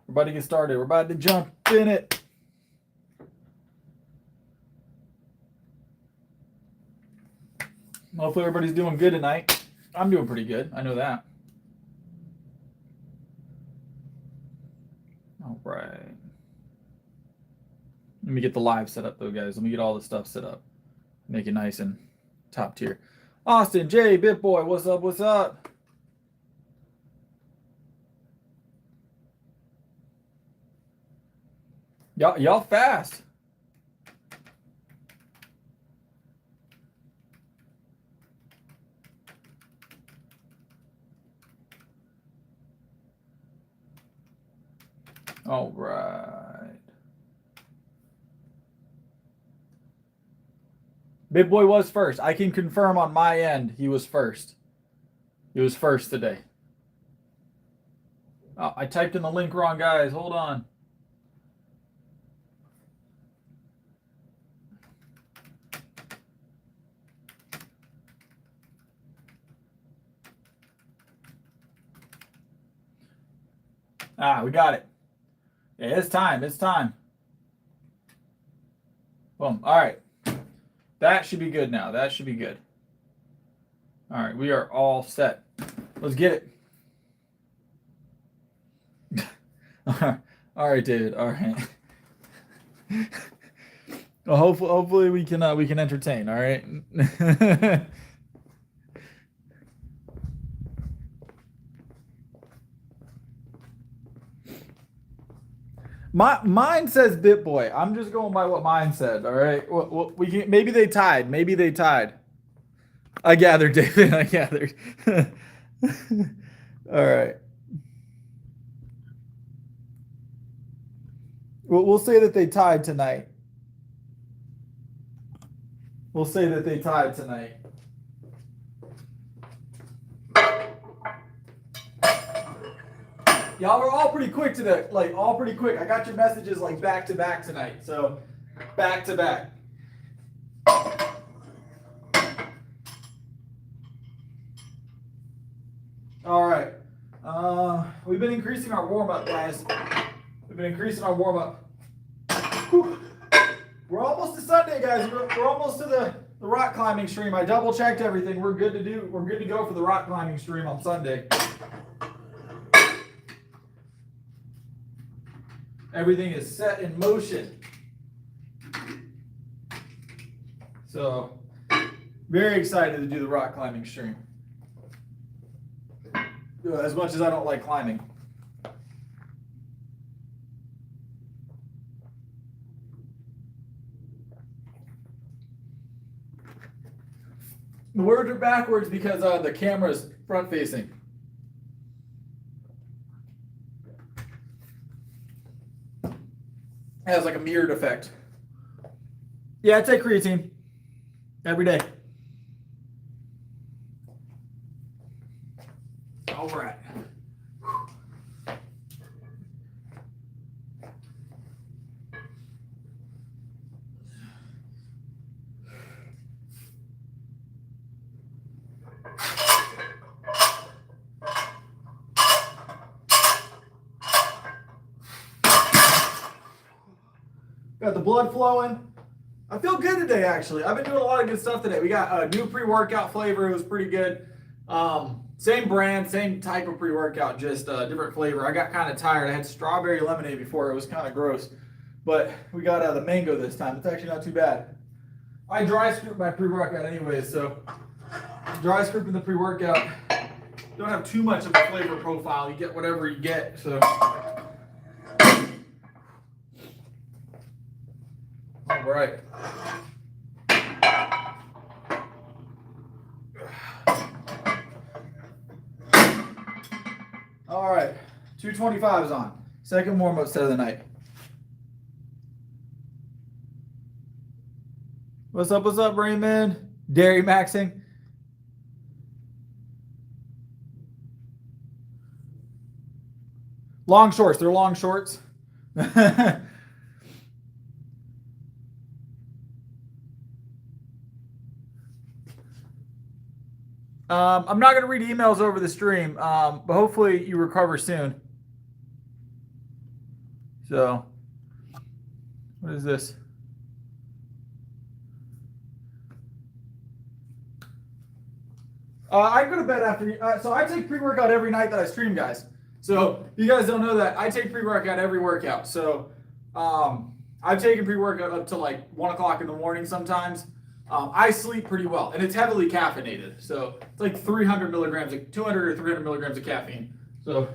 We're about to get started. We're about to jump in it. Hopefully everybody's doing good tonight. I'm doing pretty good. I know that. All right. Let me get the live set up though, guys. Let me get all the stuff set up. Make it nice and top tier. Austin, Jay, BitBoy, what's up? What's up? Y'all fast. All right. BitBoy was first. I can confirm on my end he was first. He was first today. Oh, I typed in the link wrong, guys. Hold on. We got it. Yeah, it's time. It's time. Boom. All right. That should be good now. That should be good. All right. We are all set. Let's get it. All right, David. All right. Well, hopefully we can entertain. All right. Mine says BitBoy. I'm just going by what mine said. All right. Well, we can, maybe they tied. Maybe they tied. I gathered, David. I gathered. All right. We'll say that they tied tonight. We'll say that they tied tonight. Y'all were all pretty quick today, like all pretty quick. I got your messages like back to back tonight, so back to back. All right, we've been increasing our warm up, guys. We've been increasing our warm up. We're almost to Sunday, guys. We're almost to the rock climbing stream. I double checked everything. We're good to go for the rock climbing stream on Sunday. Everything is set in motion. So, very excited to do the rock climbing stream. As much as I don't like climbing. The words are backwards because the camera's front facing. It has like a mirrored effect. Yeah, I take creatine every day. All right. Got the blood flowing. I feel good today, actually. I've been doing a lot of good stuff today. We got a new pre-workout flavor. It was pretty good. Same brand, same type of pre-workout, just a different flavor. I got kind of tired. I had strawberry lemonade before. It was kind of gross. But we got the mango this time. It's actually not too bad. I dry scoop my pre-workout anyway, so dry scooping the pre-workout. Don't have too much of a flavor profile. You get whatever you get, so... All right. All right. 225 is on. Second warm-up set of the night. What's up, Raymond? Dairy maxing. Long shorts. They're long shorts. I'm not going to read emails over the stream, but hopefully you recover soon. So, what is this? I go to bed after. So I take pre-workout every night that I stream, guys. So you guys don't know that I take pre-workout every workout. So I've taken pre-workout up to like 1 o'clock in the morning sometimes. I sleep pretty well, and it's heavily caffeinated. So it's like 300 milligrams, like 200 or 300 milligrams of caffeine. So.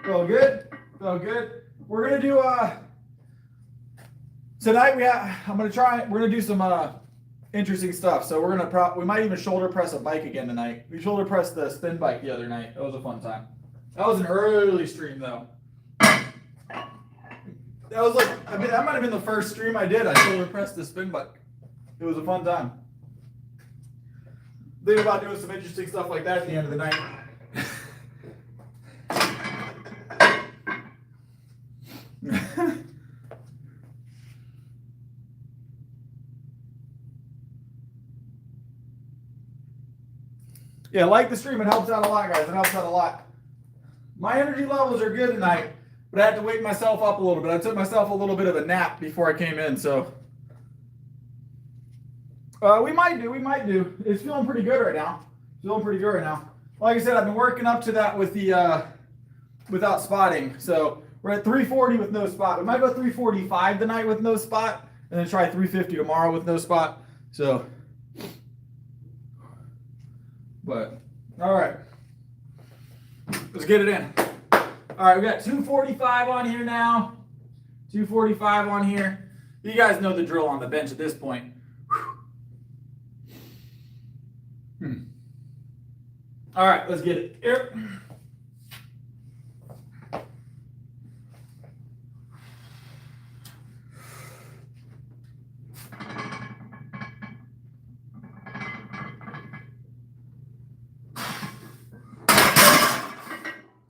Feel good? Feel good? We're gonna do tonight we're gonna do some interesting stuff. So we're gonna we might even shoulder press a bike again tonight. We shoulder pressed the spin bike the other night. That was a fun time. That was an early stream though. That was like, I mean, that might have been the first stream I did. I shoulder pressed the spin bike. It was a fun time. Think about doing some interesting stuff like that at the end of the night. Yeah, like the stream. It helps out a lot, guys. It helps out a lot. My energy levels are good tonight, but I had to wake myself up a little bit. I took myself a little bit of a nap before I came in, so we might do. It's feeling pretty good right now. Like I said, I've been working up to that with the without spotting. So we're at 340 with no spot. We might go 345 tonight with no spot, and then try 350 tomorrow with no spot. So. But, all right, let's get it in. All right, we got 245 on here now. 245 on here. You guys know the drill on the bench at this point. All right, let's get it. Here.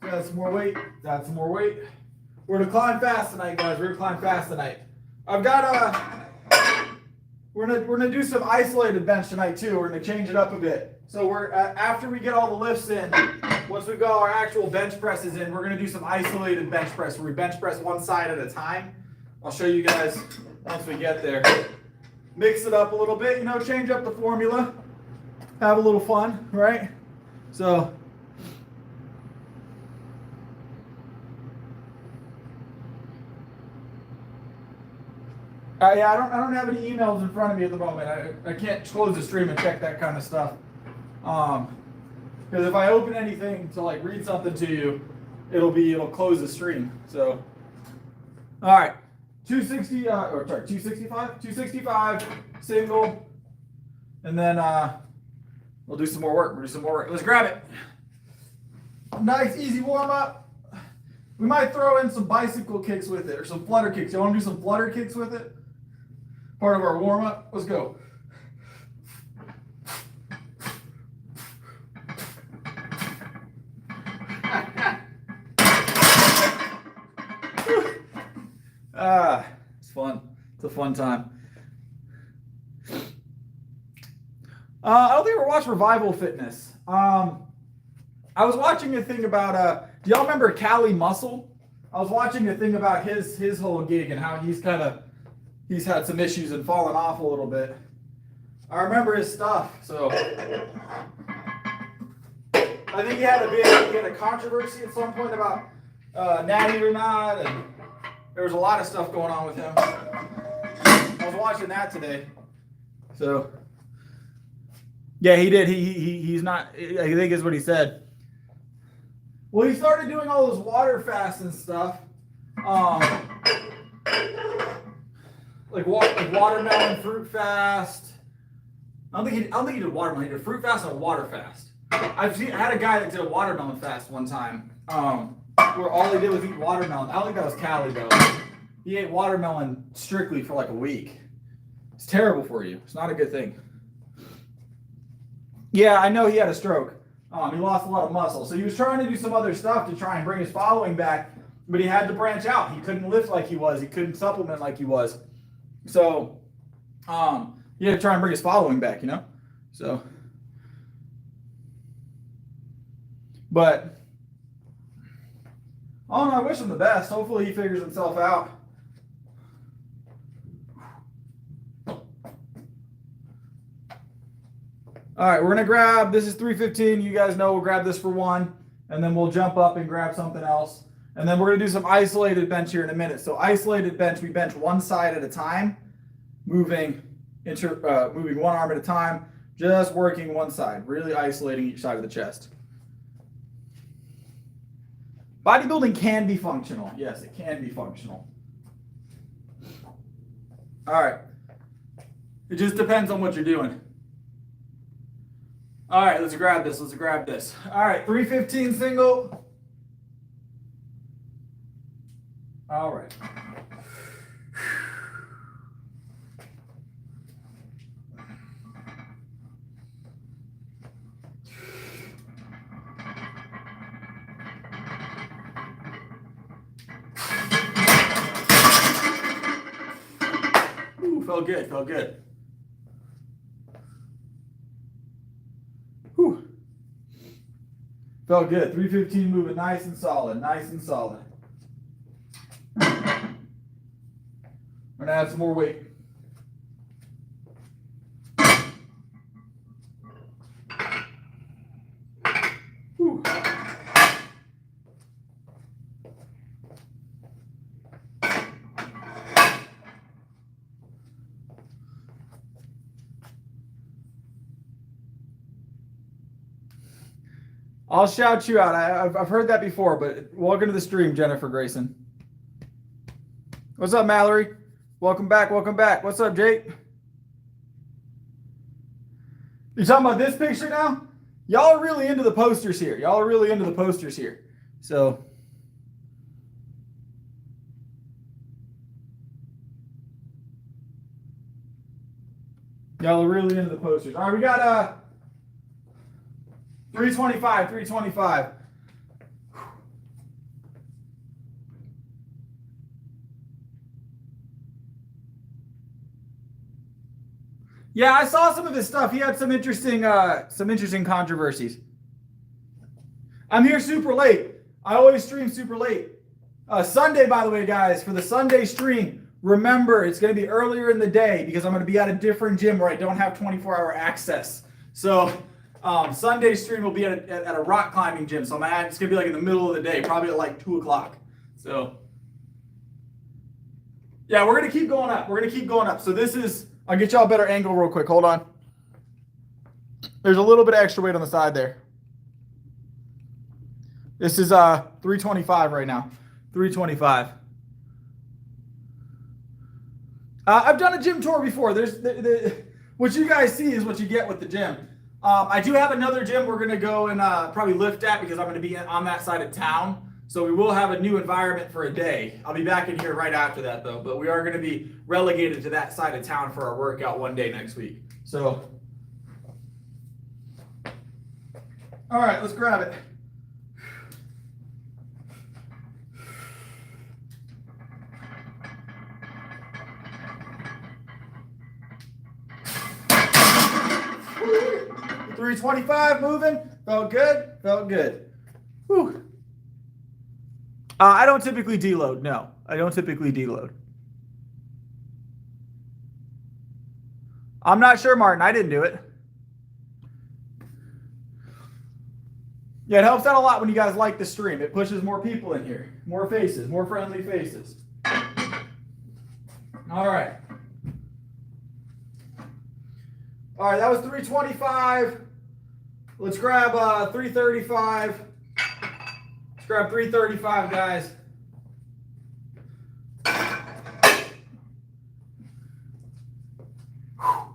Got some more weight. Got some more weight. We're gonna climb fast tonight, guys. We're gonna climb fast tonight. I've got we're gonna do some isolated bench tonight too. We're gonna change it up a bit. So we're after we get all the lifts in, once we've got our actual bench presses in, we're gonna do some isolated bench press where we bench press one side at a time. I'll show you guys once we get there. Mix it up a little bit, you know, change up the formula, have a little fun, right? So. Yeah, I don't have any emails in front of me at the moment. I can't close the stream and check that kind of stuff. Because if I open anything to like read something to you, it'll close the stream. So, all right, 265 single, and then we'll do some more work. Let's grab it. Nice, easy warm up. We might throw in some bicycle kicks with it or some flutter kicks. You want to do some flutter kicks with it? Part of our warm up. Let's go. It's fun. It's a fun time. I don't think we're watching Revival Fitness. I was watching a thing about do y'all remember Cali Muscle? I was watching a thing about his whole gig and how he's had some issues and fallen off a little bit. I remember his stuff, so I think he had a controversy at some point about natty or not, and there was a lot of stuff going on with him. I was watching that today. So yeah, he did. He's not, I think is what he said. Well, he started doing all those water fasts and stuff. Like watermelon fruit fast. I don't think he did watermelon. He did fruit fast and a water fast. I had a guy that did a watermelon fast one time. Where all he did was eat watermelon. I don't think that was Cali though. He ate watermelon strictly for like a week. It's terrible for you. It's not a good thing. Yeah, I know he had a stroke. He lost a lot of muscle. So he was trying to do some other stuff to try and bring his following back, but he had to branch out. He couldn't lift like he was. He couldn't supplement like he was. So he had to try and bring his following back, you know? So, but, I don't know, I wish him the best. Hopefully he figures himself out. All right, we're going to grab, this is 315. You guys know we'll grab this for one, and then we'll jump up and grab something else. And then we're going to do some isolated bench here in a minute. So isolated bench, we bench one side at a time, moving one arm at a time, just working one side, really isolating each side of the chest. Bodybuilding can be functional. Yes, it can be functional. All right. It just depends on what you're doing. All right, let's grab this. Let's grab this. All right, 315 single. All right. Ooh, felt good, felt good. Whew. Felt good. 315 moving nice and solid, nice and solid. We're gonna add some more weight. Whew. I'll shout you out. I've heard that before, but welcome to the stream, Jennifer Grayson. What's up, Mallory? Welcome back, welcome back. What's up, Jake? You talking about this picture now? Y'all are really into the posters here. Y'all are really into the posters here. So, y'all are really into the posters. All right, we got 325, 325. Yeah, I saw some of his stuff. He had some interesting controversies. I'm here super late. I always stream super late. Sunday, by the way, guys, for the Sunday stream, remember it's going to be earlier in the day because I'm going to be at a different gym where I don't have 24-hour access. So Sunday stream will be at a rock climbing gym. So it's going to be like in the middle of the day, probably at like 2 o'clock. So yeah, we're going to keep going up. We're going to keep going up. So this is, I'll get y'all a better angle real quick. Hold on. There's a little bit of extra weight on the side there. This is 325 right now. 325. I've done a gym tour before. What you guys see is what you get with the gym. I do have another gym we're going to go and probably lift at because I'm going to be on that side of town. So we will have a new environment for a day. I'll be back in here right after that, though. But we are going to be relegated to that side of town for our workout one day next week. So, all right, let's grab it. Woo. 325 moving. Felt good. Felt good. Whew. I don't typically deload. No, I don't typically deload. I'm not sure, Martin. I didn't do it. Yeah, it helps out a lot when you guys like the stream. It pushes more people in here. More faces, more friendly faces. All right. All right, that was 325. Let's grab 335. Let's grab 335, guys. Whew.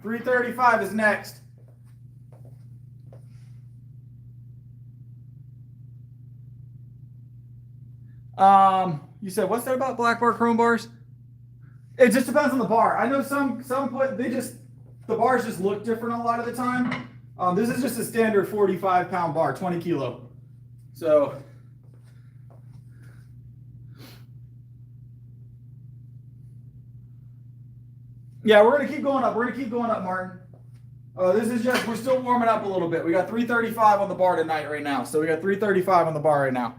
335 is next. You said, what's that about black bar chrome bars? It just depends on the bar. I know some put, The bars just look different a lot of the time. This is just a standard 45-pound bar, 20 kilo. So yeah, we're gonna keep going up. We're gonna keep going up, Martin. This is just, we're still warming up a little bit. We got 335 on the bar tonight right now. So we got 335 on the bar right now.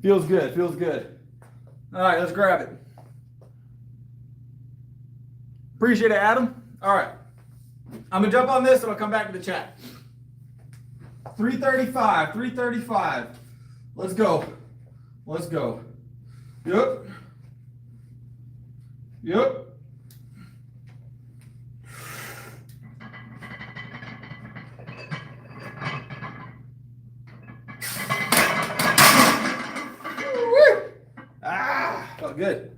Feels good, feels good. All right, let's grab it. Appreciate it, Adam. All right. I'm gonna jump on this and I'll come back to the chat. 335, 335. Let's go. Let's go. Yep. Yep. Ah, felt good.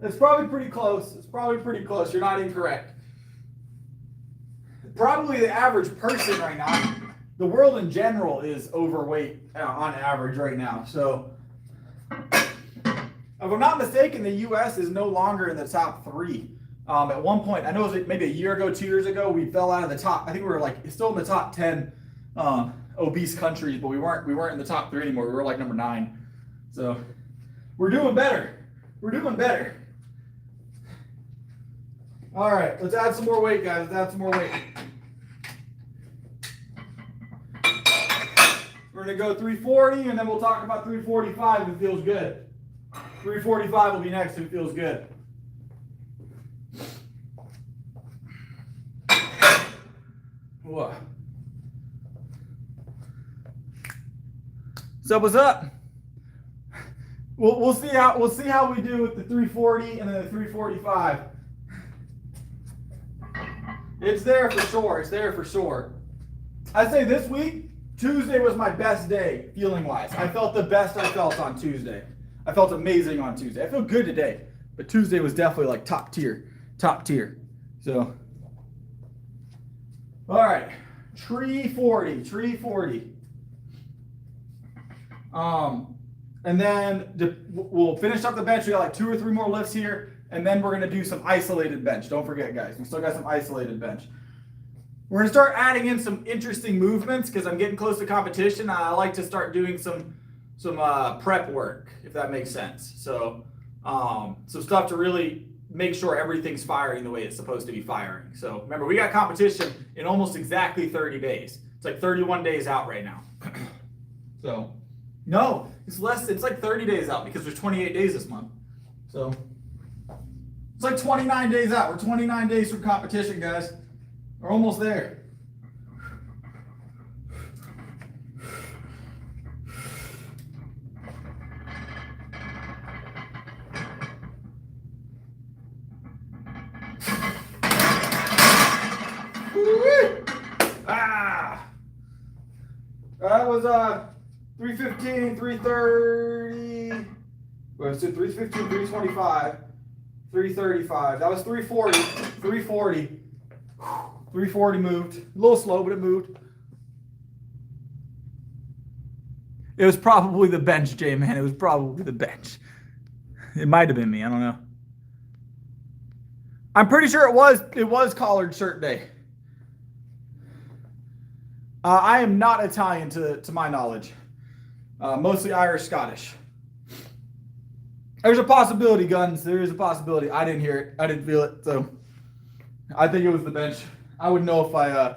It's probably pretty close. It's probably pretty close. You're not incorrect. Probably the average person right now, the world in general is overweight on average right now. So, if I'm not mistaken, the U.S. is no longer in the top 3. At one point, I know it was maybe a year ago, 2 years ago, we fell out of the top. I think we were like still in the top 10 obese countries, but we weren't in the top 3 anymore. We were like number 9. So, we're doing better. We're doing better. All right, let's add some more weight, guys. Let's add some more weight. We're going to go 340, and then we'll talk about 345 if it feels good. 345 will be next if it feels good. Whoa. So what's up? We'll see how we do with the 340 and then the 345. It's there for sure. It's there for sure. I'd say this week, Tuesday was my best day, feeling-wise. I felt the best I felt on Tuesday. I felt amazing on Tuesday. I feel good today, but Tuesday was definitely like top tier. So, all right, 340. And then we'll finish up the bench. We got like 2 or 3 more lifts here, and then we're gonna do some isolated bench. Don't forget, guys, we still got some isolated bench. We're gonna start adding in some interesting movements because I'm getting close to competition. I like to start doing some prep work, if that makes sense. So some stuff to really make sure everything's firing the way it's supposed to be firing. So remember, we got competition in almost exactly 30 days. It's like 31 days out right now. So no, it's less. It's like 30 days out because there's 28 days this month. So it's like 29 days out. We're 29 days from competition, guys. We're almost there. Ah! That was 315, 330. Wait, so 315, 325, 335. That was 340, 340. 340 moved. A little slow, but it moved. It was probably the bench, J-Man. It was probably the bench. It might have been me. I don't know. I'm pretty sure it was collared shirt day. I am not Italian to my knowledge. Mostly Irish, Scottish. There's a possibility, Guns. There is a possibility. I didn't hear it. I didn't feel it. So I think it was the bench. I would know if I had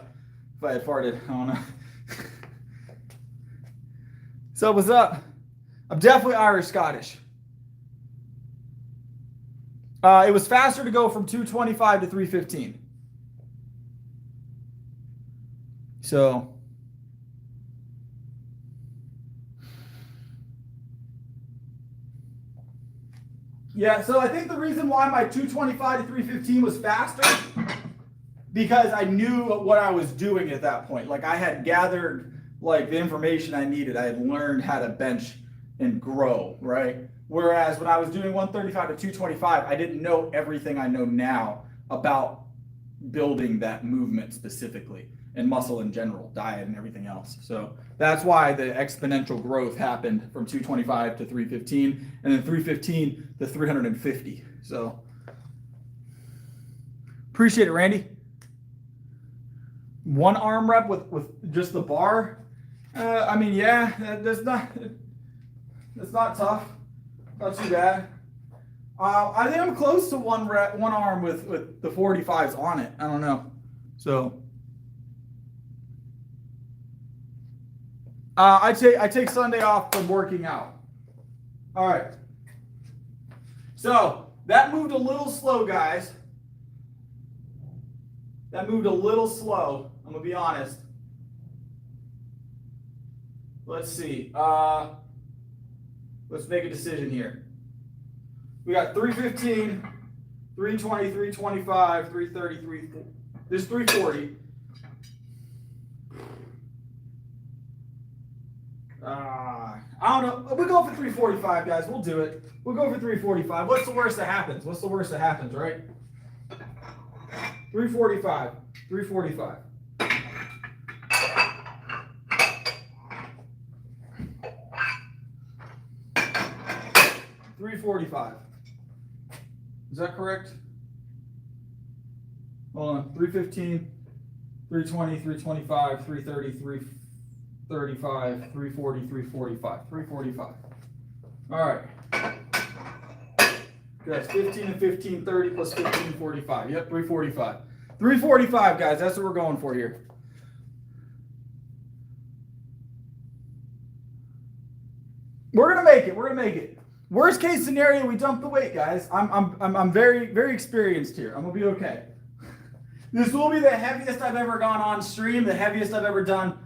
farted. I don't know. So what's up? I'm definitely Irish, Scottish. It was faster to go from 225 to 315. So yeah, so I think the reason why my 225 to 315 was faster, because I knew what I was doing at that point. Like I had gathered like the information I needed. I had learned how to bench and grow, right? Whereas when I was doing 135 to 225, I didn't know everything I know now about building that movement specifically. and muscle in general, diet and everything else. So that's why the exponential growth happened from 225 to 315, and then 315 to 350. So appreciate it, Randy. One arm rep with just the bar. I mean, yeah, that's not tough. Not too bad. I think I'm close to one arm with the 45s on it. I don't know. So I take Sunday off from working out. All right. So that moved a little slow, guys. That moved a little slow. I'm gonna be honest. Let's see. Let's make a decision here. We got 315, 320, 325, 330, 340. This 340. I don't know. We'll go for 345, guys. We'll do it. We'll go for 345. What's the worst that happens? What's the worst that happens, right? 345. 345. $345. Is that correct? Hold on. 315, 320, 325, 330, 335, 340, 345. 345. All right. That's 15 and 15, 30 plus 15, 45. Yep, 345. 345, guys. That's what we're going for here. We're gonna make it. We're gonna make it. Worst case scenario, we dump the weight, guys. I'm very experienced here. I'm gonna be okay. This will be the heaviest I've ever gone on stream, the heaviest I've ever done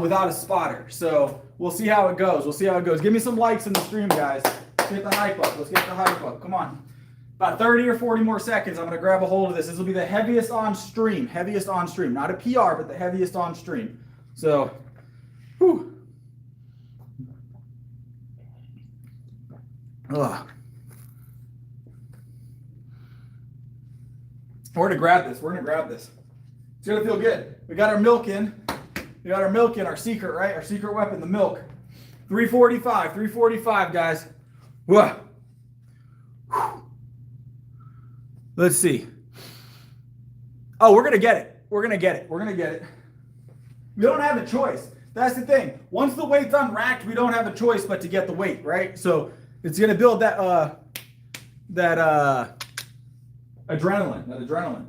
without a spotter. So we'll see how it goes. We'll see how it goes. Give me some likes in the stream, guys. Let's get the hype up. Let's get the hype up. Come on. About 30 or 40 more seconds. I'm gonna grab a hold of this. This will be the heaviest on stream. Heaviest on stream. Not a PR, but the heaviest on stream. So, whew. Ugh. We're gonna grab this. We're gonna grab this. It's gonna feel good. We got our milk in. We got our milk in. Our secret, right? Our secret weapon, the milk. 345. 345, guys. Whoa. Let's see. Oh, we're gonna get it. We're gonna get it. We're gonna get it. We don't have a choice. That's the thing. Once the weight's unracked, we don't have a choice but to get the weight, right? So it's gonna build that adrenaline.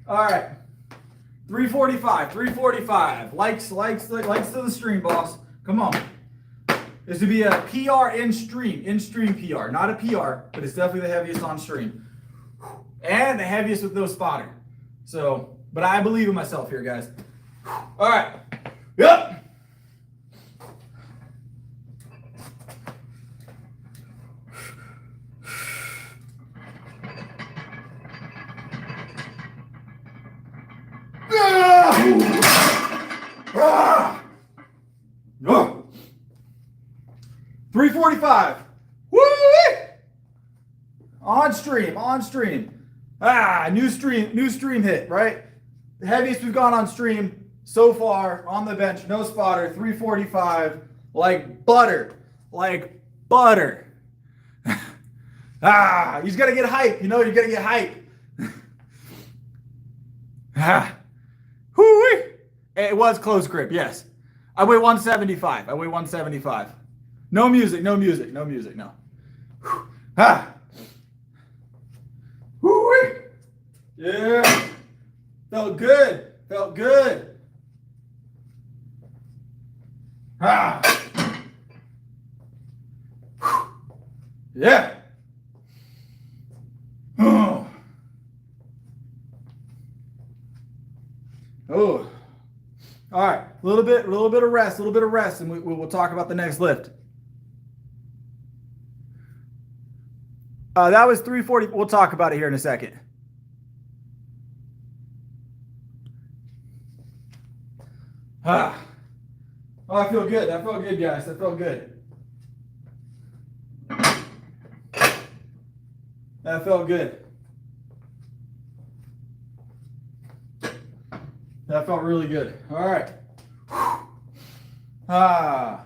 All right, 345, 345. Likes to the stream, boss. Come on. This would be a PR in stream PR, not a PR, but it's definitely the heaviest on stream, and the heaviest with no spotter. So, but I believe in myself here, guys. All right. Yep. Ah! 345. Woo! On stream. New stream hit, right? The heaviest we've gone on stream so far on the bench, no spotter, 345, like butter. You just gotta get hype, you gotta get hype. Whoo-wee. It was close grip, yes. I weigh 175. No music, no. Whoo-wee. Yeah. Felt good. Yeah. Oh. All right. A little bit of rest, and we'll talk about the next lift. That was 340. We'll talk about it here in a second. Oh, I feel good. That felt good, guys. That felt good. That felt really good. All right. Ah.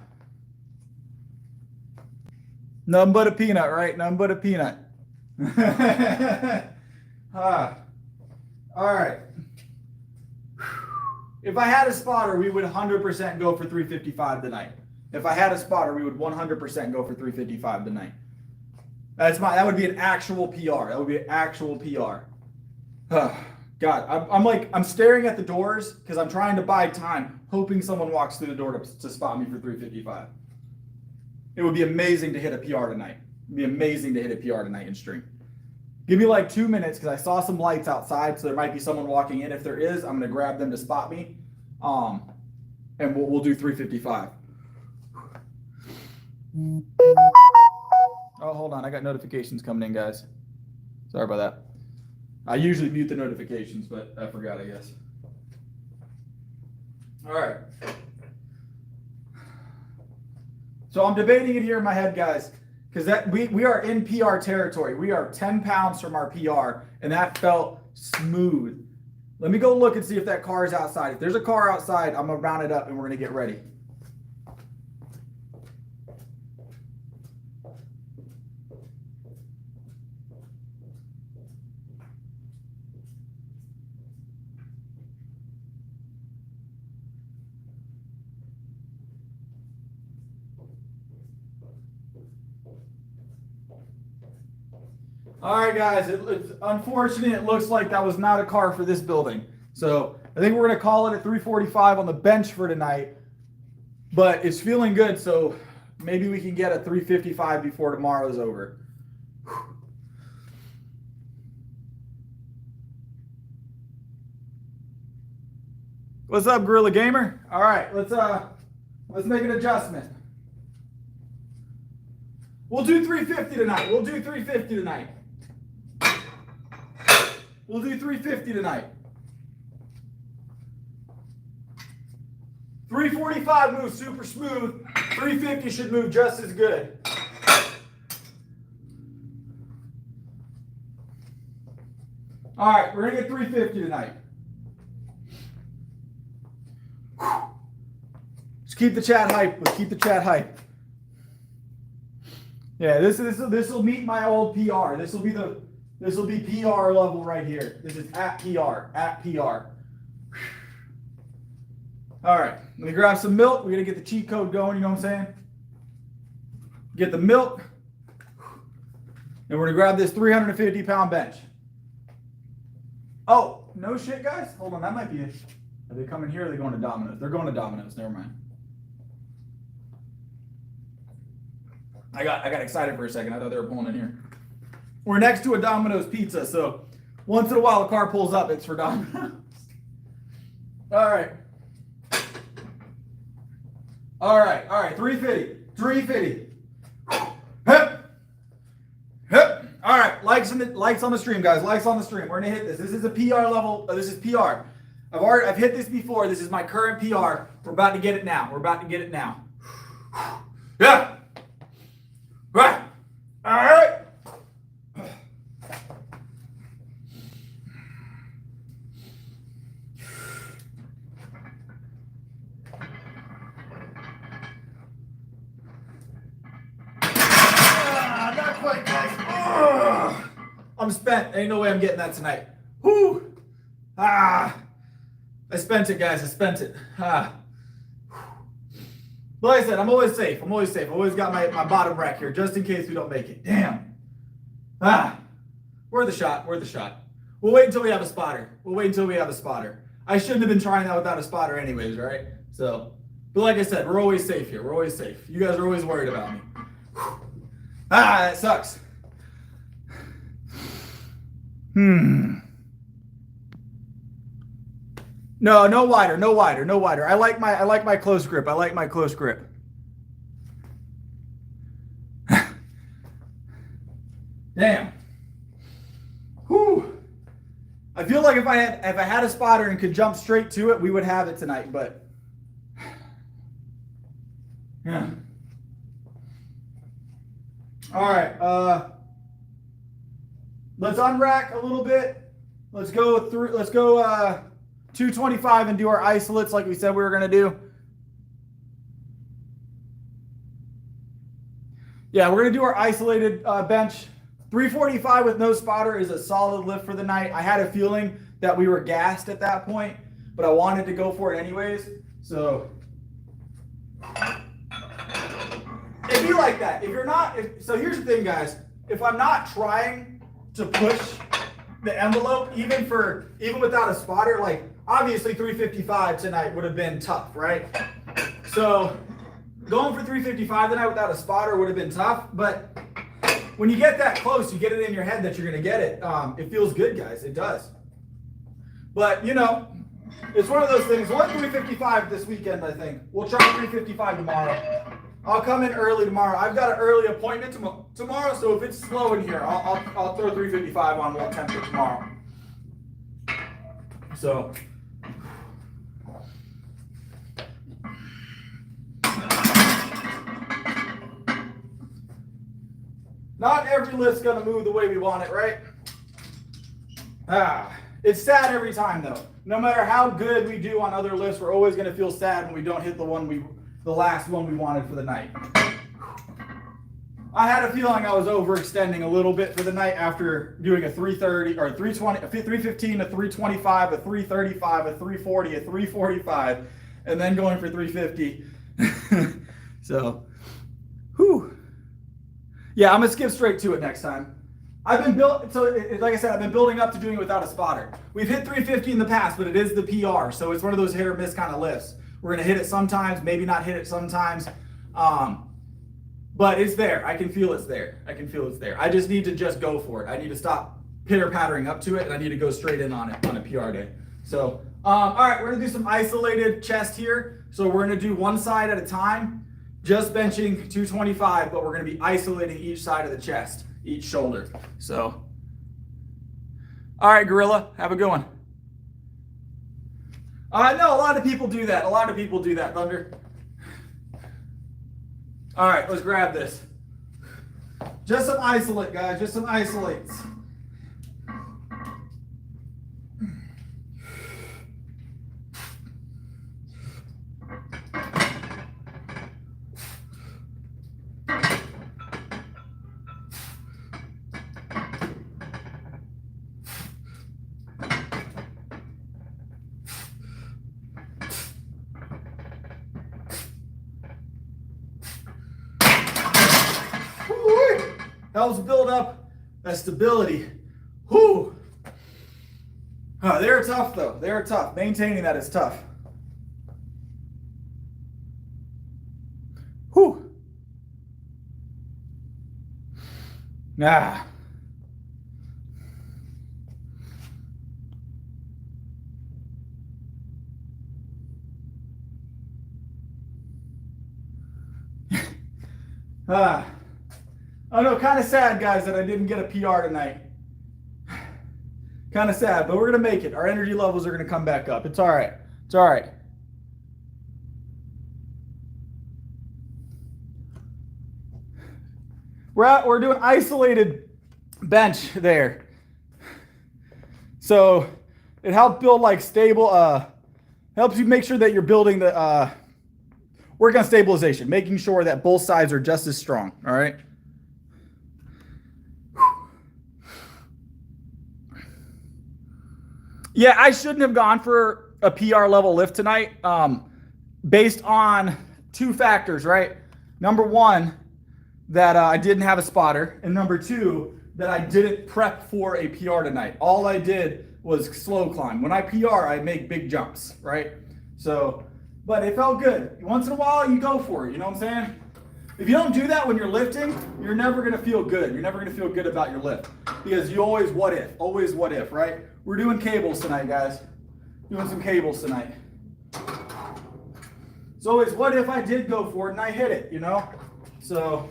Nothing but a peanut, right? Nothing but a peanut. Ah. All right. If I had a spotter, we would 100% go for 355 tonight. If I had a spotter, we would 100% go for 355 tonight. That would be an actual PR. That would be an actual PR. God, I'm staring at the doors because I'm trying to buy time, hoping someone walks through the door to spot me for 355. It would be amazing to hit a PR tonight. It'd be amazing to hit a PR tonight in stream. Give me like 2 minutes because I saw some lights outside, so there might be someone walking in. If there is, I'm going to grab them to spot me, and we'll do 355. Oh, hold on. I got notifications coming in, guys. Sorry about that. I usually mute the notifications, but I forgot, I guess. All right. So I'm debating it here in my head, guys, because we are in PR territory. We are 10 pounds from our PR, and that felt smooth. Let me go look and see if that car is outside. If there's a car outside, I'm going to round it up, and we're going to get ready. All right, guys, it's unfortunate. It looks like that was not a car for this building. So I think we're going to call it at 345 on the bench for tonight. But it's feeling good, so maybe we can get a 355 before tomorrow's over. What's up, Gorilla Gamer? All right, let's make an adjustment. We'll do 350 tonight. We'll do 350 tonight. We'll do 350 tonight. 345 moves super smooth. 350 should move just as good. All right, we're gonna get 350 tonight. Let's keep the chat hype. Let's keep the chat hype. Yeah, this will meet my old PR. This will be PR level right here. This is at PR. All right, let me grab some milk. We're gonna get the cheat code going. You know what I'm saying? Get the milk, and we're gonna grab this 350-pound bench. Oh, no shit, guys. Hold on, that might be it. Are they coming here? Or are they going to Domino's? They're going to Domino's. Never mind. I got excited for a second. I thought they were pulling in here. We're next to a Domino's pizza, so once in a while a car pulls up, it's for Domino's. All right. 350. Hip. All right, lights on the stream, guys. Lights on the stream. We're gonna hit this. This is a PR level. This is PR. I've hit this before. This is my current PR. We're about to get it now. Yeah. Right. All right. Not quite, guys. I'm spent. Ain't no way I'm getting that tonight. Whoo. I spent it, guys. I spent it. But like I said, I'm always safe. I've always got my bottom rack here, just in case we don't make it. Damn. Worth a shot. We'll wait until we have a spotter. I shouldn't have been trying that without a spotter anyways, right? So, but like I said, we're always safe here. You guys are always worried about me. That sucks. No wider. I like my close grip. Damn. Whew. I feel like if I had a spotter and could jump straight to it, we would have it tonight, but yeah. All right. Let's unrack a little bit. Let's go 225 and do our isolates like we said we were going to do. Yeah, we're going to do our isolated bench. 345 with no spotter is a solid lift for the night. I had a feeling that we were gassed at that point, but I wanted to go for it anyways. So it'd be like that. If you're not, so here's the thing, guys. If I'm not trying to push the envelope, even without a spotter, like obviously 355 tonight would have been tough, right? So going for 355 tonight without a spotter would have been tough, but when you get that close, you get it in your head that you're going to get it. It feels good, guys. It does. But, you know, it's one of those things. We'll 355 this weekend, I think. We'll try 355 tomorrow. I'll come in early tomorrow. I've got an early appointment tomorrow, so if it's slow in here, I'll throw 355 on. We'll attempt it tomorrow. So not every lift's gonna move the way we want it, right? It's sad every time though. No matter how good we do on other lifts, we're always gonna feel sad when we don't hit the last one we wanted for the night. I had a feeling I was overextending a little bit for the night after doing a 330 or 320, a 315, a 325, a 335, a 340, a 345, and then going for 350. So, whew. Yeah, I'm gonna skip straight to it next time. Like I said, I've been building up to doing it without a spotter. We've hit 350 in the past, but it is the PR, so it's one of those hit or miss kind of lifts. We're gonna hit it sometimes, maybe not hit it sometimes, but it's there. I can feel it's there. I just need to just go for it. I need to stop pitter-pattering up to it, and I need to go straight in on it on a PR day. So, all right, we're gonna do some isolated chest here. So we're gonna do one side at a time, just benching 225, but we're gonna be isolating each side of the chest, each shoulder. So, all right, Gorilla, have a good one. I know a lot of people do that. Thunder. All right, let's grab this. Just some isolate, guys, just some isolates. Helps build up that stability. Whew. They're tough though. They're tough. Maintaining that is tough. Whew. Ah. I know, kind of sad, guys, that I didn't get a PR tonight. Kind of sad, but we're going to make it. Our energy levels are going to come back up. It's all right. It's all right. We're doing isolated bench there. So it helps build like stable, helps you make sure that you're building the, work on stabilization, making sure that both sides are just as strong, all right? Yeah, I shouldn't have gone for a PR level lift tonight based on two factors, right? Number one, that I didn't have a spotter, and number two, that I didn't prep for a PR tonight. All I did was slow climb. When I PR, I make big jumps, right? So, but it felt good. Once in a while, you go for it, you know what I'm saying? If you don't do that when you're lifting, you're never going to feel good. You're never going to feel good about your lift because you always what if, right? We're doing cables tonight, guys. Doing some cables tonight. It's always what if I did go for it and I hit it, you know? So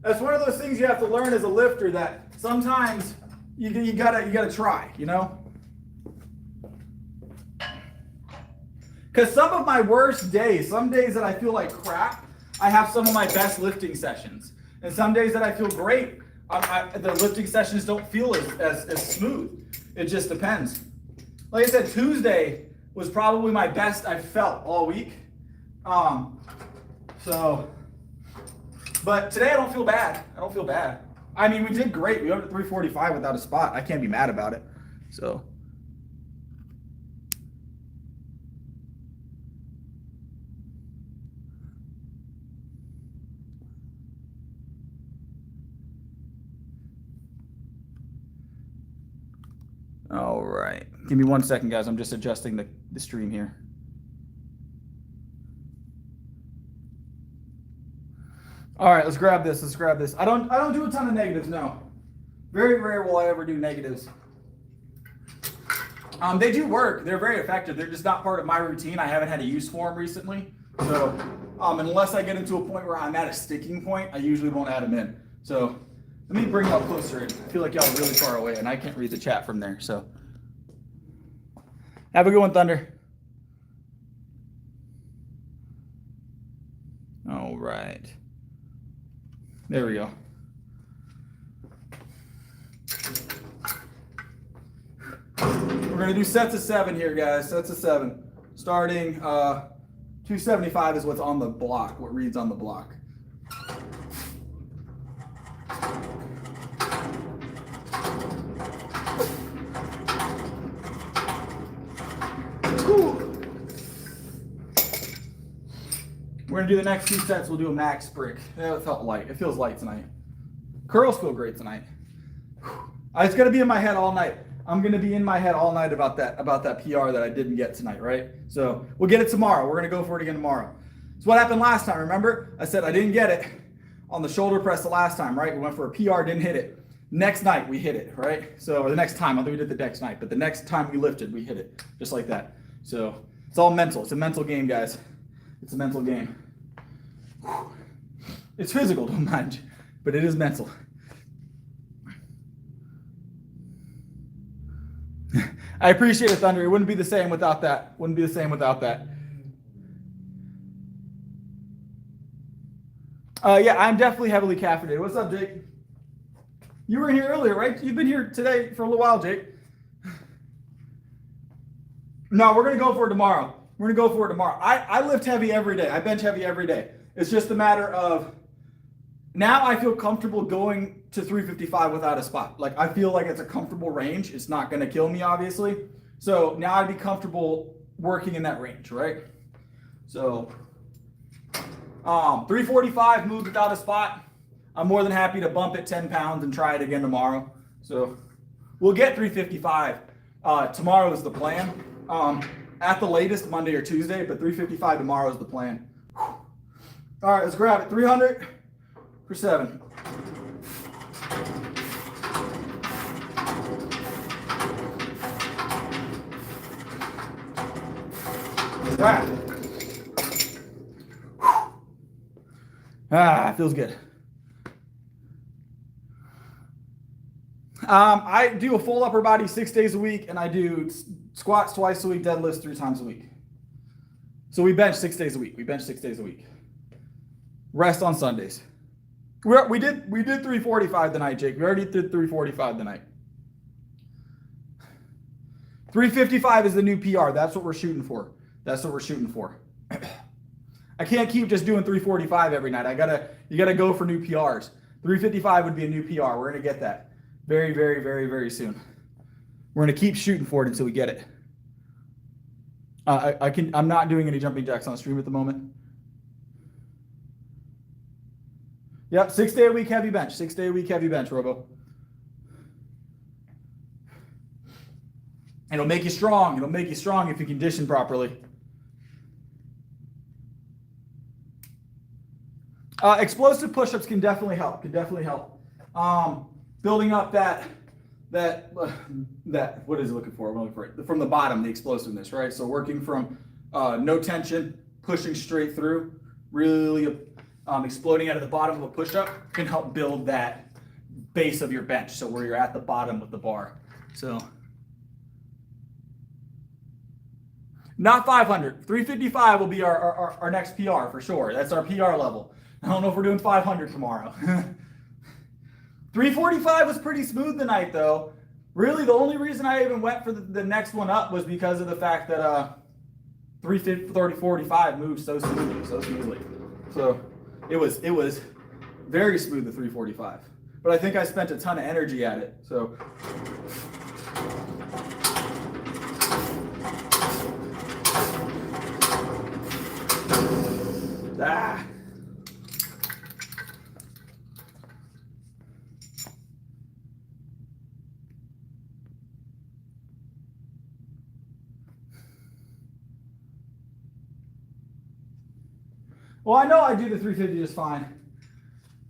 that's one of those things you have to learn as a lifter, that sometimes you gotta try, you know? Because some of my worst days, some days that I feel like crap, I have some of my best lifting sessions. And some days that I feel great, the lifting sessions don't feel as smooth. It just depends. Like I said, Tuesday, was probably my best I've felt all week. But today I don't feel bad. I don't feel bad. I mean, we did great. We went to 345 without a spot. I can't be mad about it. So. All right. Give me 1 second, guys. I'm just adjusting the stream here. All right, let's grab this. Let's grab this. I don't do a ton of negatives, no. Very rare will I ever do negatives. They do work. They're very effective. They're just not part of my routine. I haven't had a use for them recently. So unless I get into a point where I'm at a sticking point, I usually won't add them in. So let me bring you up closer. I feel like y'all are really far away, and I can't read the chat from there. So have a good one, Thunder. All right. There we go. We're going to do sets of 7 here, guys. Sets of 7. Starting 275 is what's on the block, what reads on the block. We're going to do the next 2 sets. We'll do a max brick. Yeah, it felt light. It feels light tonight. Curls feel great tonight. It's going to be in my head all night. I'm going to be in my head all night about that PR that I didn't get tonight, right? So we'll get it tomorrow. We're going to go for it again tomorrow. So what happened last time, remember? I said I didn't get it on the shoulder press the last time, right? We went for a PR, didn't hit it. Next night, we hit it, right? So, or the next time, I think we did the next night, but the next time we lifted, we hit it, just like that. So it's all mental. It's a mental game, guys. It's a mental game. It's physical, don't mind, but it is mental. I appreciate it, Thunder. It wouldn't be the same without that. Wouldn't be the same without that. Yeah, I'm definitely heavily caffeinated. What's up, Jake? You were in here earlier, right? You've been here today for a little while, Jake. No, we're going to go for it tomorrow. We're going to go for it tomorrow. I lift heavy every day. I bench heavy every day. It's just a matter of now I feel comfortable going to 355 without a spot. Like I feel like it's a comfortable range. It's not going to kill me, obviously. So now I'd be comfortable working in that range, right? So 345 moved without a spot. I'm more than happy to bump it 10 pounds and try it again tomorrow. So we'll get 355. Tomorrow is the plan. At the latest, Monday or Tuesday, but 355 tomorrow is the plan. All right, let's grab it. 300 for 7. Right. Feels good. I do a full upper body 6 days a week, and I do squats twice a week, deadlifts 3 times a week. So we bench 6 days a week. We bench 6 days a week. Rest on Sundays. We did 345 tonight, Jake. We already did 345 tonight. 355 is the new PR. That's what we're shooting for. That's what we're shooting for. I can't keep just doing 345 every night. You gotta go for new PRs. 355 would be a new PR. We're gonna get that very, very, very, very soon. We're gonna keep shooting for it until we get it. I'm not doing any jumping jacks on stream at the moment. Yep, 6 day a week heavy bench. 6 day a week heavy bench, Robo. It'll make you strong. It'll make you strong if you condition properly. Explosive push-ups can definitely help. Building up that what is it looking for? I'm looking for it from the bottom, the explosiveness, right? So working from no tension, pushing straight through, really exploding out of the bottom of a push-up can help build that base of your bench. So where you're at the bottom of the bar. So not 500. 355 will be our next PR for sure. That's our PR level. I don't know if we're doing 500 tomorrow. 345 was pretty smooth tonight, though. Really, the only reason I even went for the next one up was because of the fact that 330, 45 moved so smoothly. So it was very smooth, the 345. But I think I spent a ton of energy at it. So Well, I know I do the 350 just fine.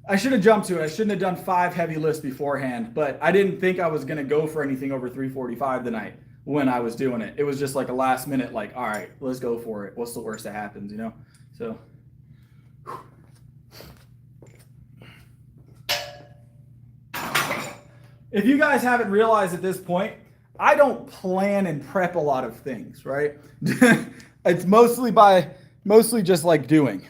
I should have jumped to it. I shouldn't have done 5 heavy lifts beforehand, but I didn't think I was going to go for anything over 345 tonight when I was doing it. It was just like a last minute, like, all right, let's go for it. What's the worst that happens, you know? So. If you guys haven't realized at this point, I don't plan and prep a lot of things, right? It's mostly just like doing.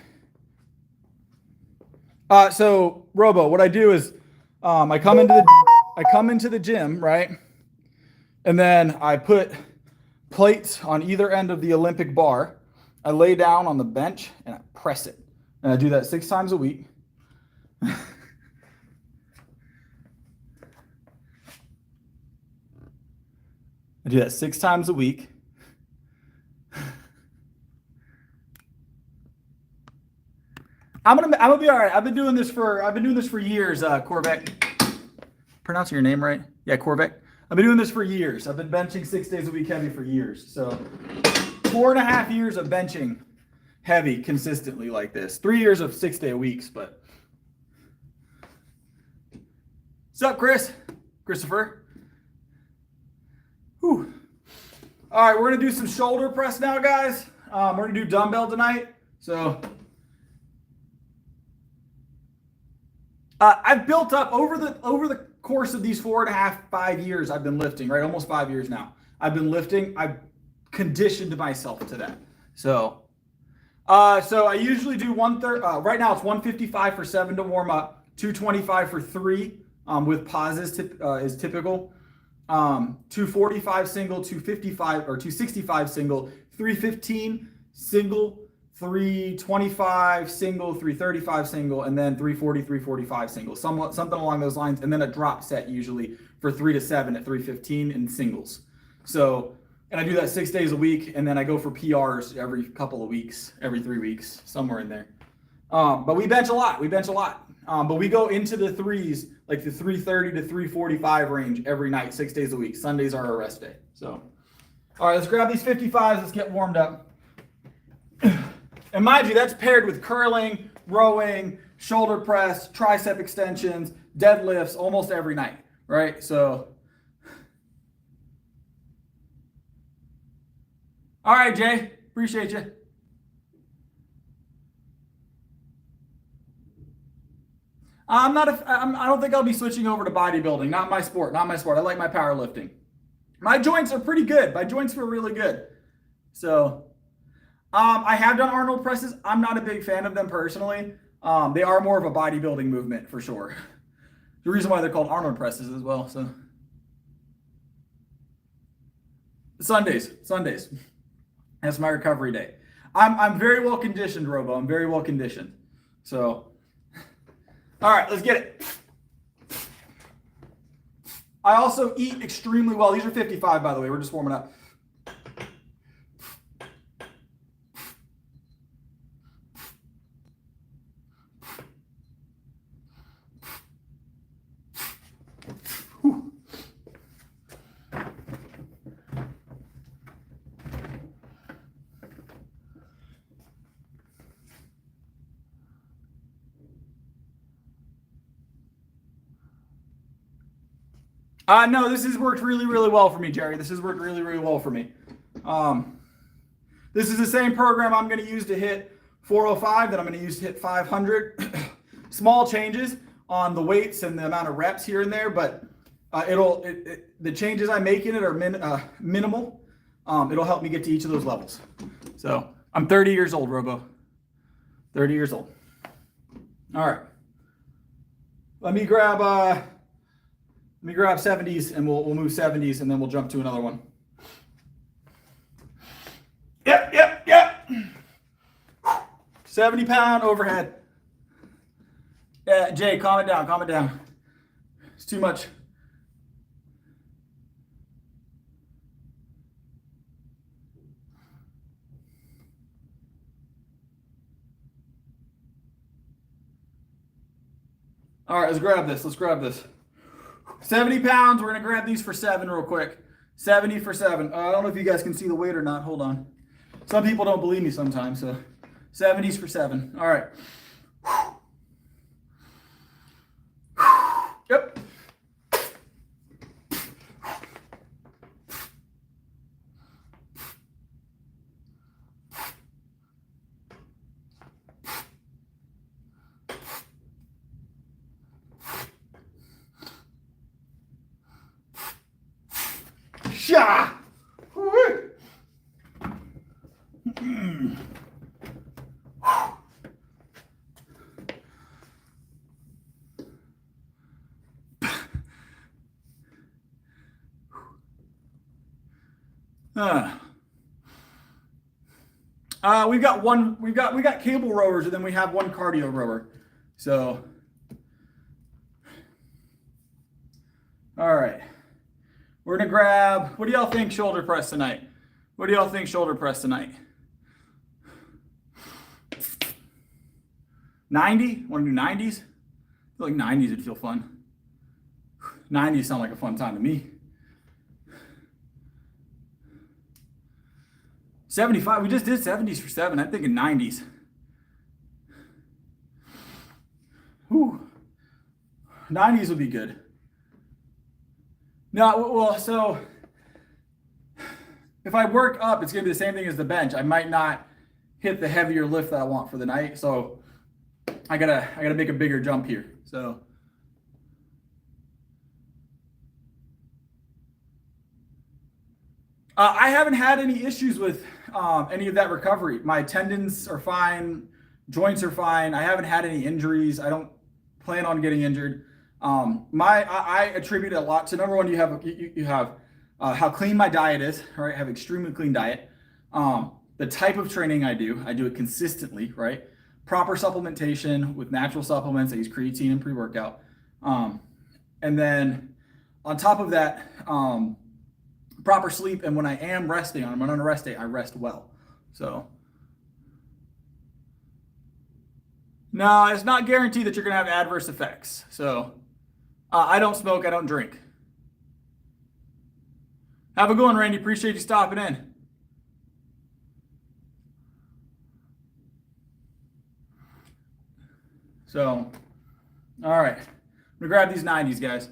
So Robo, what I do is I come into the gym, right? And then I put plates on either end of the Olympic bar. I lay down on the bench and I press it. And I do that 6 times a week. I do that 6 times a week. I'm gonna be all right. I've been doing this for years, Corvette. Pronouncing your name right? Yeah, Corvette. I've been doing this for years. I've been benching 6 days a week heavy for years. So 4.5 years of benching heavy consistently like this. 3 years of 6 day weeks, but. What's up, Chris? Christopher. Whew. All right, we're gonna do some shoulder press now, guys. We're gonna do dumbbell tonight. So I've built up over the course of these 4.5, 5 years I've been lifting, right? Almost 5 years now. I've been lifting. I've conditioned myself to that. So I usually do right now it's 155 for 7 to warm up, 225 for 3 with pauses is typical. 245 single, 255 or 265 single, 315 single, 325 single, 335 single, and then 340, 345 single, something along those lines, and then a drop set usually for 3 to 7 at 315 in singles. So, and I do that 6 days a week, and then I go for PRs every couple of weeks, every 3 weeks, somewhere in there. But we bench a lot. But we go into the threes, like the 330 to 345 range every night, 6 days a week. Sundays are our rest day. So, all right, let's grab these 55s. Let's get warmed up. And mind you, that's paired with curling, rowing, shoulder press, tricep extensions, deadlifts almost every night, right? So, all right, Jay, appreciate you. I don't think I'll be switching over to bodybuilding. Not my sport. I like my powerlifting. My joints are pretty good. My joints feel really good. So, I have done Arnold presses. I'm not a big fan of them personally. They are more of a bodybuilding movement for sure. The reason why they're called Arnold presses as well. So Sundays. That's my recovery day. I'm very well conditioned, Robo. I'm very well conditioned. So, all right, let's get it. I also eat extremely well. These are 55, by the way. We're just warming up. No, this has worked really, really well for me, Jerry. This has worked really, really well for me. This is the same program I'm going to use to hit 405 that I'm going to use to hit 500. Small changes on the weights and the amount of reps here and there, but the changes I make in it are minimal. It'll help me get to each of those levels. So I'm 30 years old, Robo. 30 years old. All right. Let me grab 70s and we'll move 70s and then we'll jump to another one. Yep. 70-pound overhead. Yeah, Jay, calm it down, calm it down. It's too much. All right, let's grab this. Let's grab this. 70 pounds. We're going to grab these for 7 real quick. 70 for 7. I don't know if you guys can see the weight or not. Hold on. Some people don't believe me sometimes. So 70s for 7. All right. Yep. Sha! we got cable rowers, and then we have one cardio rower. So, all right. We're going to grab, what do y'all think shoulder press tonight? What do y'all think shoulder press tonight? 90? Want to do 90s? I feel like 90s would feel fun. 90s sound like a fun time to me. 75, we just did 70s for 7. I'm thinking 90s. Whew. 90s would be good. No, well, so if I work up, it's going to be the same thing as the bench. I might not hit the heavier lift that I want for the night. So I gotta make a bigger jump here. So I haven't had any issues with any of that recovery. My tendons are fine, joints are fine. I haven't had any injuries. I don't plan on getting injured. I attribute a lot to, number one, you have how clean my diet is, right? I have extremely clean diet. The type of training I do it consistently, right? Proper supplementation with natural supplements. I use creatine and pre-workout. And then on top of that, proper sleep. And when I am resting, when I'm on a rest day, I rest well. So no, it's not guaranteed that you're going to have adverse effects. So I don't smoke. I don't drink. Have a good one, Randy. Appreciate you stopping in. So, all right. I'm going to grab these 90s, guys.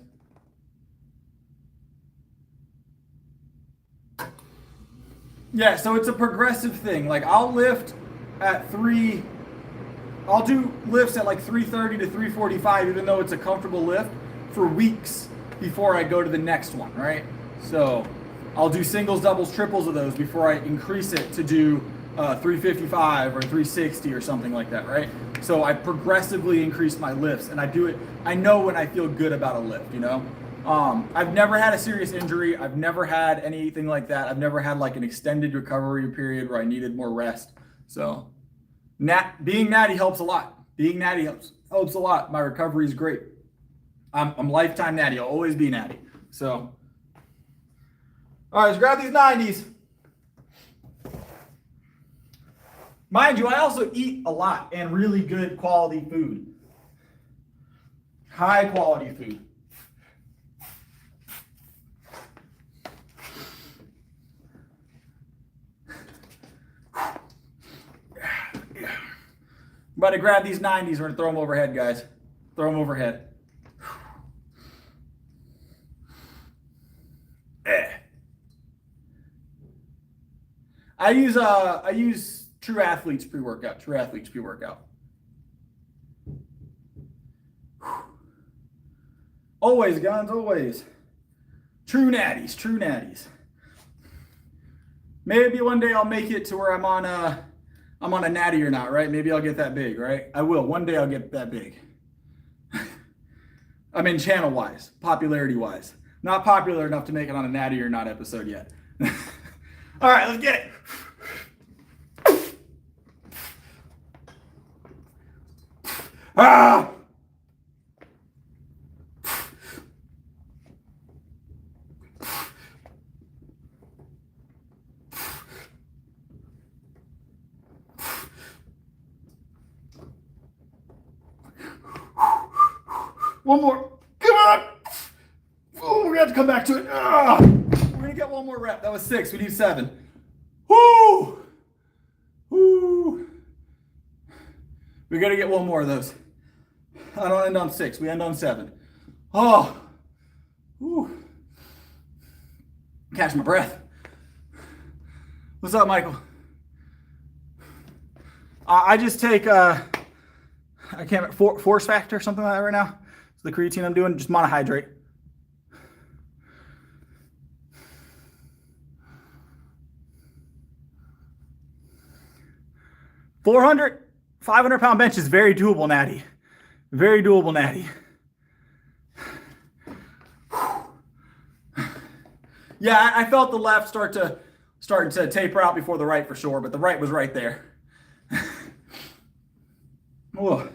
Yeah, so it's a progressive thing. Like I'll lift at 3. I'll do lifts at like 330 to 345, even though it's a comfortable lift, for weeks before I go to the next one, right? So I'll do singles, doubles, triples of those before I increase it to do 355 or 360 or something like that, right? So I progressively increase my lifts, and I do it. I know when I feel good about a lift, you know? I've never had a serious injury. I've never had anything like that. I've never had like an extended recovery period where I needed more rest. So being natty helps a lot. Being natty helps a lot. My recovery is great. I'm lifetime natty. I'll always be natty. So, all right, let's grab these 90s. Mind you, I also eat a lot and really good quality food. High quality food. I'm about to grab these 90s. We're going to throw them overhead, guys. Throw them overhead. I use True Athletes pre-workout. True Athletes pre-workout. Always, guns, always. True natties, true natties. Maybe one day I'll make it to where I'm on a natty or not, right? Maybe I'll get that big, right? I will. One day I'll get that big. I mean, channel-wise, popularity-wise. Not popular enough to make it on a natty or not episode yet. All right, let's get it. Ah! One more. Come on. Oh, we're going to have to come back to it. Ah! We're going to get one more rep. That was 6. We need 7. Woo! Woo! We got to get one more of those. I don't end on 6. We end on 7. Oh! Woo! Catch my breath. What's up, Michael? I just take, I can't remember, force factor or something like that right now. So the creatine I'm doing, just monohydrate. $400, 500-pound bench is very doable, Natty. Very doable, Natty. Yeah, I felt the left start to taper out before the right for sure, but the right was right there. Whoa.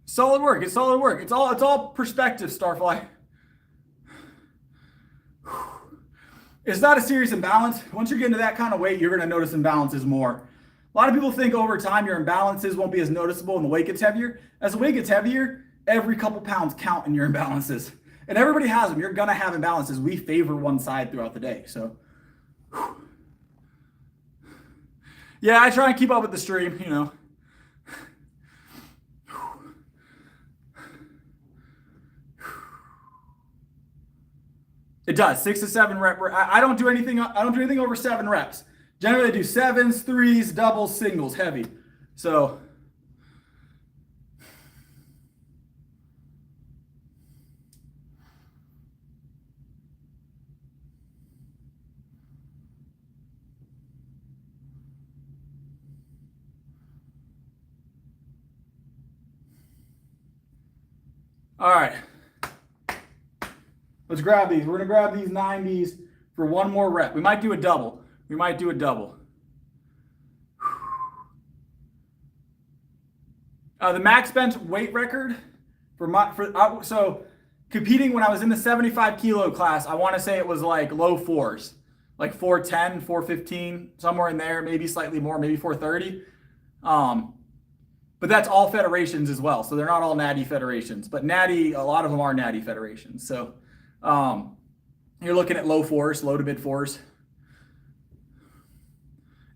Solid work. It's solid work. It's all perspective, Starfly. It's not a serious imbalance. Once you're getting to that kind of weight, you're going to notice imbalances more. A lot of people think over time your imbalances won't be as noticeable and the weight gets heavier. As the weight gets heavier, every couple pounds count in your imbalances. And everybody has them. You're going to have imbalances. We favor one side throughout the day. So, yeah, I try and keep up with the stream, you know. It does 6 to 7 rep. I don't do anything over 7 reps. Generally, I do 7s, 3s, doubles, singles, heavy. So, all right. Let's grab these. We're going to grab these 90s for one more rep. We might do a double. The max bench weight record so competing when I was in the 75 kilo class, I want to say it was like low 4s, like 410, 415, somewhere in there, maybe slightly more, maybe 430. But that's all federations as well. So they're not all natty federations, but natty, a lot of them are natty federations. So you're looking at low 4s, low to mid 4s.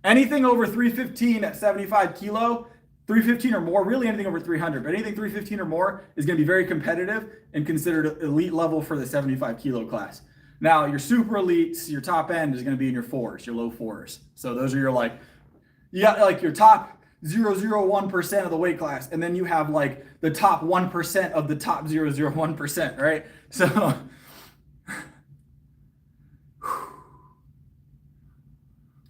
Anything over 315 at 75 kilo, 315 or more, really anything over 300, but anything 315 or more is going to be very competitive and considered elite level for the 75 kilo class. Now, your super elites, your top end is going to be in your 4s, your low 4s. So those are your you got like your top 0.001% of the weight class, and then you have like the top 1% of the top 0.001%, right? So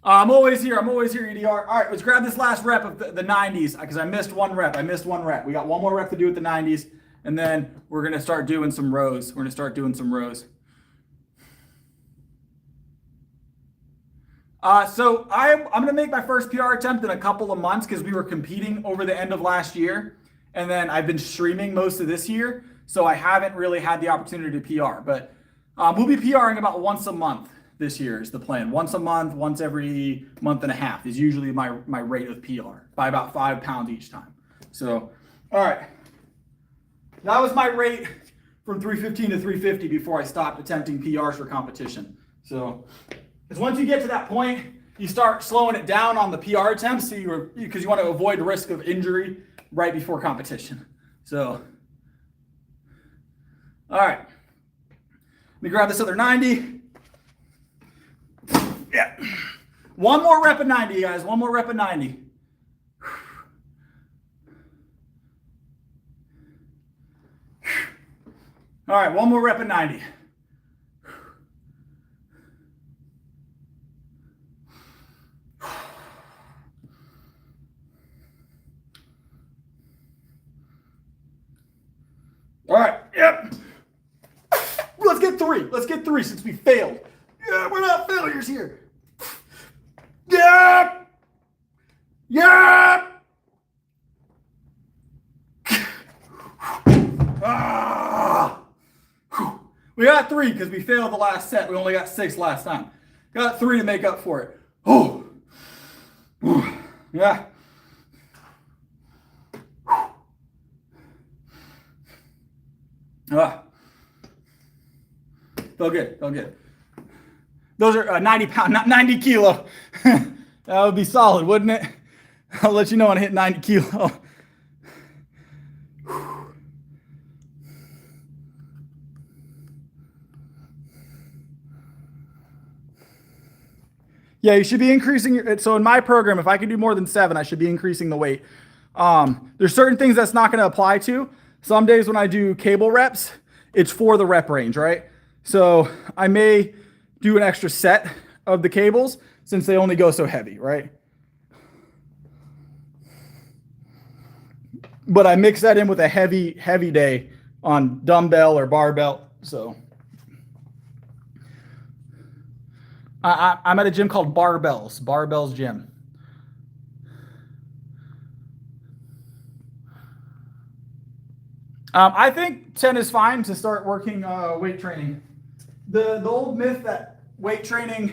I'm always here, EDR. All right, let's grab this last rep of the 90s because I missed one rep. We got one more rep to do with the 90s, and then we're going to start doing some rows. So I'm going to make my first PR attempt in a couple of months because we were competing over the end of last year, and then I've been streaming most of this year, so I haven't really had the opportunity to PR. But we'll be PRing about once a month. This year is the plan. Once a month, once every month and a half is usually my rate of PR by about 5 pounds each time. So, all right. That was my rate from 315 to 350 before I stopped attempting PRs for competition. So, because once you get to that point, you start slowing it down on the PR attempts because you want to avoid risk of injury right before competition. So, all right. Let me grab this other 90. Yeah. One more rep of 90, guys. One more rep of 90. All right, one more rep of 90. All right, yep. Let's get 3. Let's get 3 since we failed. Yeah, we're not failures here. Yeah. Yeah. Ah. We got 3 because we failed the last set. We only got 6 last time. Got 3 to make up for it. Oh. Yeah. Feel good. Feel good. Those are 90 pound, not 90 kilo. That would be solid, wouldn't it? I'll let you know when I hit 90 kilo. Yeah, you should be increasing your, so in my program, if I can do more than 7, I should be increasing the weight. There's certain things that's not going to apply to. Some days when I do cable reps, it's for the rep range, right? So I may do an extra set of the cables since they only go so heavy, right? But I mix that in with a heavy day on dumbbell or barbell. So I'm at a gym called Barbells Gym. I think 10 is fine to start working weight training. The old myth that weight training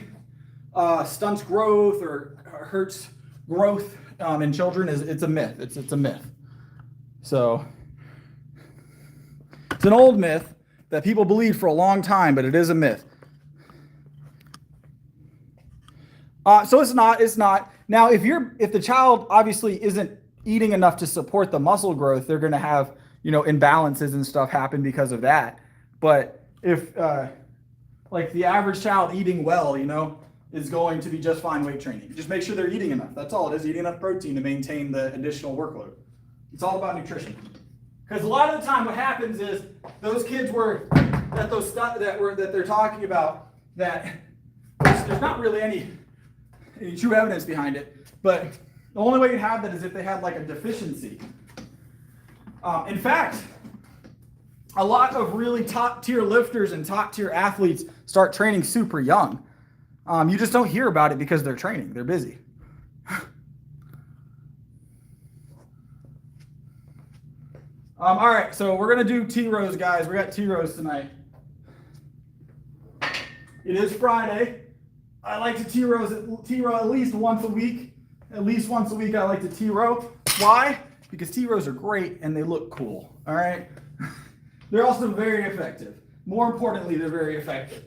stunts growth or hurts growth in children it's a myth. It's a myth. So it's an old myth that people believed for a long time, but it is a myth. So it's not. Now, if the child obviously isn't eating enough to support the muscle growth, they're going to have, imbalances and stuff happen because of that. But if like the average child eating well, is going to be just fine weight training. Just make sure they're eating enough. That's all it is, eating enough protein to maintain the additional workload. It's all about nutrition. Because a lot of the time what happens is those kids that they're talking about, that there's not really any true evidence behind it, but the only way you have that is if they had like a deficiency. In fact, a lot of really top tier lifters and top tier athletes start training super young. You just don't hear about it because they're training, they're busy. All right, so we're gonna do T-rows, guys. We got T-rows tonight. It is Friday. I like to T-row at least once a week. At least once a week I like to T-row. Why? Because T-rows are great and they look cool, all right? They're also very effective. More importantly, they're very effective.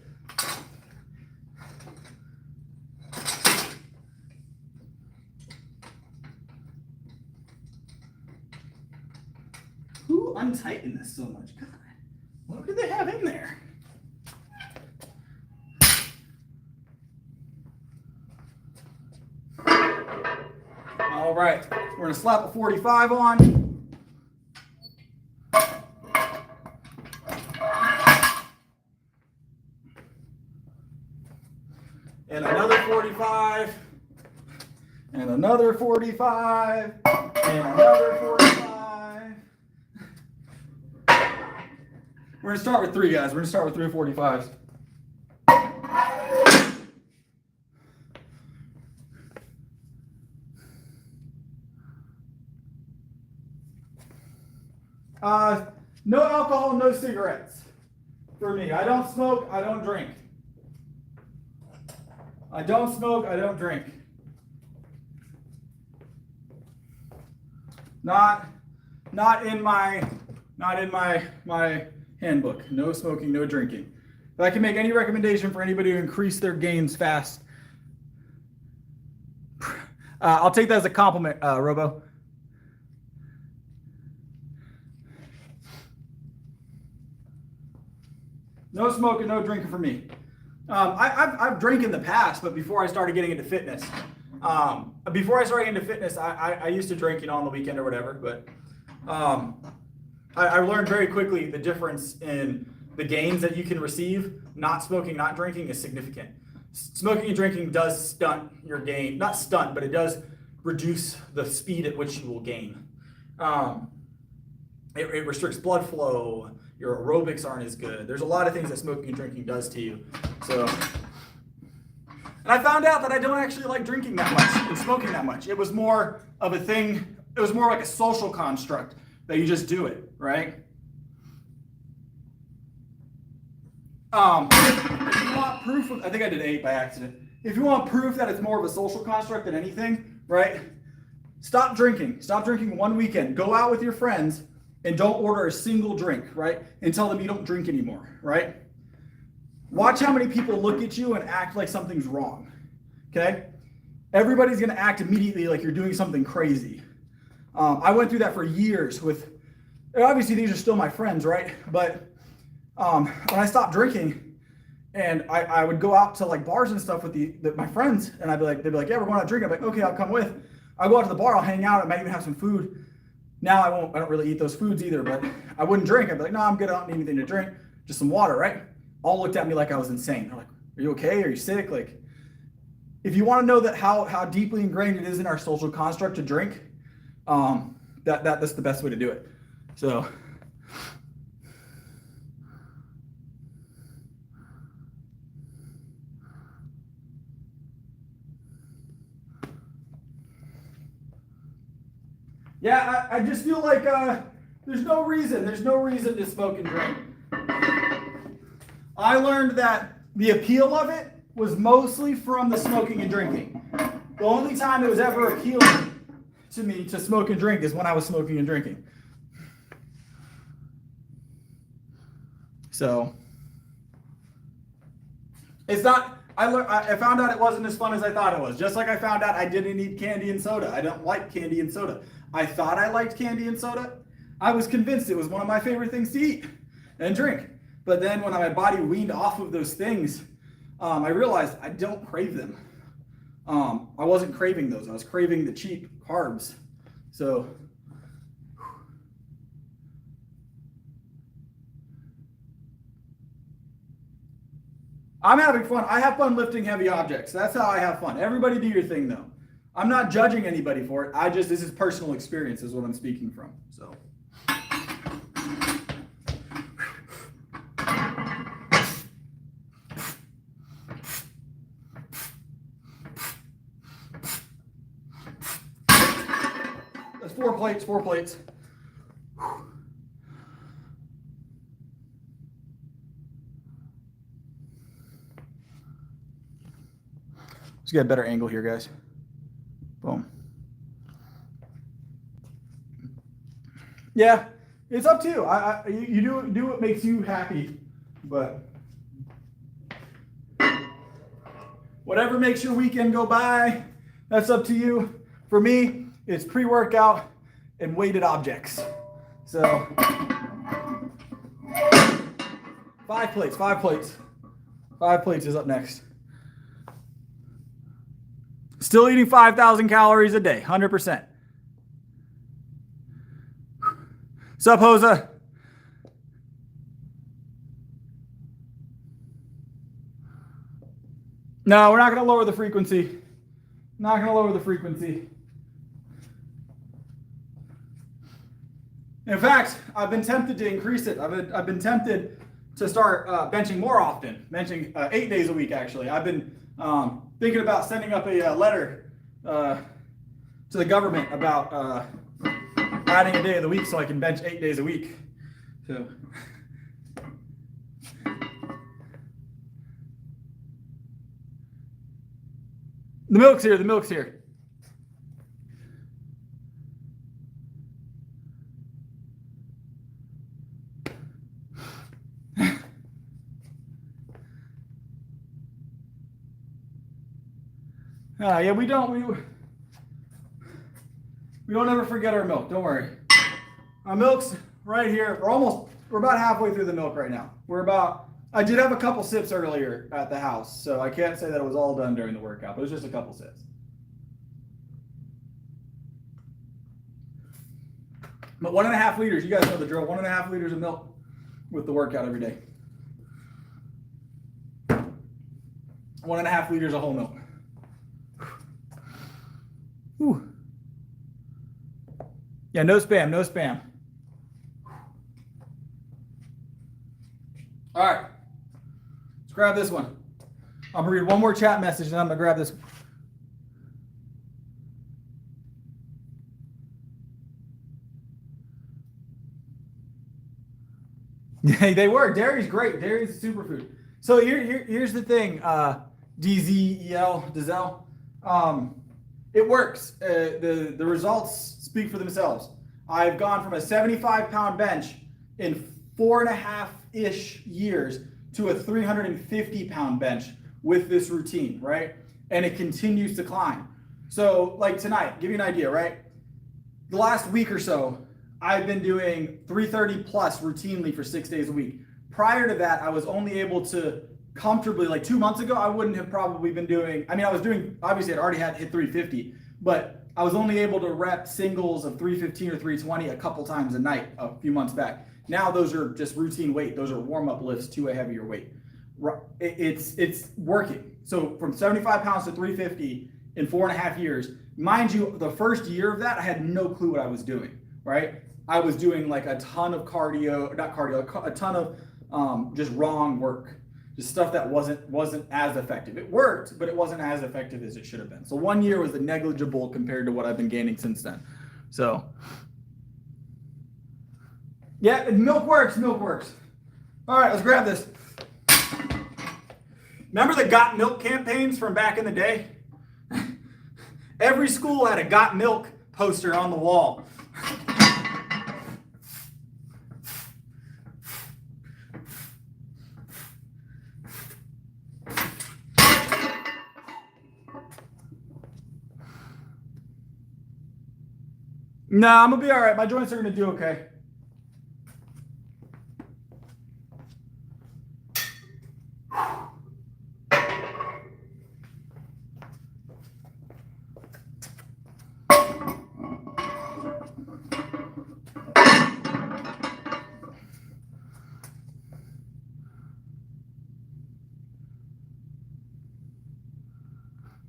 Who untightened this so much? God, what did they have in there? All right, we're gonna slap a 45 on. And another 45. And another 45. And another 45. We're gonna start with 3, guys. We're gonna start with 3 45s. No alcohol, no cigarettes for me. I don't smoke, I don't drink. I don't smoke, I don't drink. Not in my handbook. No smoking, no drinking. If I can make any recommendation for anybody to increase their gains fast, I'll take that as a compliment, Robo. No smoking, no drinking for me. I've drank in the past, but before I started getting into fitness, I used to drink, on the weekend or whatever. But I learned very quickly the difference in the gains that you can receive. Not smoking, not drinking is significant. Smoking and drinking does stunt your gain, not stunt, but it does reduce the speed at which you will gain. It restricts blood flow. Your aerobics aren't as good. There's a lot of things that smoking and drinking does to you. So And I found out that I don't actually like drinking that much and smoking that much. It was more of a thing, it was more like a social construct that you just do it, right? If you want proof of, I think I did 8 by accident. If you want proof that it's more of a social construct than anything, right? Stop drinking. Stop drinking one weekend. Go out with your friends and don't order a single drink, right? And tell them you don't drink anymore, right? Watch how many people look at you and act like something's wrong, okay? Everybody's gonna act immediately like you're doing something crazy. I went through that for years with, obviously these are still my friends, right? But when I stopped drinking and I would go out to like bars and stuff with my friends, and they'd be like, yeah, we're going out to drink. I'm like, okay, I'll come with. I'll go out to the bar, I'll hang out, I might even have some food. Now I don't really eat those foods either, but I wouldn't drink. I'd be like, no, I'm good, I don't need anything to drink, just some water, right? All looked at me like I was insane. They're like, are you okay? Are you sick? Like, if you want to know that how deeply ingrained it is in our social construct to drink, that's the best way to do it. So. Yeah, I just feel like there's no reason to smoke and drink. I learned that the appeal of it was mostly from the smoking and drinking. The only time it was ever appealing to me to smoke and drink is when I was smoking and drinking. So it's not, I found out it wasn't as fun as I thought it was. Just like I found out I didn't eat candy and soda. I don't like candy and soda. I thought I liked candy and soda. I was convinced it was one of my favorite things to eat and drink. But then when my body weaned off of those things, I realized I don't crave them. I wasn't craving those. I was craving the cheap carbs. So I'm having fun. I have fun lifting heavy objects. That's how I have fun. Everybody do your thing though. I'm not judging anybody for it. This is personal experience is what I'm speaking from. So. That's 4 plates, 4 plates. Let's get a better angle here, guys. Boom. Yeah, it's up to you. You do what makes you happy, but whatever makes your weekend go by, that's up to you. For me, it's pre-workout and weighted objects. So 5 plates, 5 plates. 5 plates is up next. Still eating 5,000 calories a day, 100%. Sup, Hosa? No, we're not going to lower the frequency. Not going to lower the frequency. In fact, I've been tempted to increase it. I've been tempted to start benching more often, benching 8 days a week, actually. I've been thinking about sending up a letter to the government about adding a day of the week so I can bench 8 days a week. So. The milk's here, the milk's here. Yeah, we don't ever forget our milk. Don't worry. Our milk's right here. We're about halfway through the milk right now. I did have a couple sips earlier at the house, so I can't say that it was all done during the workout, but it was just a couple sips. But 1.5 liters, you guys know the drill. 1.5 liters of milk with the workout every day. 1.5 liters of whole milk. Whew. Yeah, no spam, no spam. All right, let's grab this one. I'm gonna read one more chat message and I'm gonna grab this. They work. Dairy's great. Dairy's a superfood. So here's the thing, DZEL. It works. The results speak for themselves. I've gone from a 75-pound bench in 4.5-ish years to a 350-pound bench with this routine, right? And it continues to climb. So like tonight, give you an idea, right? The last week or so, I've been doing 330 plus routinely for 6 days a week. Prior to that, I was only able to comfortably, like 2 months ago, I wouldn't have probably been doing, I mean, I was doing, obviously I'd already had hit 350, but I was only able to rep singles of 315 or 320 a couple times a night a few months back. Now those are just routine weight. Those are warm-up lifts to a heavier weight. It's working. So from 75 pounds to 350 in 4.5 years, mind you, the first year of that, I had no clue what I was doing, right? I was doing like a ton of cardio, not cardio, a ton of just wrong work. Just stuff that wasn't as effective. It worked, but it wasn't as effective as it should have been. So 1 year was negligible compared to what I've been gaining since then. So yeah, milk works. All right, let's grab this. Remember the Got Milk campaigns from back in the day? Every school had a Got Milk poster on the wall. Nah, I'm gonna be all right. My joints are gonna do okay.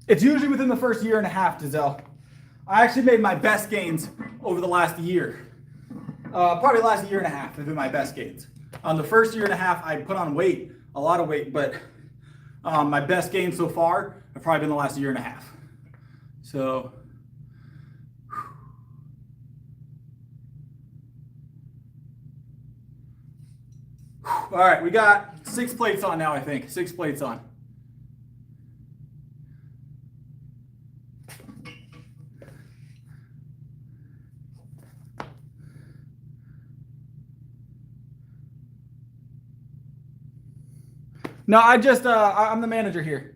It's usually within the first 1.5 years, Dizelle. I actually made my best gains over the last year. Probably the last 1.5 years have been my best gains. On the first 1.5 years, I put on weight, a lot of weight, but my best gains so far have probably been the last 1.5 years. So, all right, we got 6 plates on now, I think. 6 plates on. No, I'm the manager here.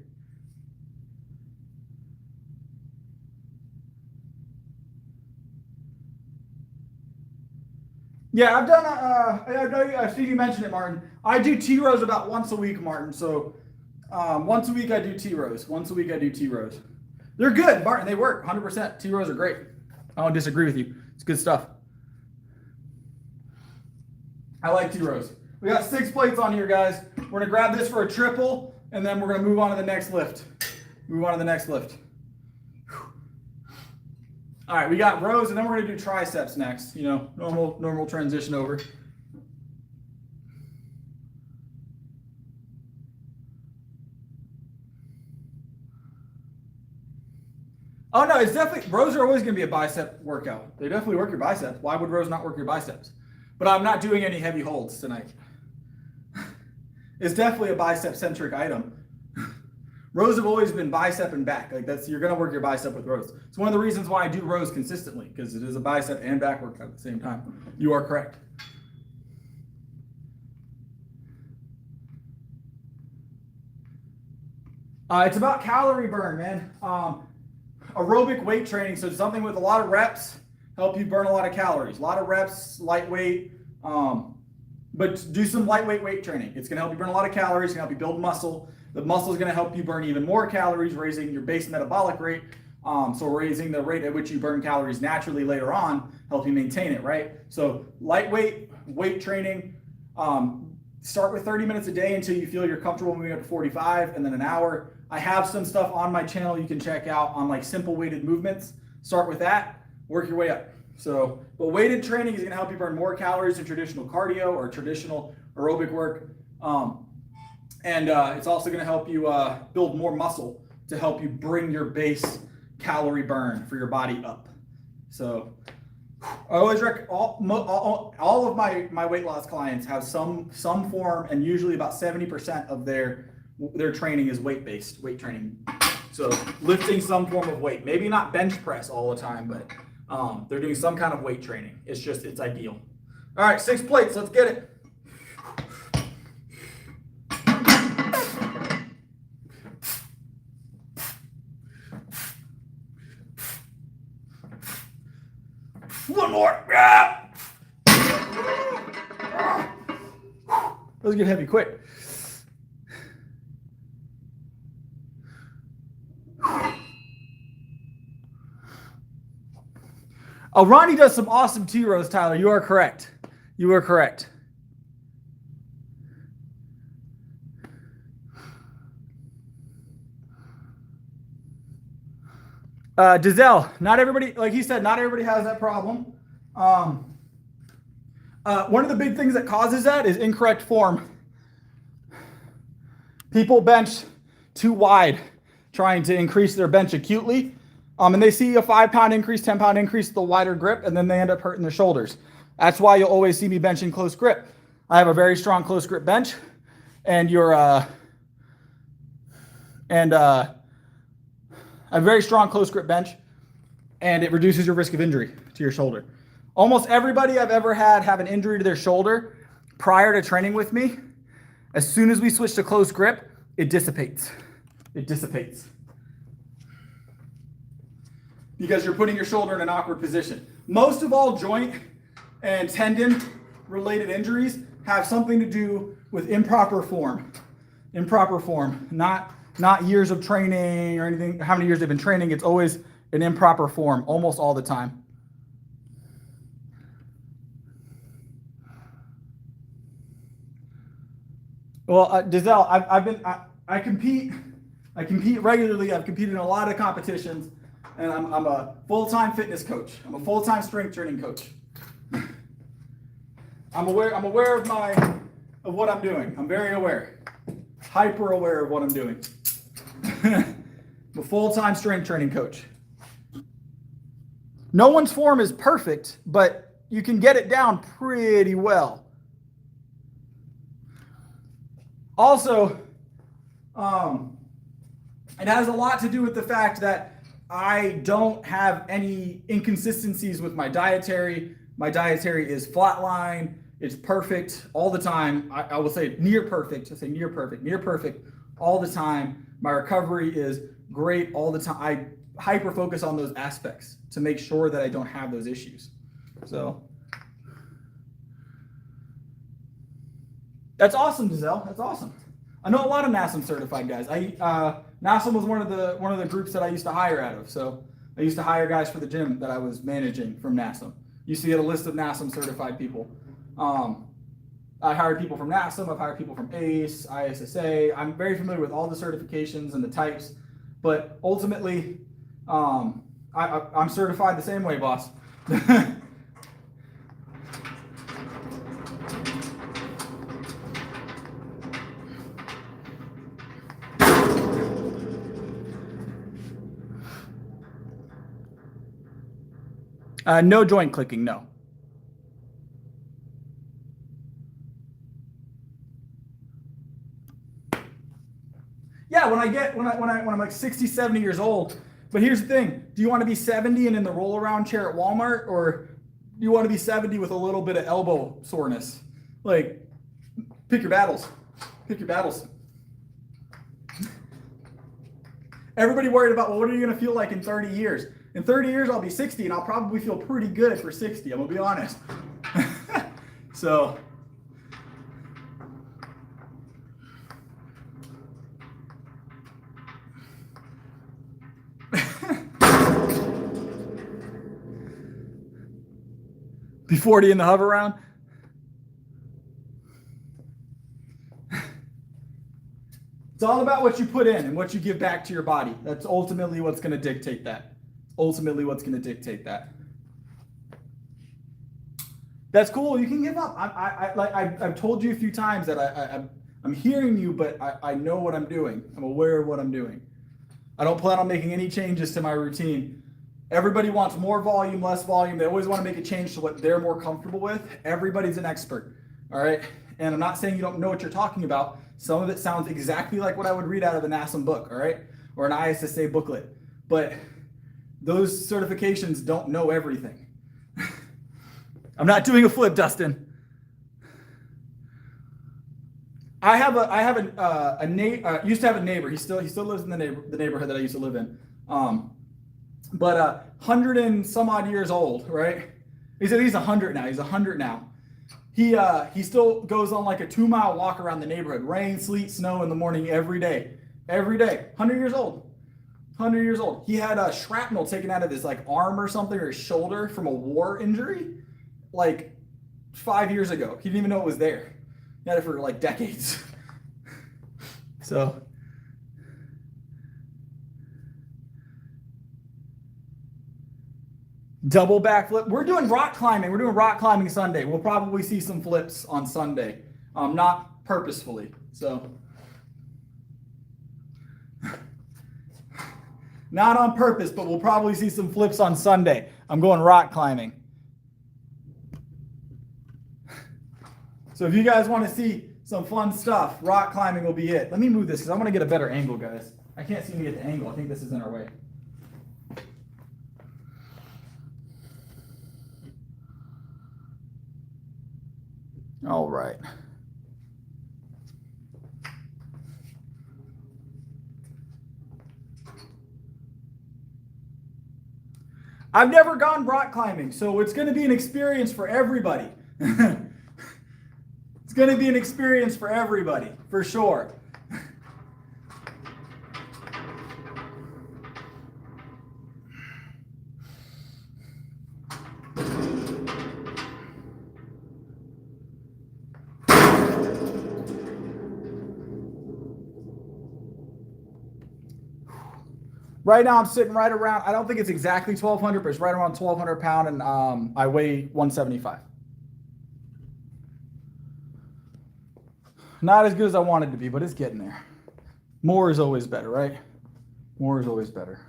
Yeah, I've done, I see you mentioned it, Martin. I do T-rows about once a week, Martin. So once a week I do T-rows. They're good, Martin. They work 100%. T-rows are great. I don't disagree with you. It's good stuff. I like T-rows. We got 6 plates on here, guys. We're gonna grab this for a triple, and then we're gonna move on to the next lift. All right, we got rows, and then we're gonna do triceps next. You know, normal transition over. Oh no, it's definitely, rows are always gonna be a bicep workout. They definitely work your biceps. Why would rows not work your biceps? But I'm not doing any heavy holds tonight. It's definitely a bicep-centric item. Rows have always been bicep and back. Like you're gonna work your bicep with rows. It's one of the reasons why I do rows consistently, because it is a bicep and back workout at the same time. You are correct. It's about calorie burn, man. Aerobic weight training, so something with a lot of reps, help you burn a lot of calories. A lot of reps, lightweight, but do some lightweight weight training. It's gonna help you burn a lot of calories, it's gonna help you build muscle. The muscle is gonna help you burn even more calories, raising your base metabolic rate. So raising the rate at which you burn calories naturally later on, help you maintain it, right? So lightweight weight training, start with 30 minutes a day until you feel you're comfortable moving up to 45, and then an hour. I have some stuff on my channel you can check out on like simple weighted movements. Start with that, work your way up. So, but weighted training is going to help you burn more calories than traditional cardio or traditional aerobic work. And it's also going to help you build more muscle to help you bring your base calorie burn for your body up. So I always recommend all of my weight loss clients have some form, and usually about 70% of their training is weight-based, weight training. So lifting some form of weight, maybe not bench press all the time, but they're doing some kind of weight training. It's ideal. All right, 6 plates, let's get it. One more. That was getting heavy quick. Oh, Ronnie does some awesome T-rows, Tyler. You are correct. You are correct. Dizelle, not everybody, like he said, not everybody has that problem. One of the big things that causes that is incorrect form. People bench too wide, trying to increase their bench acutely. And they see a 5-pound increase, 10-pound increase, the wider grip, and then they end up hurting their shoulders. That's why you'll always see me benching close grip. I have a very strong close grip bench, and I have a very strong close grip bench, and it reduces your risk of injury to your shoulder. Almost everybody I've ever had have an injury to their shoulder prior to training with me. As soon as we switch to close grip, it dissipates. It dissipates. Because you're putting your shoulder in an awkward position. Most of all joint and tendon related injuries have something to do with improper form. Improper form, not years of training or anything, how many years they've been training. It's always an improper form, almost all the time. Well, Dizelle, I compete regularly. I've competed in a lot of competitions, and I'm a full-time fitness coach. I'm a full-time strength training coach. I'm aware of what I'm doing. I'm very aware, hyper aware of what I'm doing. I'm a full-time strength training coach. No one's form is perfect, but you can get it down pretty well. Also, it has a lot to do with the fact that I don't have any inconsistencies with my dietary. My dietary is flatline. It's perfect all the time. I will say near perfect. I say near perfect all the time. My recovery is great all the time. I hyper focus on those aspects to make sure that I don't have those issues. So that's awesome, Giselle. That's awesome. I know a lot of NASM certified guys. NASM was one of the groups that I used to hire out of. So I used to hire guys for the gym that I was managing from NASM. Used to get a list of NASM certified people. I hired people from NASM. I've hired people from ACE, ISSA. I'm very familiar with all the certifications and the types. But ultimately, I'm certified the same way, boss. No joint clicking, no. Yeah, when I'm like 60, 70 years old. But here's the thing. Do you want to be 70 and in the roll around chair at Walmart, or do you want to be 70 with a little bit of elbow soreness? Like, pick your battles. Pick your battles. Everybody worried about, well, what are you going to feel like in 30 years? In 30 years, I'll be 60, and I'll probably feel pretty good for 60. I'm going to be honest. So, be 40 in the hover round. It's all about what you put in and what you give back to your body. That's ultimately what's going to dictate that. That's cool. You can give up. I've told you a few times that I'm hearing you, but I know what I'm doing. I'm aware of what I'm doing. I don't plan on making any changes to my routine. Everybody wants more volume, less volume. They always want to make a change to what they're more comfortable with. Everybody's an expert, all right? And I'm not saying you don't know what you're talking about. Some of it sounds exactly like what I would read out of an ASM book, all right? Or an ISSA booklet. But those certifications don't know everything. I'm not doing a flip, Dustin. Used to have a neighbor. He still lives in the neighborhood that I used to live in. But 100 and some odd years old, right? He said he's 100 now. He's 100 now. He still goes on like a 2-mile walk around the neighborhood, rain, sleet, snow in the morning every day. 100 years old. 100 years old. He had a shrapnel taken out of his like arm or something, or his shoulder from a war injury like 5 years ago. He didn't even know it was there. He had it for like decades. So double backflip. We're doing rock climbing. We're doing rock climbing Sunday. We'll probably see some flips on Sunday. Not purposefully. So not on purpose, but we'll probably see some flips on Sunday. I'm going rock climbing. So if you guys want to see some fun stuff, rock climbing will be it. Let me move this because I want to get a better angle, guys. I can't seem to get the angle. I think this is in our way. All right. I've never gone rock climbing, so it's going to be an experience for everybody. It's going to be an experience for everybody, for sure. Right now I'm sitting right around, I don't think it's exactly 1,200, but it's right around 1,200 pound, and I weigh 175. Not as good as I wanted to be, but it's getting there. More is always better, right? More is always better.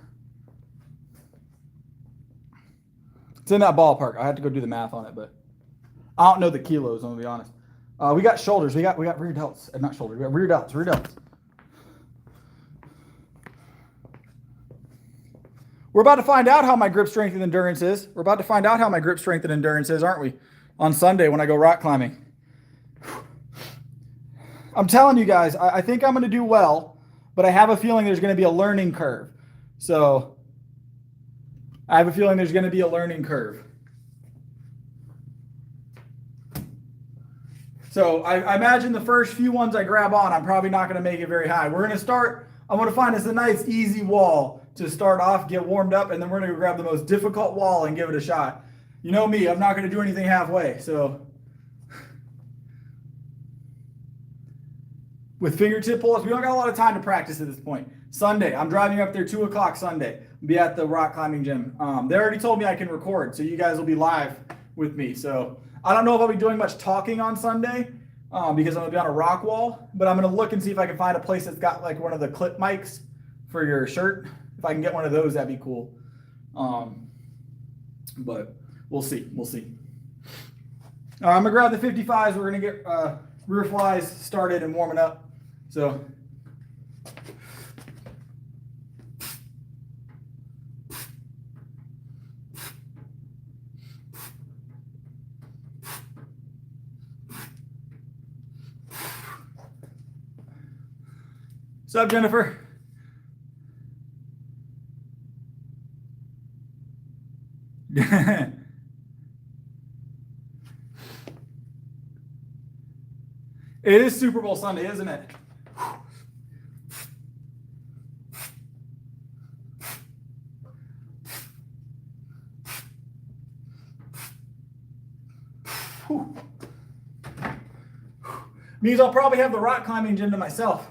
It's in that ballpark. I have to go do the math on it, but I don't know the kilos, I'm gonna be honest. We got shoulders, we got rear delts, not shoulders, we got rear delts. We're about to find out how my grip strength and endurance is. Aren't we? On Sunday when I go rock climbing. I'm telling you guys, I think I'm going to do well, but I have a feeling there's going to be a learning curve. So I have a feeling there's going to be a learning curve. So I imagine the first few ones I grab on, I'm probably not going to make it very high. We're going to start, I'm going to find us a nice easy wall to start off, get warmed up, and then we're going to grab the most difficult wall and give it a shot. You know me, I'm not going to do anything halfway. So with fingertip pulls, we don't got a lot of time to practice at this point. Sunday, I'm driving up there 2 o'clock Sunday. Be at the rock climbing gym. They already told me I can record, so you guys will be live with me. So I don't know if I'll be doing much talking on Sunday because I'm going to be on a rock wall, but I'm going to look and see if I can find a place that's got like one of the clip mics for your shirt. If I can get one of those, that'd be cool. But we'll see. I'm going to grab the 55s. We're going to get rear flies started and warming up. So what's up, Jennifer? It is Super Bowl Sunday, isn't it? Whew. Means I'll probably have the rock climbing gym to myself.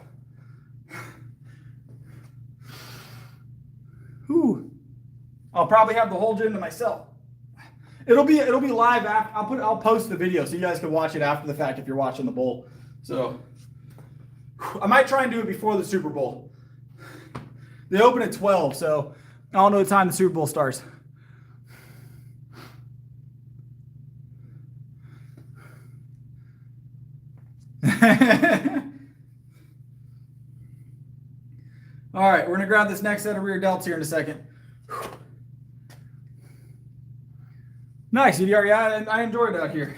Whew. I'll probably have the whole gym to myself. It'll be live after. I'll post the video so you guys can watch it after the fact if you're watching the bowl. So I might try and do it before the Super Bowl. They open at 12, so I don't know the time the Super Bowl starts. All right, we're gonna grab this next set of rear delts here in a second. Nice, EDR. Yeah, I enjoyed it out here.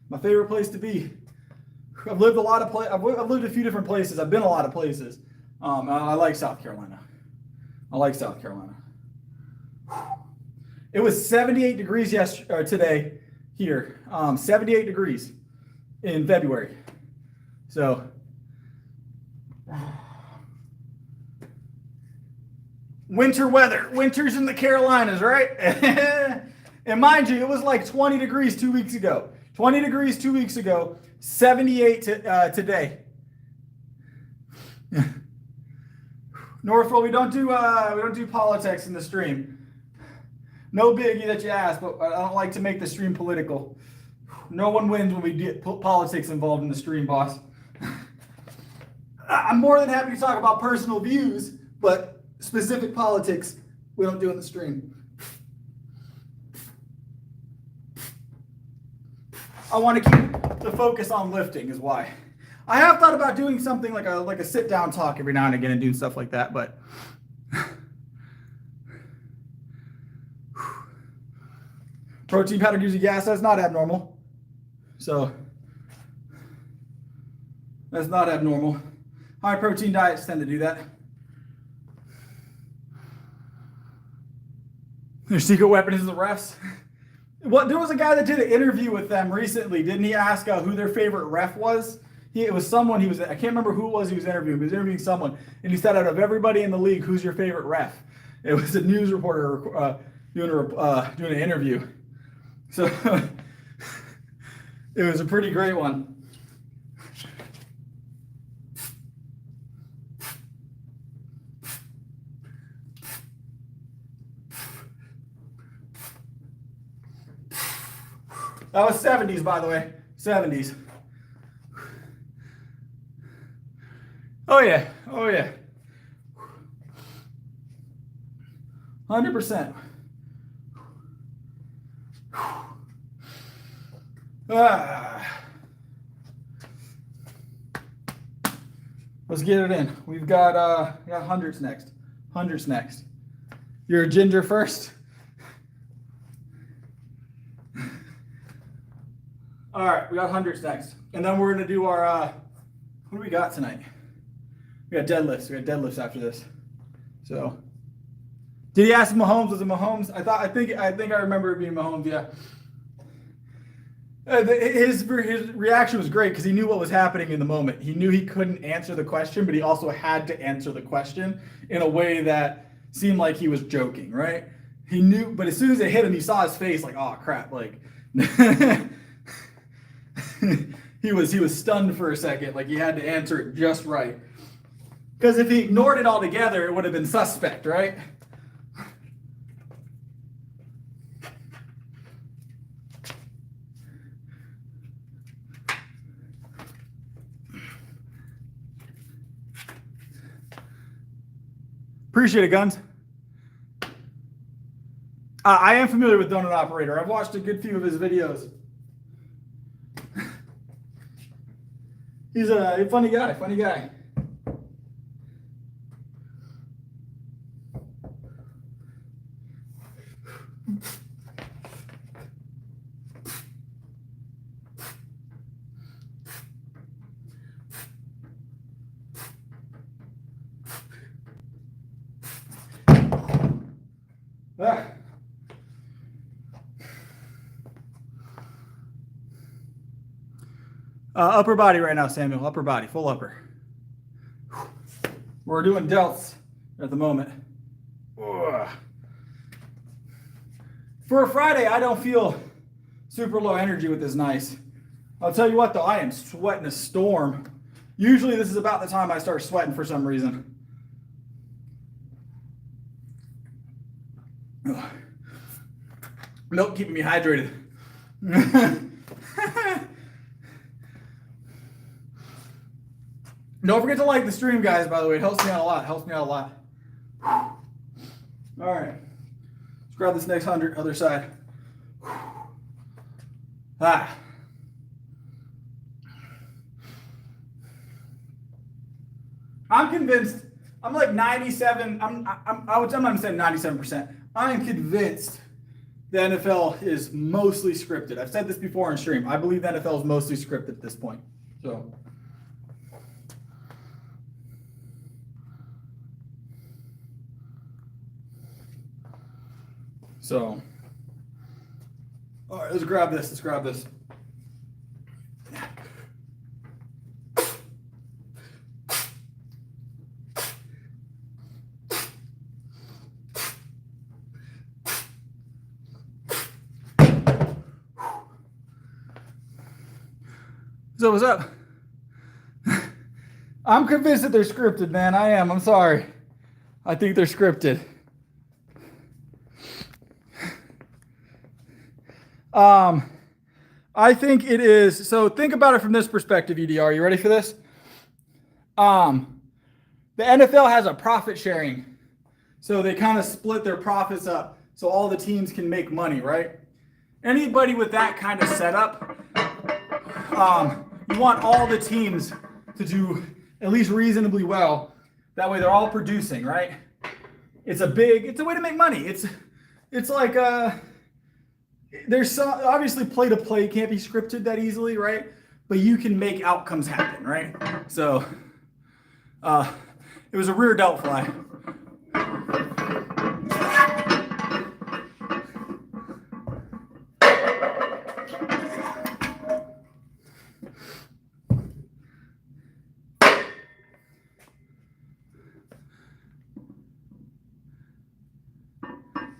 My favorite place to be. I've lived a lot of I've lived a few different places. I've been a lot of places. I like South Carolina. I like South Carolina. It was 78 degrees today here. 78 degrees in February. So winter weather. Winter's in the Carolinas, right? And mind you, it was like 20 degrees 2 weeks ago. 20 degrees 2 weeks ago. 78 today. Northville, we don't do politics in the stream. No biggie that you asked, but I don't like to make the stream political. No one wins when we get politics involved in the stream, boss. I'm more than happy to talk about personal views, but specific politics we don't do in the stream. I want to keep the focus on lifting is why. I have thought about doing something like a sit down talk every now and again and doing stuff like that, but protein powder gives you gas. That's not abnormal. So that's not abnormal. High protein diets tend to do that. Their secret weapon is the refs. Well, there was a guy that did an interview with them recently. Didn't he ask who their favorite ref was? It was someone I can't remember who it was he was interviewing, but he was interviewing someone. And he said, out of everybody in the league, who's your favorite ref? It was a news reporter doing an interview. So it was a pretty great one. That was 70s, by the way. 70s. Oh, yeah. Oh, yeah. 100%. Let's get it in. We've got hundreds next. Hundreds next. You're a ginger first? All right, we got hundreds next. And then we're going to do our, what do we got tonight? We got deadlifts. We got deadlifts after this. So, did he ask Mahomes? Was it Mahomes? I think I remember it being Mahomes, yeah. His reaction was great because he knew what was happening in the moment. He knew he couldn't answer the question, but he also had to answer the question in a way that seemed like he was joking, right? He knew, but as soon as it hit him, he saw his face like, oh crap, like he was stunned for a second, like he had to answer it just right. Because if he ignored it altogether, it would have been suspect, right? Appreciate it, Guns. I am familiar with Donut Operator. I've watched a good few of his videos. He's a funny guy, funny guy. Upper body right now, Samuel. Upper body, full upper. We're doing delts at the moment. Ugh. For a Friday, I don't feel super low energy with this nice. I'll tell you what, though, I am sweating a storm. Usually this is about the time I start sweating for some reason. Ugh. Milk keeping me hydrated. Don't forget to like the stream, guys, by the way. It helps me out a lot. Helps me out a lot. All right. Let's grab this next 100, other side. Ah. I'm convinced. I'm like 97. I'm not even saying 97%. I'm convinced the NFL is mostly scripted. I've said this before on stream. I believe the NFL is mostly scripted at this point. So, all right, let's grab this. Let's grab this. So what's up? I'm convinced that they're scripted, man. I am. I'm sorry. I think they're scripted. I think it is. So think about it from this perspective, EDR. You ready for this? The NFL has a profit sharing. So they kind of split their profits up so all the teams can make money, right? Anybody with that kind of setup, you want all the teams to do at least reasonably well. That way they're all producing, right? It's a way to make money. It's like there's some, obviously play to play can't be scripted that easily, right? But you can make outcomes happen, right? So it was a rear delt fly.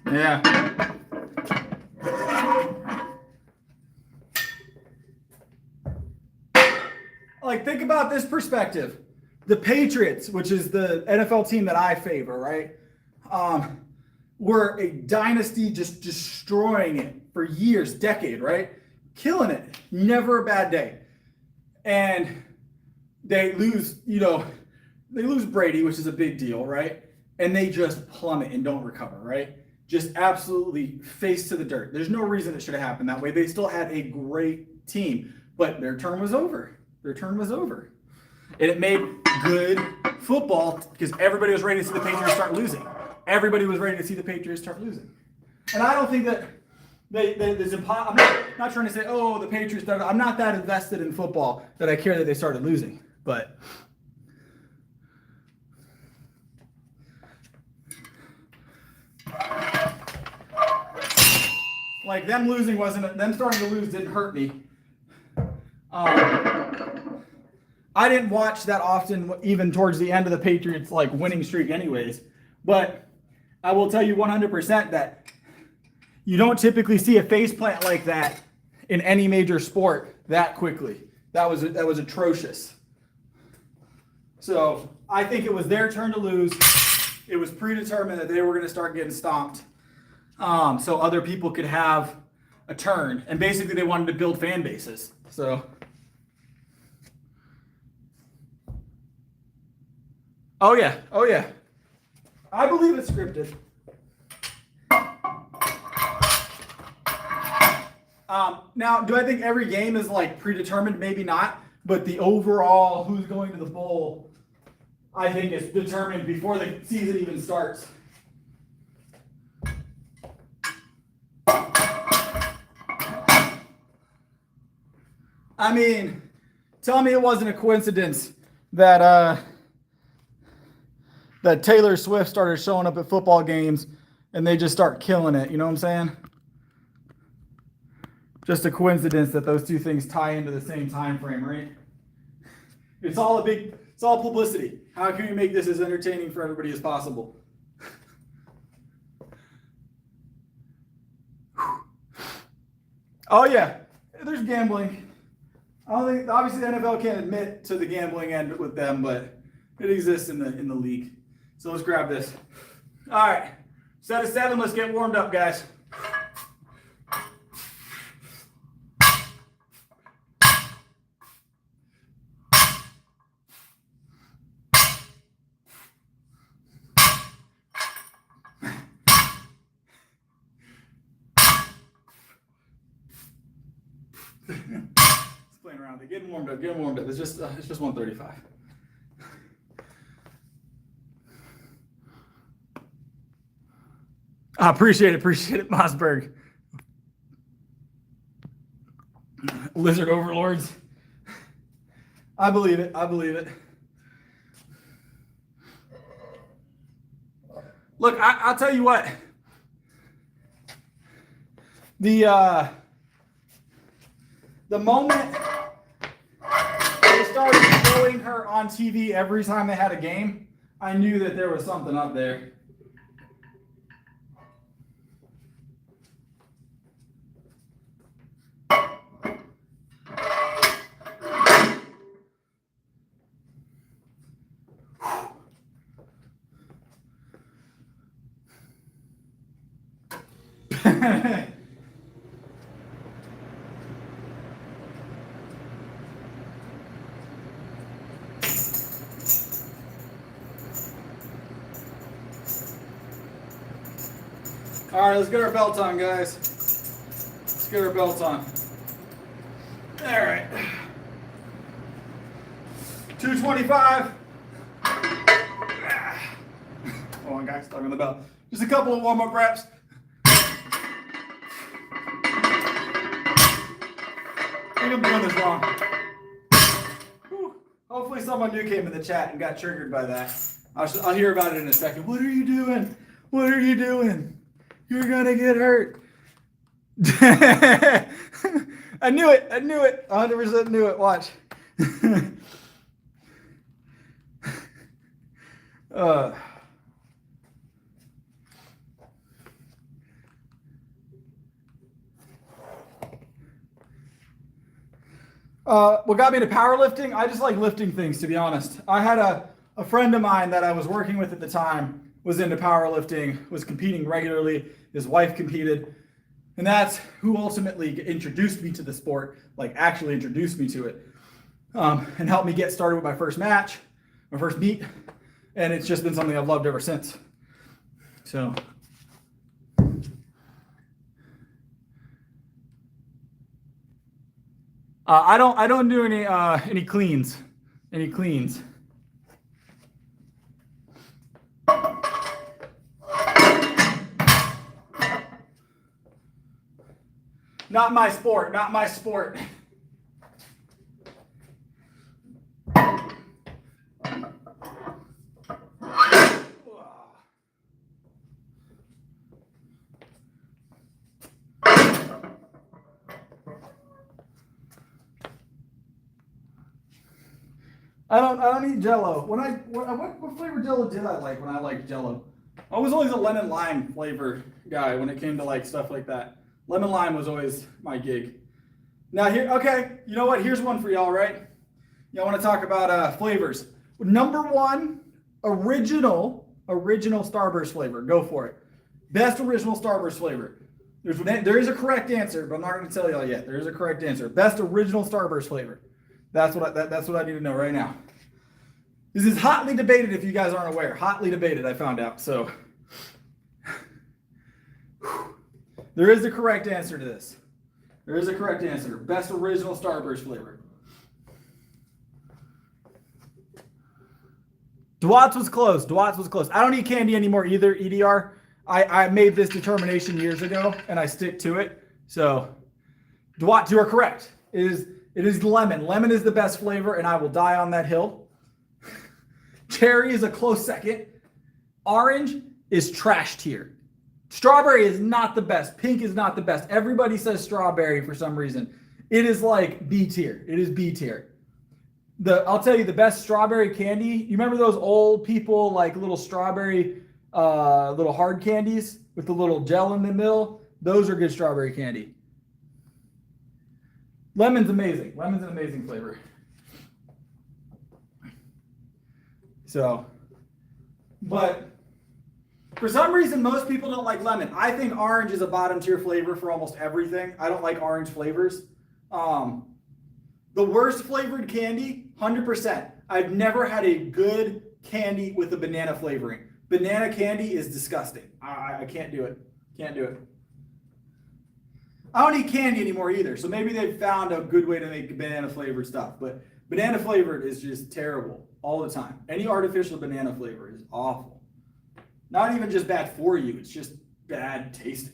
Yeah. Like, think about this perspective. The Patriots, which is the NFL team that I favor, right? Were a dynasty, just destroying it for years, decade, right? Killing it. Never a bad day. And they lose, they lose Brady, which is a big deal, right? And they just plummet and don't recover, right? Just absolutely face to the dirt. There's no reason it should have happened that way. They still had a great team, but their turn was over. Their turn was over. And it made good football because everybody was ready to see the Patriots start losing. Everybody was ready to see the Patriots start losing. And I don't think that I'm not trying to say, oh, the Patriots, I'm not that invested in football that I care that they started losing. But like them losing them starting to lose didn't hurt me. I didn't watch that often, even towards the end of the Patriots like winning streak anyways. But I will tell you 100% that you don't typically see a faceplant like that in any major sport that quickly. That was atrocious. So I think it was their turn to lose. It was predetermined that they were going to start getting stomped. So other people could have a turn. And basically they wanted to build fan bases. So, oh yeah. I believe it's scripted. Now, do I think every game is like predetermined? Maybe not. But the overall who's going to the bowl, I think is determined before the season even starts. I mean, tell me it wasn't a coincidence that that Taylor Swift started showing up at football games and they just start killing it. You know what I'm saying? Just a coincidence that those two things tie into the same time frame, right? It's all publicity. How can we make this as entertaining for everybody as possible? Oh yeah, there's gambling. I don't think, obviously the NFL can't admit to the gambling end with them, but it exists in the league. So let's grab this. All right, set of 7. Let's get warmed up, guys. playing around. They're getting warmed up. It's just 135. I appreciate it, Mossberg. Lizard overlords. I believe it. Look, I'll tell you what. The moment they started showing her on TV every time they had a game, I knew that there was something up there. All right, let's get our belts on, guys. Let's get our belts on. All right. 225. Hold on, guys, stuck on the belt. Just a couple of warm-up reps. I think I'm doing this wrong. Whew. Hopefully someone new came in the chat and got triggered by that. I'll hear about it in a second. What are you doing? What are you doing? You're gonna get hurt. I knew it. 100% knew it. Watch. What got me to powerlifting? I just like lifting things, to be honest. I had a friend of mine that I was working with at the time was into powerlifting, was competing regularly. His wife competed. And that's who ultimately introduced me to the sport, like actually introduced me to it, and helped me get started with my first match, my first meet. And it's just been something I've loved ever since. So. I don't do any cleans. Not my sport. I don't eat Jello. What flavor Jello did I like when I liked Jello? I was always a lemon lime flavor guy when it came to like stuff like that. Lemon lime was always my gig. Now here, okay, you know what? Here's one for y'all, right? Y'all want to talk about flavors. Number one, original Starburst flavor. Go for it. Best original Starburst flavor. There is a correct answer, but I'm not going to tell y'all yet. There is a correct answer. Best original Starburst flavor. That's what I need to know right now. This is hotly debated if you guys aren't aware. Hotly debated, I found out. So there is a correct answer to this. There is a correct answer. Best original Starburst flavor. Dewatts was close. I don't eat candy anymore either, EDR. I made this determination years ago, and I stick to it. So, Dewatts, you are correct. It is lemon. Lemon is the best flavor, and I will die on that hill. Cherry is a close second. Orange is trash tier. Strawberry is not the best. Pink is not the best. Everybody says strawberry for some reason. It is like B tier. It is B tier. I'll tell you the best strawberry candy. You remember those old people like little strawberry, little hard candies with the little gel in the middle? Those are good strawberry candy. Lemon's amazing. Lemon's an amazing flavor. So, but for some reason, most people don't like lemon. I think orange is a bottom tier flavor for almost everything. I don't like orange flavors. The worst flavored candy, 100%. I've never had a good candy with a banana flavoring. Banana candy is disgusting. I can't do it. Can't do it. I don't eat candy anymore either. So maybe they've found a good way to make banana flavored stuff. But banana flavored is just terrible all the time. Any artificial banana flavor is awful. Not even just bad for you. It's just bad tasting.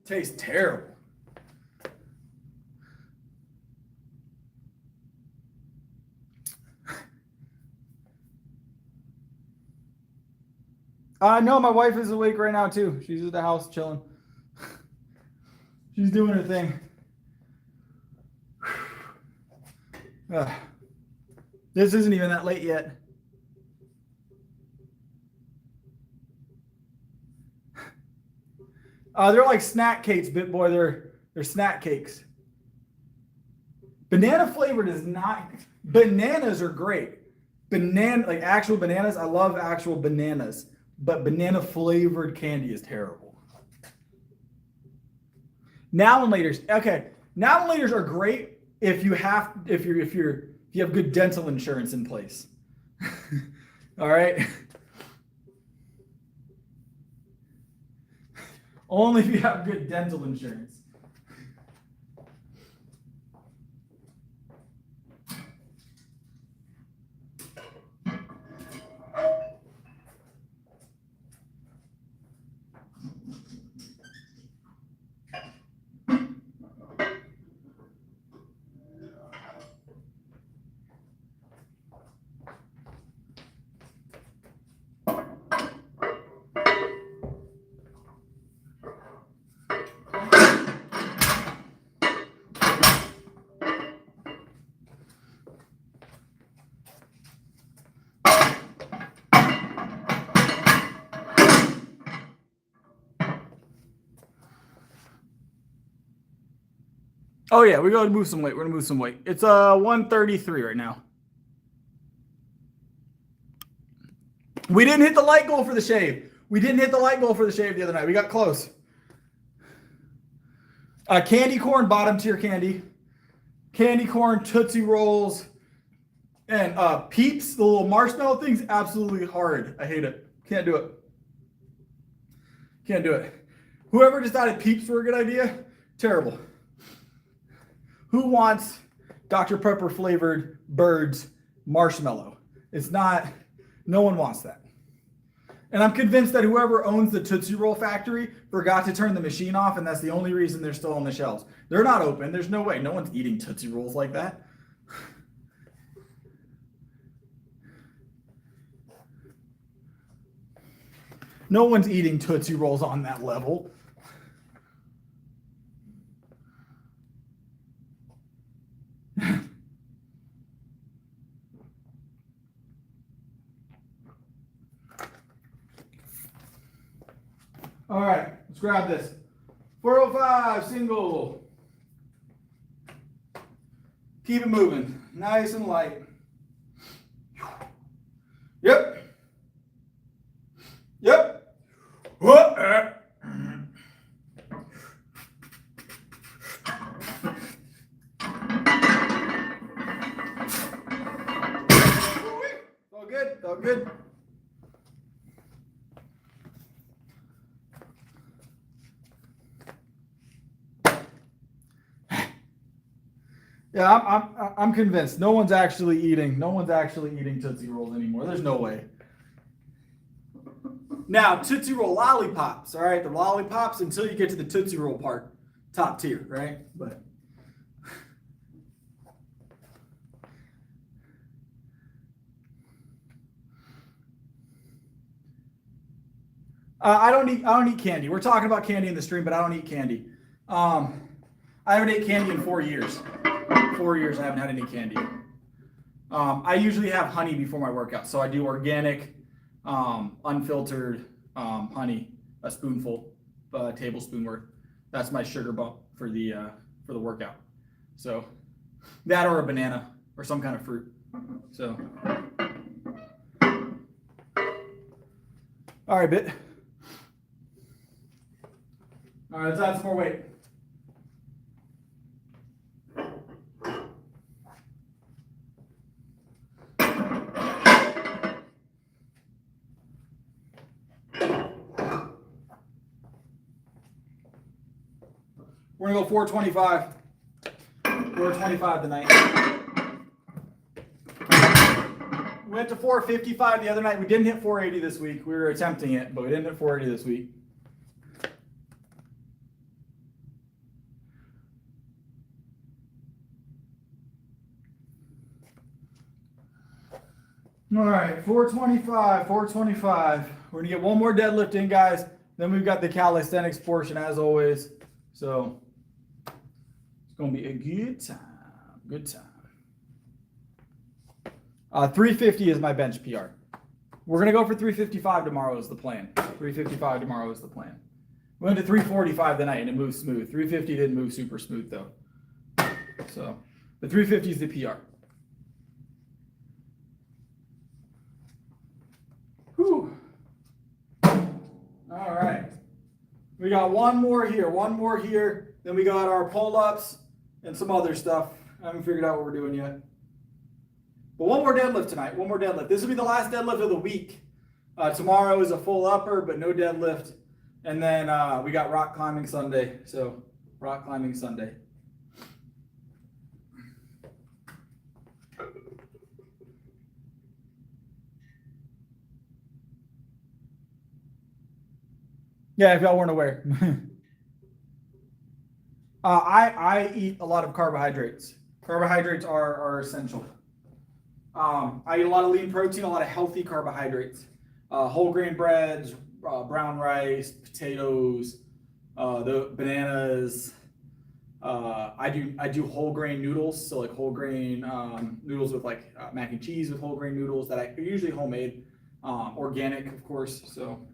Tastes terrible. No, my wife is awake right now too. She's at the house chilling. She's doing her thing. This isn't even that late yet. They're like snack cakes, BitBoy. They're snack cakes. Banana flavored is not. Bananas are great. Like actual bananas. I love actual bananas, but banana flavored candy is terrible. Now and laters. Okay, now and laters are great if you have good dental insurance in place. All right. Only if you have good dental insurance. Oh yeah, we're gonna move some weight. We're gonna move some weight. It's 133 right now. We didn't hit the light goal for the shave. We didn't hit the light goal for the shave the other night. We got close. Candy corn, bottom tier candy. Candy corn, Tootsie Rolls, and Peeps, the little marshmallow things, absolutely hard. I hate it. Can't do it. Can't do it. Whoever decided Peeps were a good idea, terrible. Who wants Dr. Pepper flavored Birds marshmallow? It's not, no one wants that. And I'm convinced that whoever owns the Tootsie Roll factory forgot to turn the machine off, and that's the only reason they're still on the shelves. They're not open. There's no way. No one's eating Tootsie Rolls like that. No one's eating Tootsie Rolls on that level. All right, let's grab this. 405 single. Keep it moving, nice and light. Yep. Yep. What? All good, all good. Yeah, I'm convinced no one's actually eating Tootsie Rolls anymore. There's no way. Now, Tootsie Roll lollipops, all right? The lollipops until you get to the Tootsie Roll part, top tier, right? But I don't eat candy. We're talking about candy in the stream, but I don't eat candy. I haven't ate candy in 4 years. 4 years I haven't had any candy. I usually have honey before my workout, so I do organic, unfiltered honey, a spoonful, a tablespoon worth. That's my sugar bump for the workout. So that or a banana or some kind of fruit. So all right, bit. All right, let's add some more weight. We're gonna go 425. 425 tonight. We went to 455 the other night. We didn't hit 480 this week. We were attempting it, but we didn't hit 480 this week. All right, 425, 425. We're gonna get one more deadlift in, guys. Then we've got the calisthenics portion as always. So it's gonna be a good time. Good time. 350 is my bench PR. We're gonna go for 355 tomorrow is the plan. 355 tomorrow is the plan. We went to 345 tonight and it moved smooth. 350 didn't move super smooth though. So the 350 is the PR. Whew. All right. We got one more here, then we got our pull-ups and some other stuff. I haven't figured out what we're doing yet. But one more deadlift tonight, one more deadlift. This will be the last deadlift of the week. Tomorrow is a full upper, but no deadlift. And then we got rock climbing Sunday. So rock climbing Sunday. Yeah, if y'all weren't aware. I eat a lot of carbohydrates. Carbohydrates are essential. I eat a lot of lean protein, a lot of healthy carbohydrates. Whole grain breads, brown rice, potatoes, the bananas. I do whole grain noodles, so like whole grain noodles with like mac and cheese with whole grain noodles that I usually homemade, organic of course. So,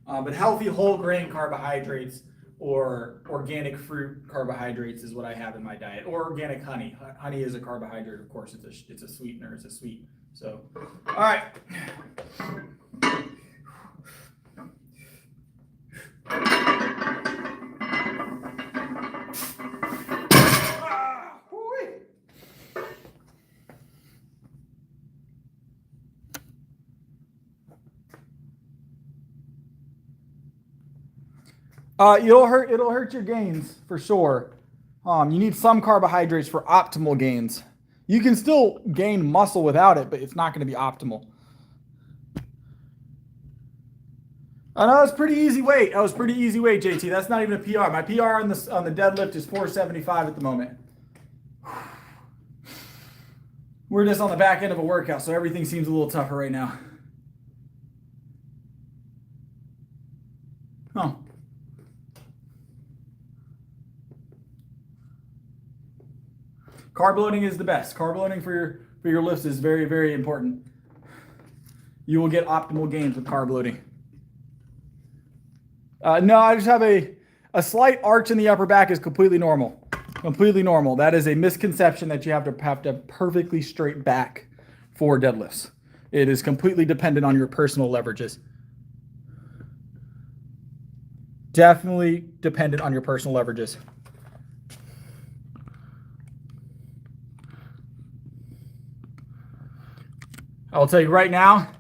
but healthy whole grain carbohydrates or organic fruit carbohydrates is what I have in my diet, or organic honey. Honey is a carbohydrate, of course. It's a sweetener. It's a sweet. So, all right. It'll hurt your gains for sure. You need some carbohydrates for optimal gains. You can still gain muscle without it, but it's not going to be optimal. I know it's pretty easy weight. That was pretty easy weight, JT. That's not even a PR. My PR on the deadlift is 475 at the moment. We're just on the back end of a workout, so everything seems a little tougher right now. Oh. Carb loading is the best. Carb loading for your lifts is very, very important. You will get optimal gains with carb loading. No, I just have a slight arch in the upper back is completely normal. Completely normal. That is a misconception that you have to have perfectly straight back for deadlifts. It is completely dependent on your personal leverages. Definitely dependent on your personal leverages. I'll tell you right now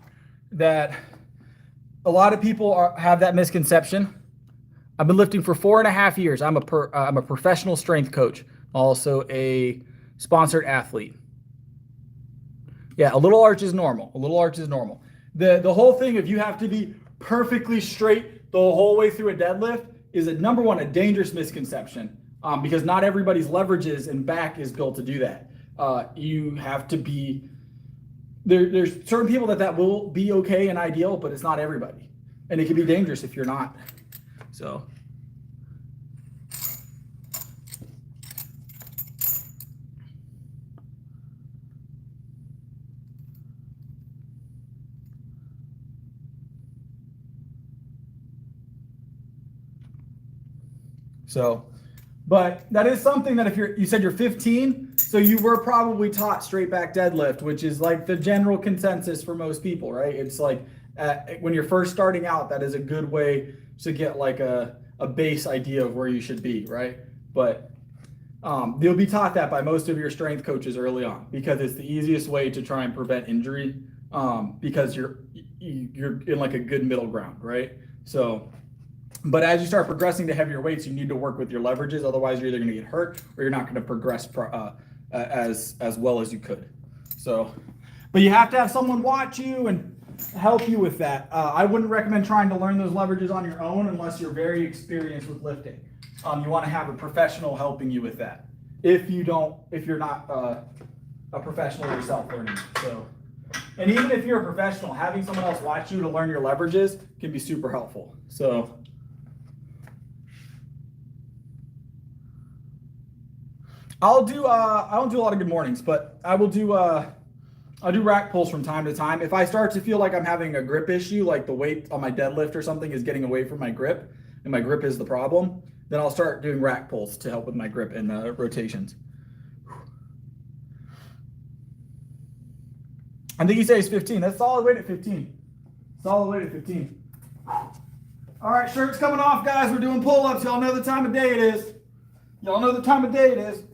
that a lot of people have that misconception. I've been lifting for 4.5 years. I'm a professional strength coach, also a sponsored athlete. Yeah, a little arch is normal. A little arch is normal. The whole thing, if you have to be perfectly straight the whole way through a deadlift, is number one, a dangerous misconception, because not everybody's leverages and back is built to do that. You have to be. There's certain people that will be okay and ideal, but it's not everybody. And it can be dangerous if you're not. So. But that is something that if you said you're 15, so you were probably taught straight back deadlift, which is like the general consensus for most people, right? It's like when you're first starting out, that is a good way to get like a base idea of where you should be, right? But you'll be taught that by most of your strength coaches early on, because it's the easiest way to try and prevent injury, because you're in like a good middle ground, right? So But as you start progressing to heavier weights, you need to work with your leverages. Otherwise, you're either going to get hurt or you're not going to progress as well as you could. So, but you have to have someone watch you and help you with that. I wouldn't recommend trying to learn those leverages on your own unless you're very experienced with lifting. You want to have a professional helping you with that. If you're not a professional yourself learning. So, and even if you're a professional, having someone else watch you to learn your leverages can be super helpful. So. I don't do a lot of good mornings, but I'll do rack pulls from time to time. If I start to feel like I'm having a grip issue, like the weight on my deadlift or something is getting away from my grip, and my grip is the problem, then I'll start doing rack pulls to help with my grip and rotations. I think he says 15. That's solid weight at 15. Solid weight at 15. All right, shirt's coming off, guys. We're doing pull-ups. Y'all know the time of day it is. Y'all know the time of day it is.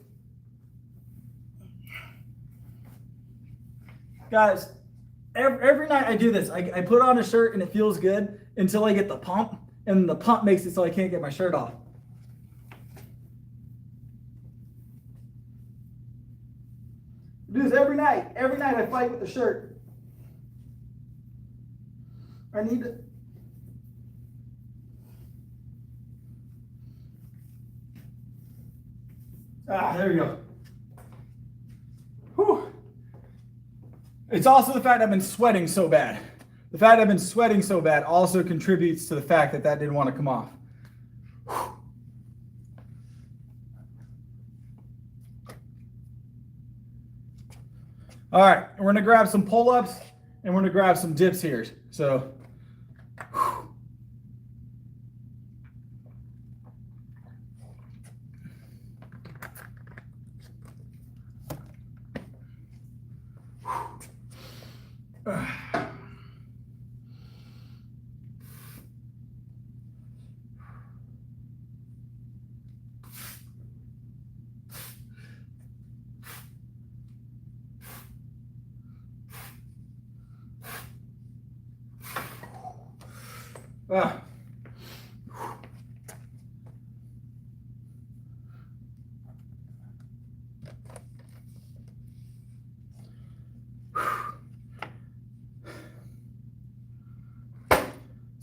Guys, every night I do this. I put on a shirt and it feels good until I get the pump, and the pump makes it so I can't get my shirt off. I do this every night. Every night I fight with the shirt. I need to. There we go. Whew. It's also the fact I've been sweating so bad. The fact I've been sweating so bad also contributes to the fact that didn't want to come off. All right, we're going to grab some pull-ups and we're going to grab some dips here. So,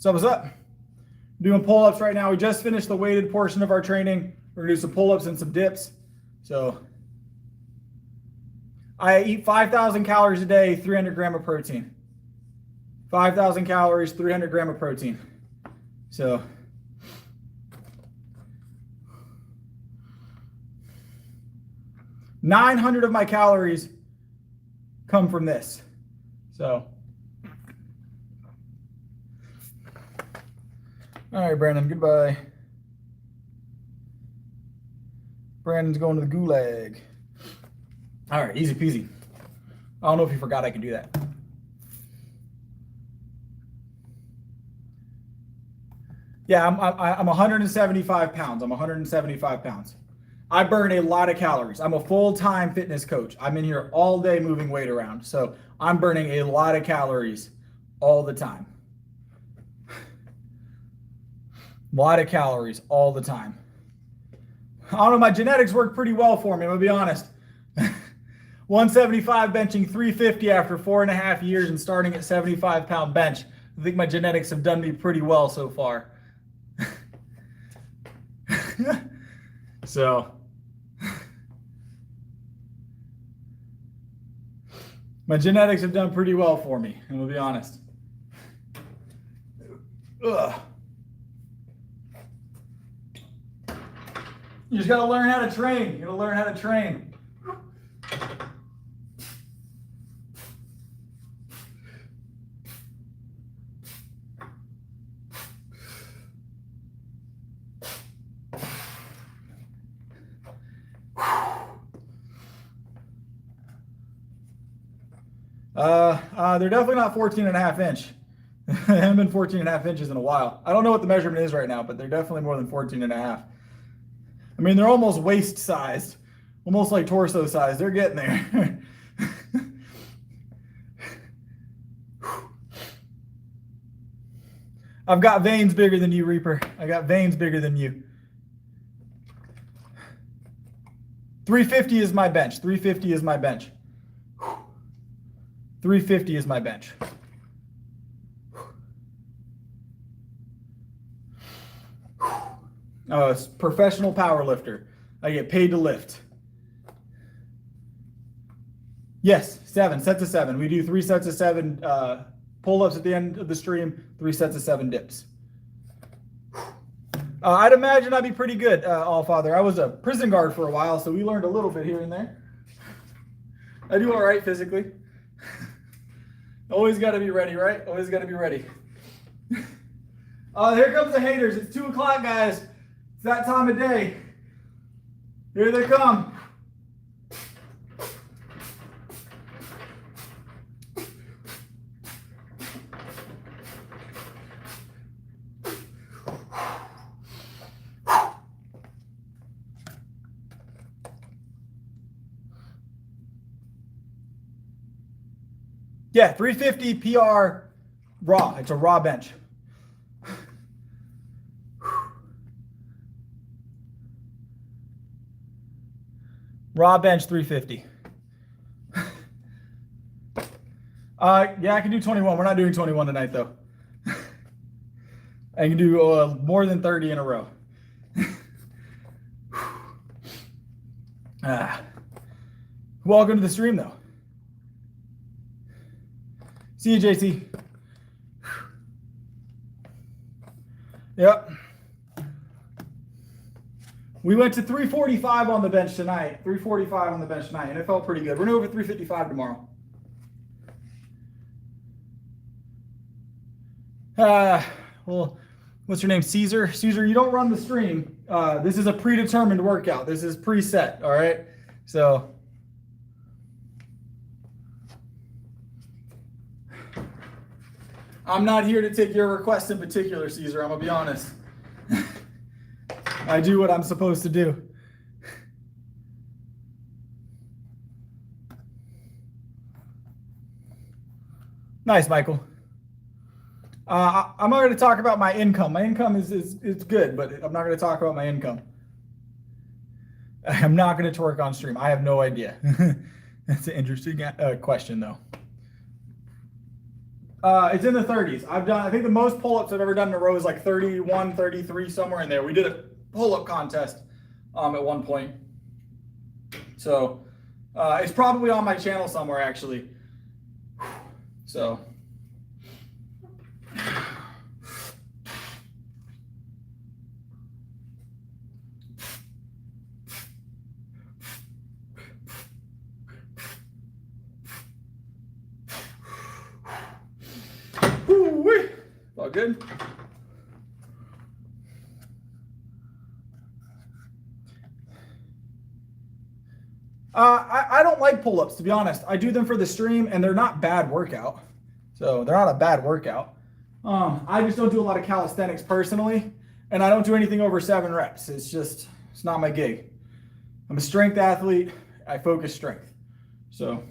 So what's up? Doing pull-ups right now. We just finished the weighted portion of our training. We're gonna do some pull-ups and some dips. So I eat 5,000 calories a day, 300 grams of protein. 5,000 calories, 300 grams of protein. So 900 of my calories come from this. So, all right, Brandon, goodbye. Brandon's going to the gulag. All right, easy peasy. I don't know if you forgot I could do that. Yeah, I'm 175 pounds. I'm 175 pounds. I burn a lot of calories. I'm a full-time fitness coach. I'm in here all day moving weight around. So I'm burning a lot of calories all the time. A lot of calories all the time. I don't know, my genetics work pretty well for me, I'm gonna be honest. 175 benching 350 after 4.5 years and starting at 75-pound bench. I think my genetics have done me pretty well so far. So my genetics have done pretty well for me, I'm gonna be honest. Ugh. You just gotta learn how to train. You gotta learn how to train. They're definitely not 14.5 inch. They haven't been 14.5 inches in a while. I don't know what the measurement is right now, but they're definitely more than 14.5. I mean, they're almost waist sized, almost like torso size. They're getting there. I've got veins bigger than you, Reaper. I got veins bigger than you. 350 is my bench. 350 is my bench. 350 is my bench. Oh, it's professional power lifter. I get paid to lift. Yes, 7 sets of 7. We do 3 sets of 7 pull-ups at the end of the stream, 3 sets of 7 dips. I'd imagine I'd be pretty good, Allfather. I was a prison guard for a while, so we learned a little bit here and there. I do all right physically. Always got to be ready, right? Always got to be ready. Here comes the haters. It's 2 o'clock, guys. It's that time of day. Here they come. Yeah, 350 PR raw. It's a raw bench. Raw bench 350. Yeah, I can do 21. We're not doing 21 tonight though. I can do more than 30 in a row. Welcome to the stream though. See you, JC. Yep. We went to 345 on the bench tonight. 345 on the bench tonight, and it felt pretty good. We're going to over 355 tomorrow. Well, what's your name? Caesar? Caesar, you don't run the stream. This is a predetermined workout. This is preset, all right? So I'm not here to take your request in particular, Caesar. I'm going to be honest. I do what I'm supposed to do. Nice, Michael. I'm not going to talk about my income. My income is good, but I'm not going to talk about my income. I'm not going to twerk on stream. I have no idea. That's an interesting question, though. It's in the 30s. I think the most pull-ups I've ever done in a row is like 31, 33, somewhere in there. We did a pull-up contest at one point. So it's probably on my channel somewhere, actually. So. Woo-wee. All good? I don't like pull-ups, to be honest. I do them for the stream, and they're not bad workout. So they're not a bad workout. I just don't do a lot of calisthenics personally, and I don't do anything over 7 reps. It's not my gig. I'm a strength athlete. I focus strength. So.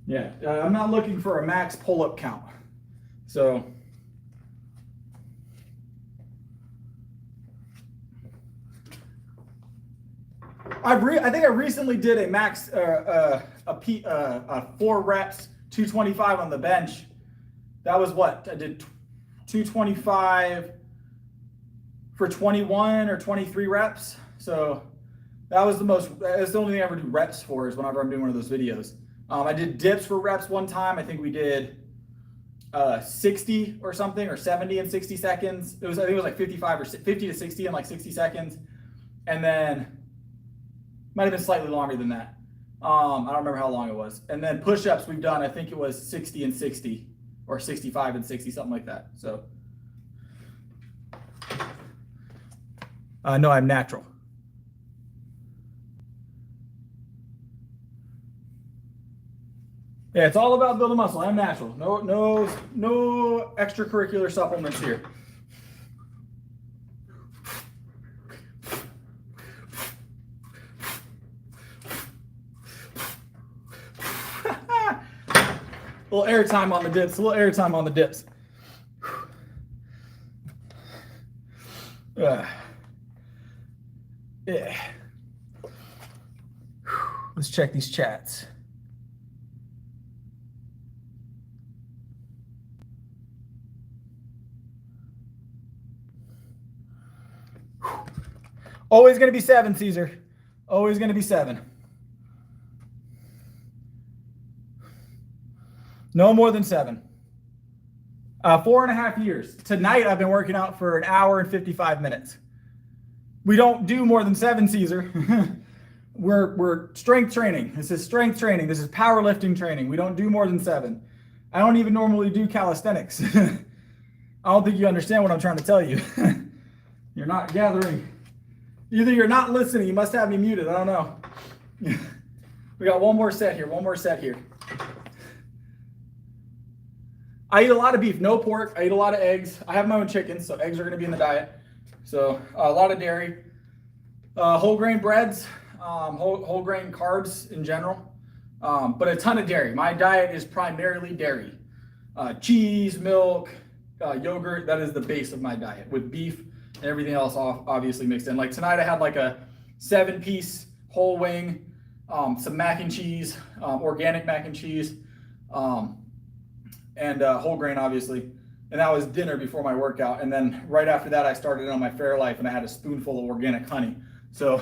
Yeah, I'm not looking for a max pull-up count. So I think I recently did a max 4 reps, 225 on the bench. That was what I did, 225 for 21 or 23 reps. So that was that's the only thing I ever do reps for, is whenever I'm doing one of those videos. I did dips for reps one time. I think we did 60 or something, or 70 in 60 seconds. I think it was like 55 or 50 to 60 in like 60 seconds. And then might have been slightly longer than that. I don't remember how long it was. And then push-ups we've done, I think it was 60 and 60 or 65 and 60, something like that. So no, I'm natural. Yeah, it's all about building muscle. I'm natural. No extracurricular supplements here. little air time on the dips. A little air time on the dips. Yeah. Let's check these chats. Always going to be 7, Caesar. Always going to be 7. No more than 7. 4.5 years. Tonight I've been working out for 1 hour and 55 minutes. We don't do more than 7, Caesar. We're strength training. This is strength training. This is powerlifting training. We don't do more than 7. I don't even normally do calisthenics. I don't think you understand what I'm trying to tell you. You're not gathering. Either you're not listening, you must have me muted. I don't know. We got one more set here. One more set here. I eat a lot of beef, no pork. I eat a lot of eggs. I have my own chickens, so eggs are going to be in the diet. So a lot of dairy, whole grain breads, whole grain carbs in general, but a ton of dairy. My diet is primarily dairy, cheese, milk, yogurt. That is the base of my diet, with beef and everything else obviously mixed in. Like tonight I had like a 7-piece whole wing, some mac and cheese, organic mac and cheese, and whole grain obviously. And that was dinner before my workout. And then right after that, I started on my Fairlife and I had a spoonful of organic honey. So,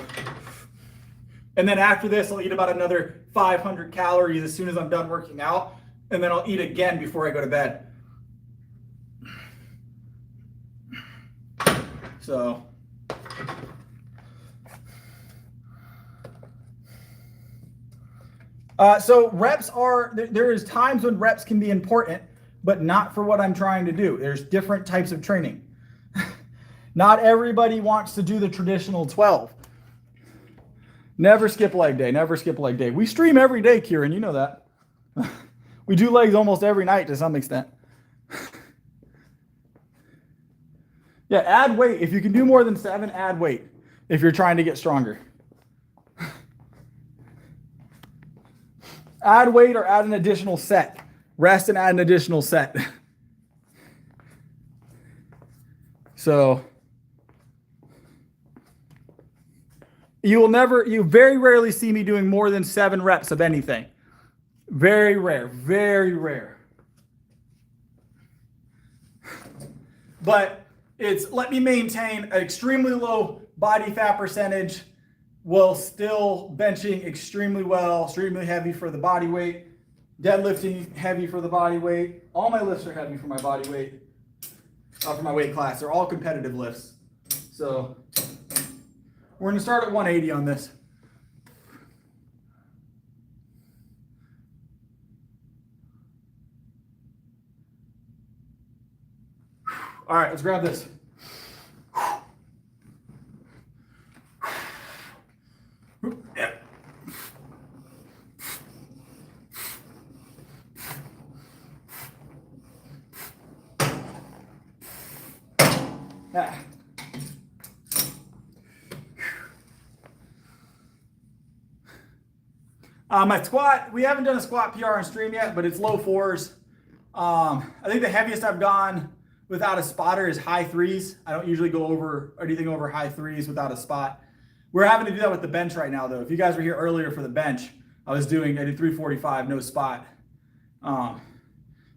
and then after this, I'll eat about another 500 calories as soon as I'm done working out. And then I'll eat again before I go to bed. So, so reps are, there is times when reps can be important, but not for what I'm trying to do. There's different types of training. Not everybody wants to do the traditional 12. Never skip leg day, never skip leg day. We stream every day, Kieran, you know that. We do legs almost every night to some extent. Yeah, add weight. If you can do more than 7, add weight if you're trying to get stronger. Add weight or add an additional set. Rest and add an additional set. So you very rarely see me doing more than 7 reps of anything. Very rare, very rare. But it's let me maintain an extremely low body fat percentage while still benching extremely well, extremely heavy for the body weight, deadlifting heavy for the body weight. All my lifts are heavy for my body weight, for my weight class. They're all competitive lifts. So we're going to start at 180 on this. All right, let's grab this. Yep. My squat, we haven't done a squat PR on stream yet, but it's low 4s. I think the heaviest I've gone without a spotter is high 3s. I don't usually go over anything over high 3s without a spot. We're having to do that with the bench right now, though. If you guys were here earlier for the bench, I did 345, no spot.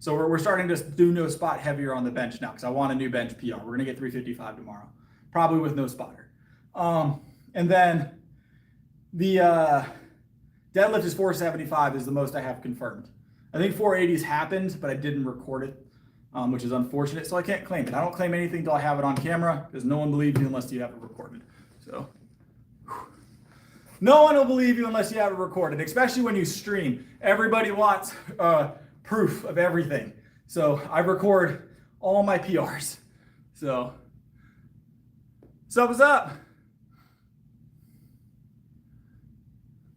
So we're starting to do no spot heavier on the bench now because I want a new bench PR. We're going to get 355 tomorrow, probably with no spotter. And then the deadlift is 475 is the most I have confirmed. I think 480s happened, but I didn't record it, which is unfortunate. So I can't claim it. I don't claim anything until I have it on camera because no one believes you unless you have it recorded. So no one will believe you unless you have it recorded, especially when you stream. Everybody wants proof of everything. So I record all my PRs. So what's up?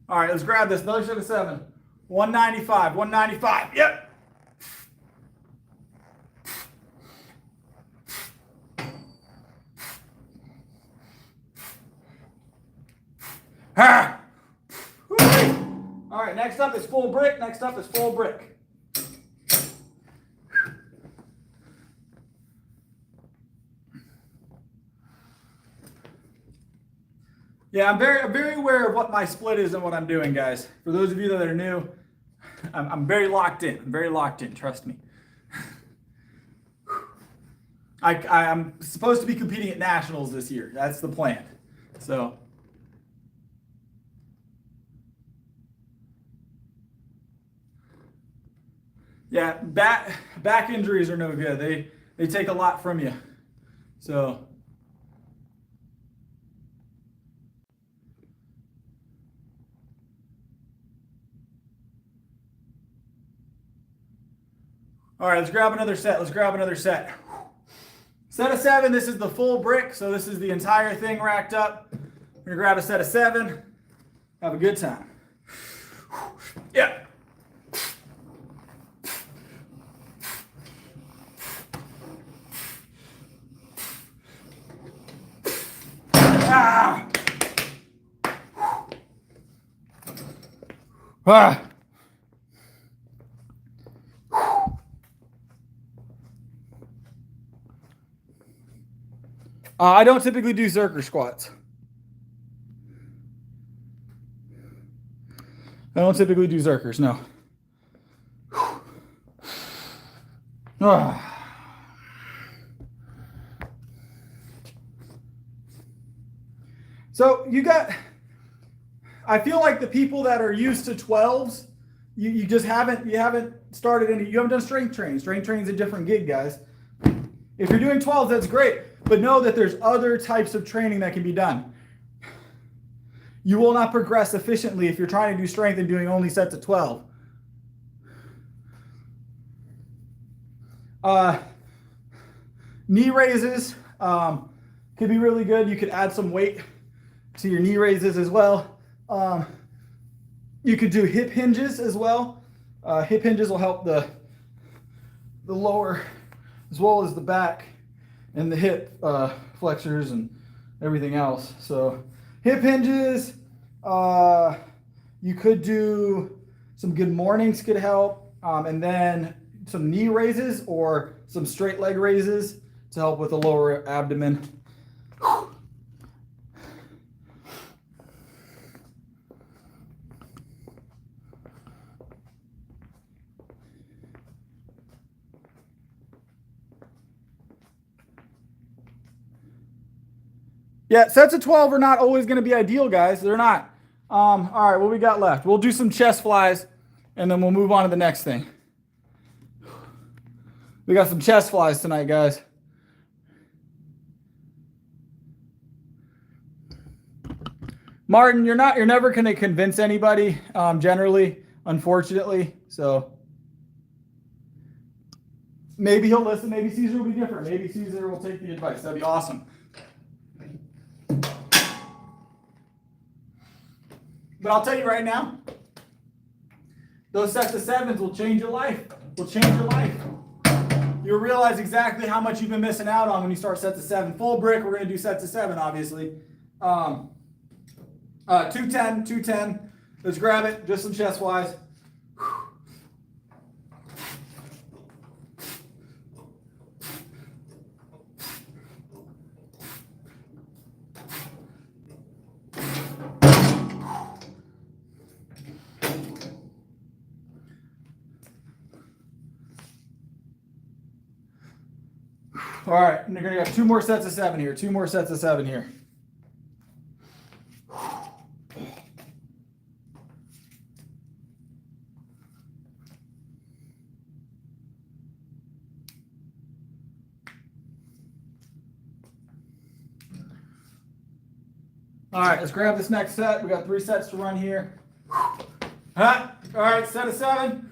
All right, let's grab this. Another set of 7. 195, 195. Yep. Ah. All right, next up is full brick. Next up is full brick. Yeah, I'm very aware of what my split is and what I'm doing, guys. For those of you that are new, I'm very locked in. I'm very locked in, trust me. I'm supposed to be competing at nationals this year. That's the plan. So yeah, back injuries are no good. They take a lot from you. So all right, let's grab another set. Let's grab another set. Set of 7, this is the full brick, so this is the entire thing racked up. We're gonna grab a set of 7, have a good time. Yeah. Ah. Ah. I don't typically do Zerker squats. I don't typically do Zerkers, no. So you got, I feel like the people that are used to 12s, you just haven't started any, you haven't done strength training. Strength training is a different gig, guys. If you're doing 12s, that's great. But know that there's other types of training that can be done. You will not progress efficiently if you're trying to do strength and doing only sets of 12. Knee raises could be really good. You could add some weight to your knee raises as well. You could do hip hinges as well. Hip hinges will help the lower as well as the back and the hip flexors and everything else. So hip hinges, you could do some good mornings could help, and then some knee raises or some straight leg raises to help with the lower abdomen. Yeah, sets of 12 are not always going to be ideal, guys. They're not. All right, what we got left? We'll do some chest flies, and then we'll move on to the next thing. We got some chest flies tonight, guys. Martin, you're never going to convince anybody, generally, unfortunately. So maybe he'll listen. Maybe Caesar will be different. Maybe Caesar will take the advice. That'd be awesome. But I'll tell you right now, those sets of 7s will change your life. Will change your life. You'll realize exactly how much you've been missing out on when you start sets of 7. Full brick, we're going to do sets of 7, obviously. 210, 210. Let's grab it, just some chest flies. All right, and you're going to get 2 more sets of 7 here. 2 more sets of 7 here. All right, let's grab this next set. We got 3 sets to run here. All right, set of 7.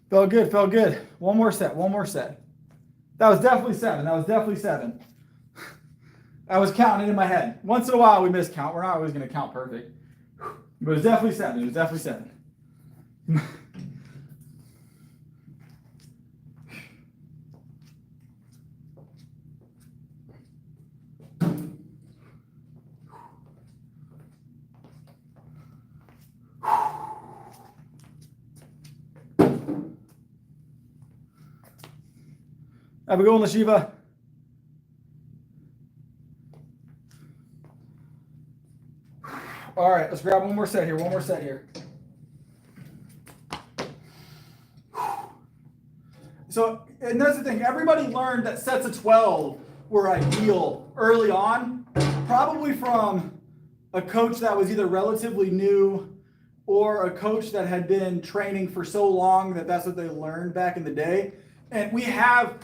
Felt good, felt good. One more set, one more set. That was definitely 7. That was definitely 7. I was counting it in my head. Once in a while we miscount. We're not always going to count perfect. But it was definitely 7. It was definitely 7. Have a good one, Lashiva. All right, let's grab one more set here. One more set here. So, and that's the thing. Everybody learned that sets of 12 were ideal early on, probably from a coach that was either relatively new or a coach that had been training for so long that that's what they learned back in the day. And we have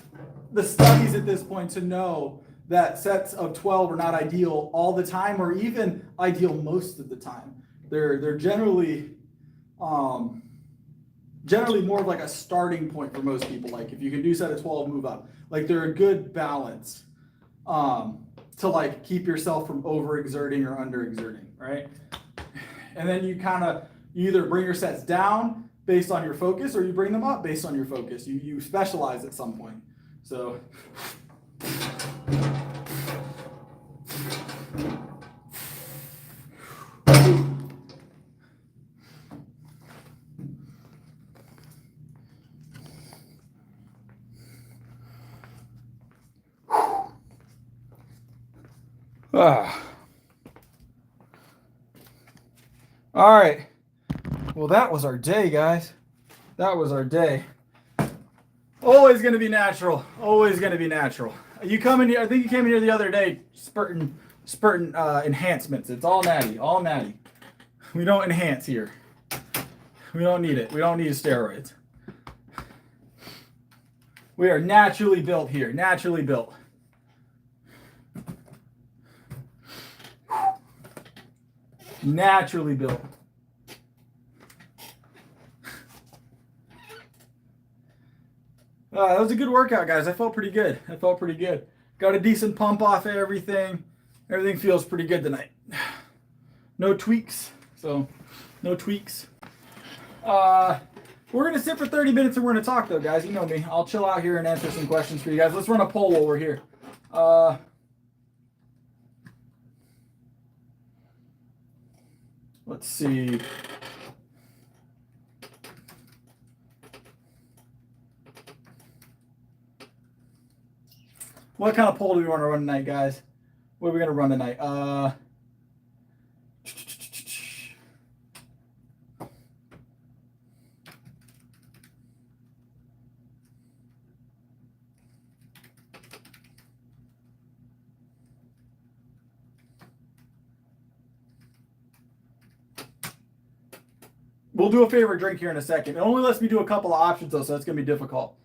the studies at this point to know that sets of 12 are not ideal all the time, or even ideal most of the time. They're generally more of like a starting point for most people. Like if you can do set of 12, move up. Like they're a good balance to like keep yourself from overexerting or underexerting, right? And then you either bring your sets down based on your focus, or you bring them up based on your focus. You specialize at some point. So all right. Well, that was our day, guys. That was our day. Always going to be natural. Always going to be natural. You come in here, I think you came in here the other day spurting enhancements. It's all natty, all natty. We don't enhance here. We don't need it. We don't need steroids. We are naturally built here, naturally built. Naturally built. That was a good workout, guys. I felt pretty good. Got a decent pump off of everything. Everything feels pretty good tonight. No tweaks. So, no tweaks. We're going to sit for 30 minutes and we're going to talk, though, guys. You know me. I'll chill out here and answer some questions for you guys. Let's run a poll while we're here. Let's see. What kind of poll do we want to run tonight, guys? What are we going to run tonight? We'll do a favorite drink here in a second. It only lets me do a couple of options, though, so it's going to be difficult.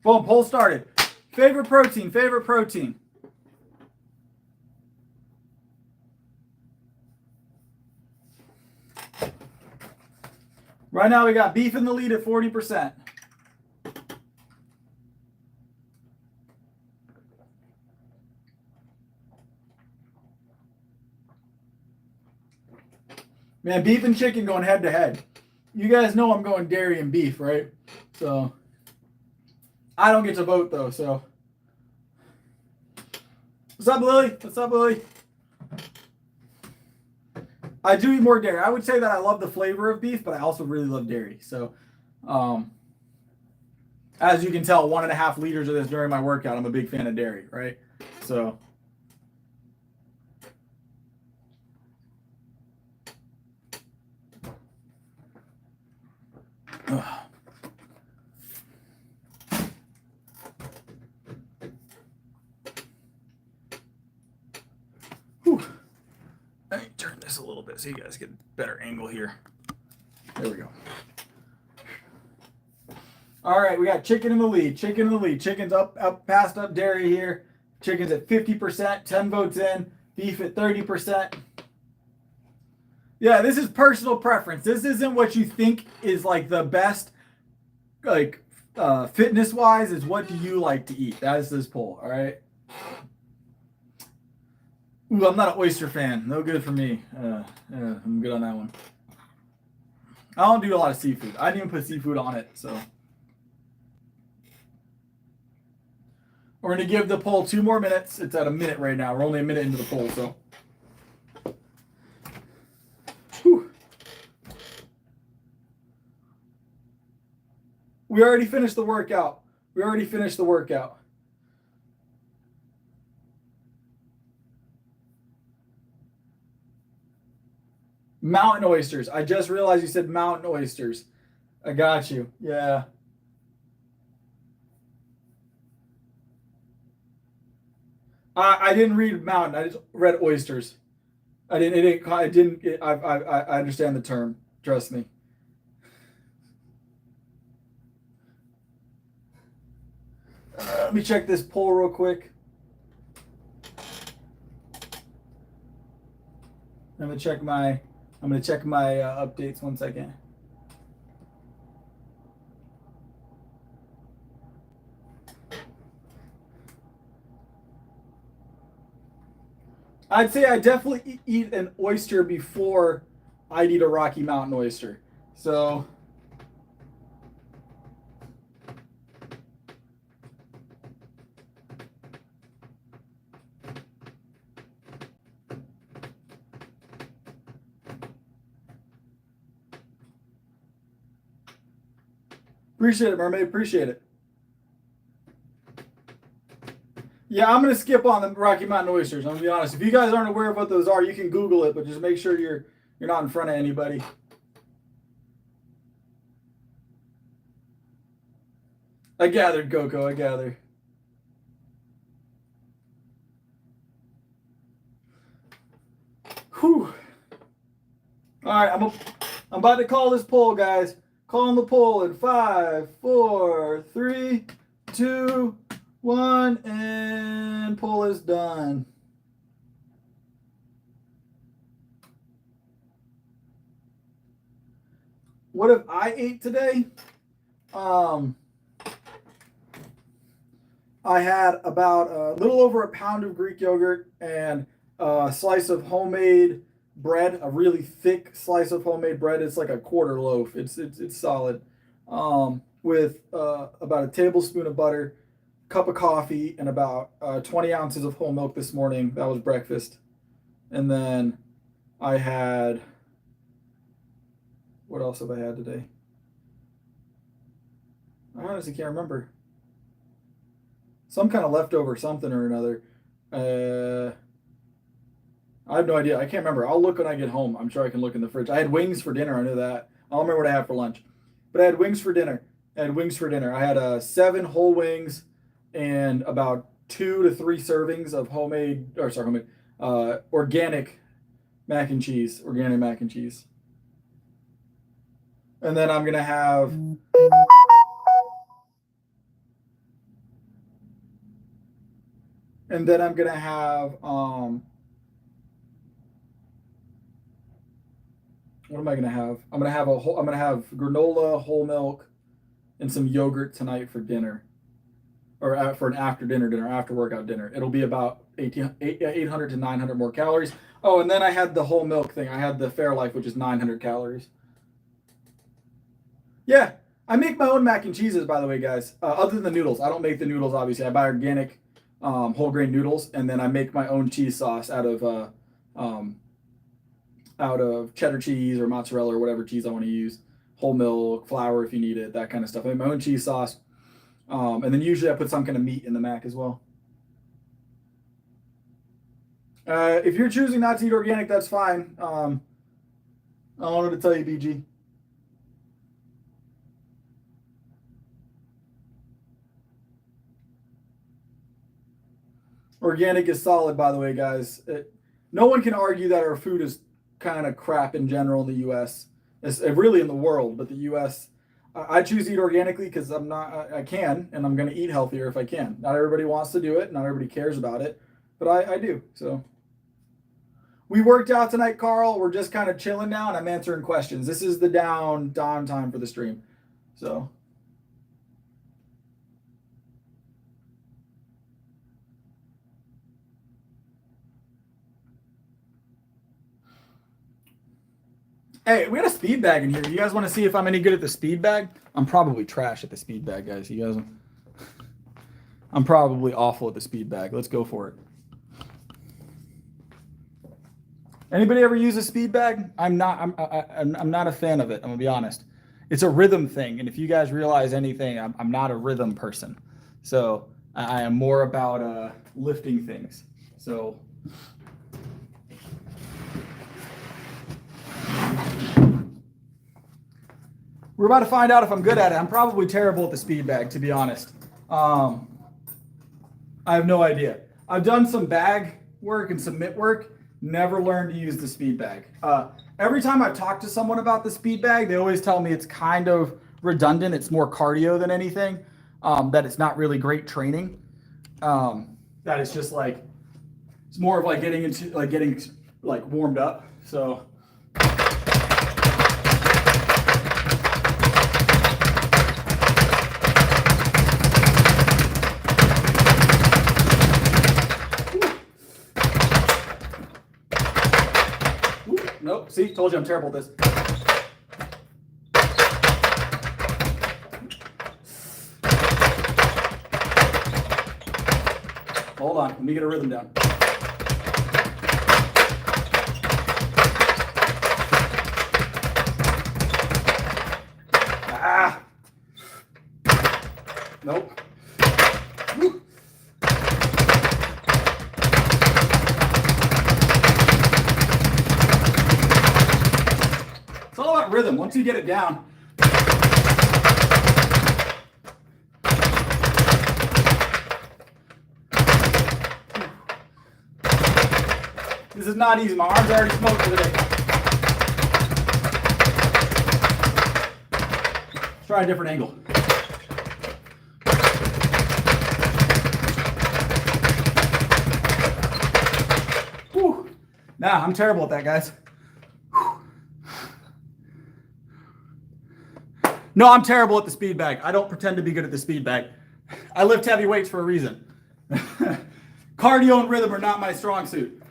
Boom, poll started. Favorite protein, favorite protein. Right now we got beef in the lead at 40%. Man, beef and chicken going head to head. You guys know I'm going dairy and beef, right? So I don't get to vote though, so. What's up, Lily? What's up, Lily? I do eat more dairy. I would say that I love the flavor of beef, but I also really love dairy. So, as you can tell, 1.5 liters of this during my workout. I'm a big fan of dairy, right? So. Let me turn this a little bit so you guys get a better angle here. There we go. All right, we got chicken in the lead. Chicken in the lead. Chicken's up, passed up dairy here. Chicken's at 50%, 10 votes in. Beef at 30%. Yeah, this is personal preference. This isn't what you think is like the best, like fitness-wise. Is what do you like to eat? That is this poll. All right. Ooh, I'm not an oyster fan. No good for me. I'm good on that one. I don't do a lot of seafood. I didn't even put seafood on it, so. We're going to give the poll 2 more minutes. It's at a minute right now. We're only a minute into the poll, so. Whew. We already finished the workout. Mountain oysters. I just realized you said mountain oysters. I got you. Yeah. I didn't read mountain. I just read oysters. I understand the term. Trust me. Let me check this poll real quick. I'm gonna check my updates 1 second. I'd say I definitely eat an oyster before I'd eat a Rocky Mountain oyster. So appreciate it, Mermaid. Appreciate it. Yeah, I'm gonna skip on the Rocky Mountain oysters. I'm gonna be honest. If you guys aren't aware of what those are, you can Google it, but just make sure you're not in front of anybody. I gathered, Coco. I gather. Whew. All right, I'm about to call this poll, guys. Calling the poll in 5, 4, 3, 2, 1, and poll is done. What have I ate today? I had about a little over a pound of Greek yogurt and a slice of homemade bread, a really thick slice of homemade bread. It's like a quarter loaf. It's solid. With about a tablespoon of butter, cup of coffee, and about 20 ounces of whole milk this morning. That was breakfast. And then I had, what else have I had today? I honestly can't remember. Some kind of leftover something or another. I have no idea. I can't remember. I'll look when I get home. I'm sure I can look in the fridge. I had wings for dinner. I know that. I don't remember what I had for lunch. But I had wings for dinner. I had 7 whole wings and about 2 to 3 servings of organic mac and cheese. And then I'm going to have what am I going to have? I'm going to have granola, whole milk, and some yogurt tonight for dinner, or for an after workout dinner. It'll be about 800 to 900 more calories. Oh, and then I had the whole milk thing. I had the Fairlife, which is 900 calories. Yeah, I make my own mac and cheeses, by the way, guys. Other than the noodles, I don't make the noodles. Obviously, I buy organic whole grain noodles, and then I make my own cheese sauce out of cheddar cheese or mozzarella or whatever cheese I want to use. Whole milk, flour if you need it, that kind of stuff. I make my own cheese sauce. And then usually I put some kind of meat in the mac as well. If you're choosing not to eat organic, that's fine. I don't know what to tell you, BG. Organic is solid, by the way, guys. No one can argue that our food is kind of crap in general in the U.S. It's really in the world, but the U.S. I choose to eat organically because I can, and I'm going to eat healthier if I can. Not everybody wants to do it. Not everybody cares about it, but I do. So we worked out tonight, Carl. We're just kind of chilling now, and I'm answering questions. This is the down time for the stream. So. Hey, we got a speed bag in here. You guys want to see if I'm any good at the speed bag? I'm probably trash at the speed bag, guys. You guys, I'm probably awful at the speed bag. Let's go for it. Anybody ever use a speed bag? I'm not a fan of it. I'm gonna be honest. It's a rhythm thing, and if you guys realize anything, I'm not a rhythm person. So I am more about lifting things. So we're about to find out if I'm good at it. I'm probably terrible at the speed bag, to be honest. I have no idea. I've done some bag work and some mitt work. Never learned to use the speed bag. Every time I've talked to someone about the speed bag, they always tell me it's kind of redundant. It's more cardio than anything. That it's not really great training. That it's just like, it's more of like getting warmed up. So. Nope, see, told you I'm terrible at this. Hold on, let me get a rhythm down. Ah! Nope. Woo. It's all about rhythm. Once you get it down. This is not easy. My arms are already smoked for the day. Let's try a different angle. Whew. Nah, I'm terrible at that, guys. No, I'm terrible at the speed bag. I don't pretend to be good at the speed bag. I lift heavy weights for a reason. Cardio and rhythm are not my strong suit.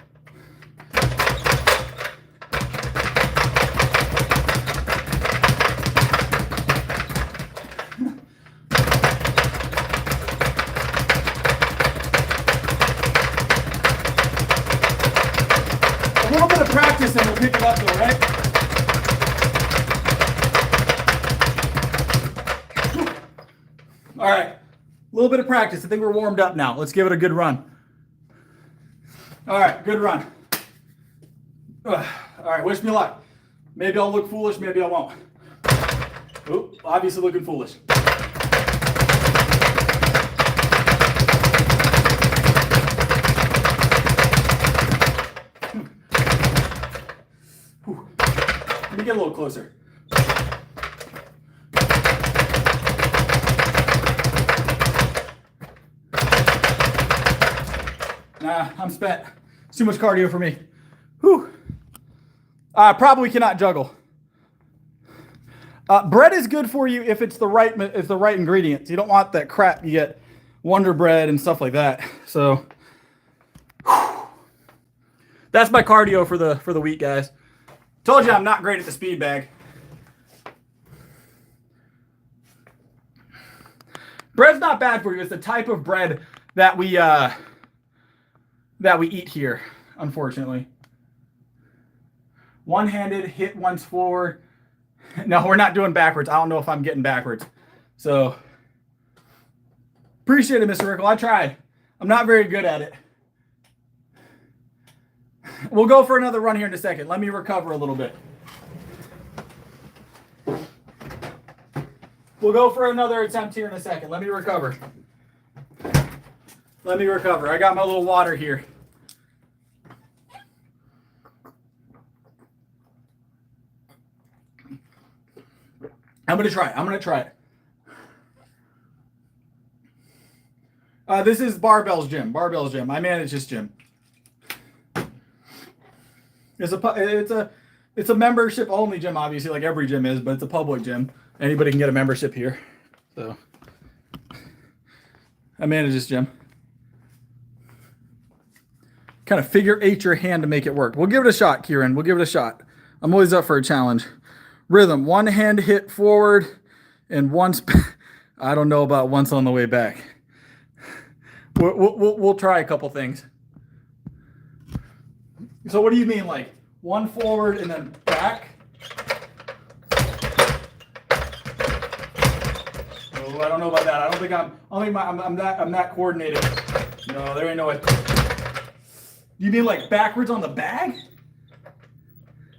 A little bit of practice and we'll pick it up though, right? All right, a little bit of practice. I think we're warmed up now. Let's give it a good run. All right, good run. All right, wish me luck. Maybe I'll look foolish, maybe I won't. Oop, obviously looking foolish. Let me get a little closer. Nah, I'm spent. It's too much cardio for me. Whew. Probably cannot juggle. Bread is good for you if it's the right ingredients. You don't want that crap you get, Wonder Bread and stuff like that. So whew. That's my cardio for the week, guys. Told you I'm not great at the speed bag. Bread's not bad for you. It's the type of bread that we eat here, unfortunately. One-handed, hit once forward. No, we're not doing backwards. I don't know if I'm getting backwards. So, appreciate it, Mr. Rickle. I tried. I'm not very good at it. We'll go for another run here in a second. Let me recover a little bit. We'll go for another attempt here in a second. Let me recover. Let me recover. I got my little water here. I'm going to try it. I'm going to try it. This is Barbell's Gym. Barbell's Gym. I manage this gym. It's a membership only gym, obviously, like every gym is, but it's a public gym. Anybody can get a membership here. So I manage this gym. Kind of figure eight your hand to make it work. We'll give it a shot, Kieran. We'll give it a shot. I'm always up for a challenge. Rhythm, one hand hit forward and once, I don't know about once on the way back. We'll try a couple things. So what do you mean, like one forward and then back? Oh, I don't know about that. I don't think I'm that coordinated. No, there ain't no way. You mean like backwards on the bag?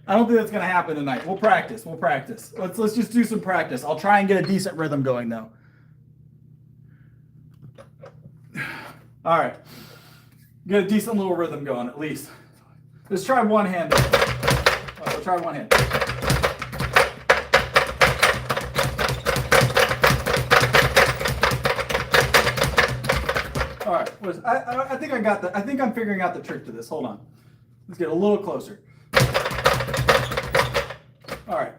I don't think that's gonna happen tonight. We'll practice. Let's just do some practice. I'll try and get a decent rhythm going though. All right, get a decent little rhythm going at least. Let's try one hand. We'll try one hand. All right, I think I got the. I think I'm figuring out the trick to this. Hold on. Let's get a little closer. All right.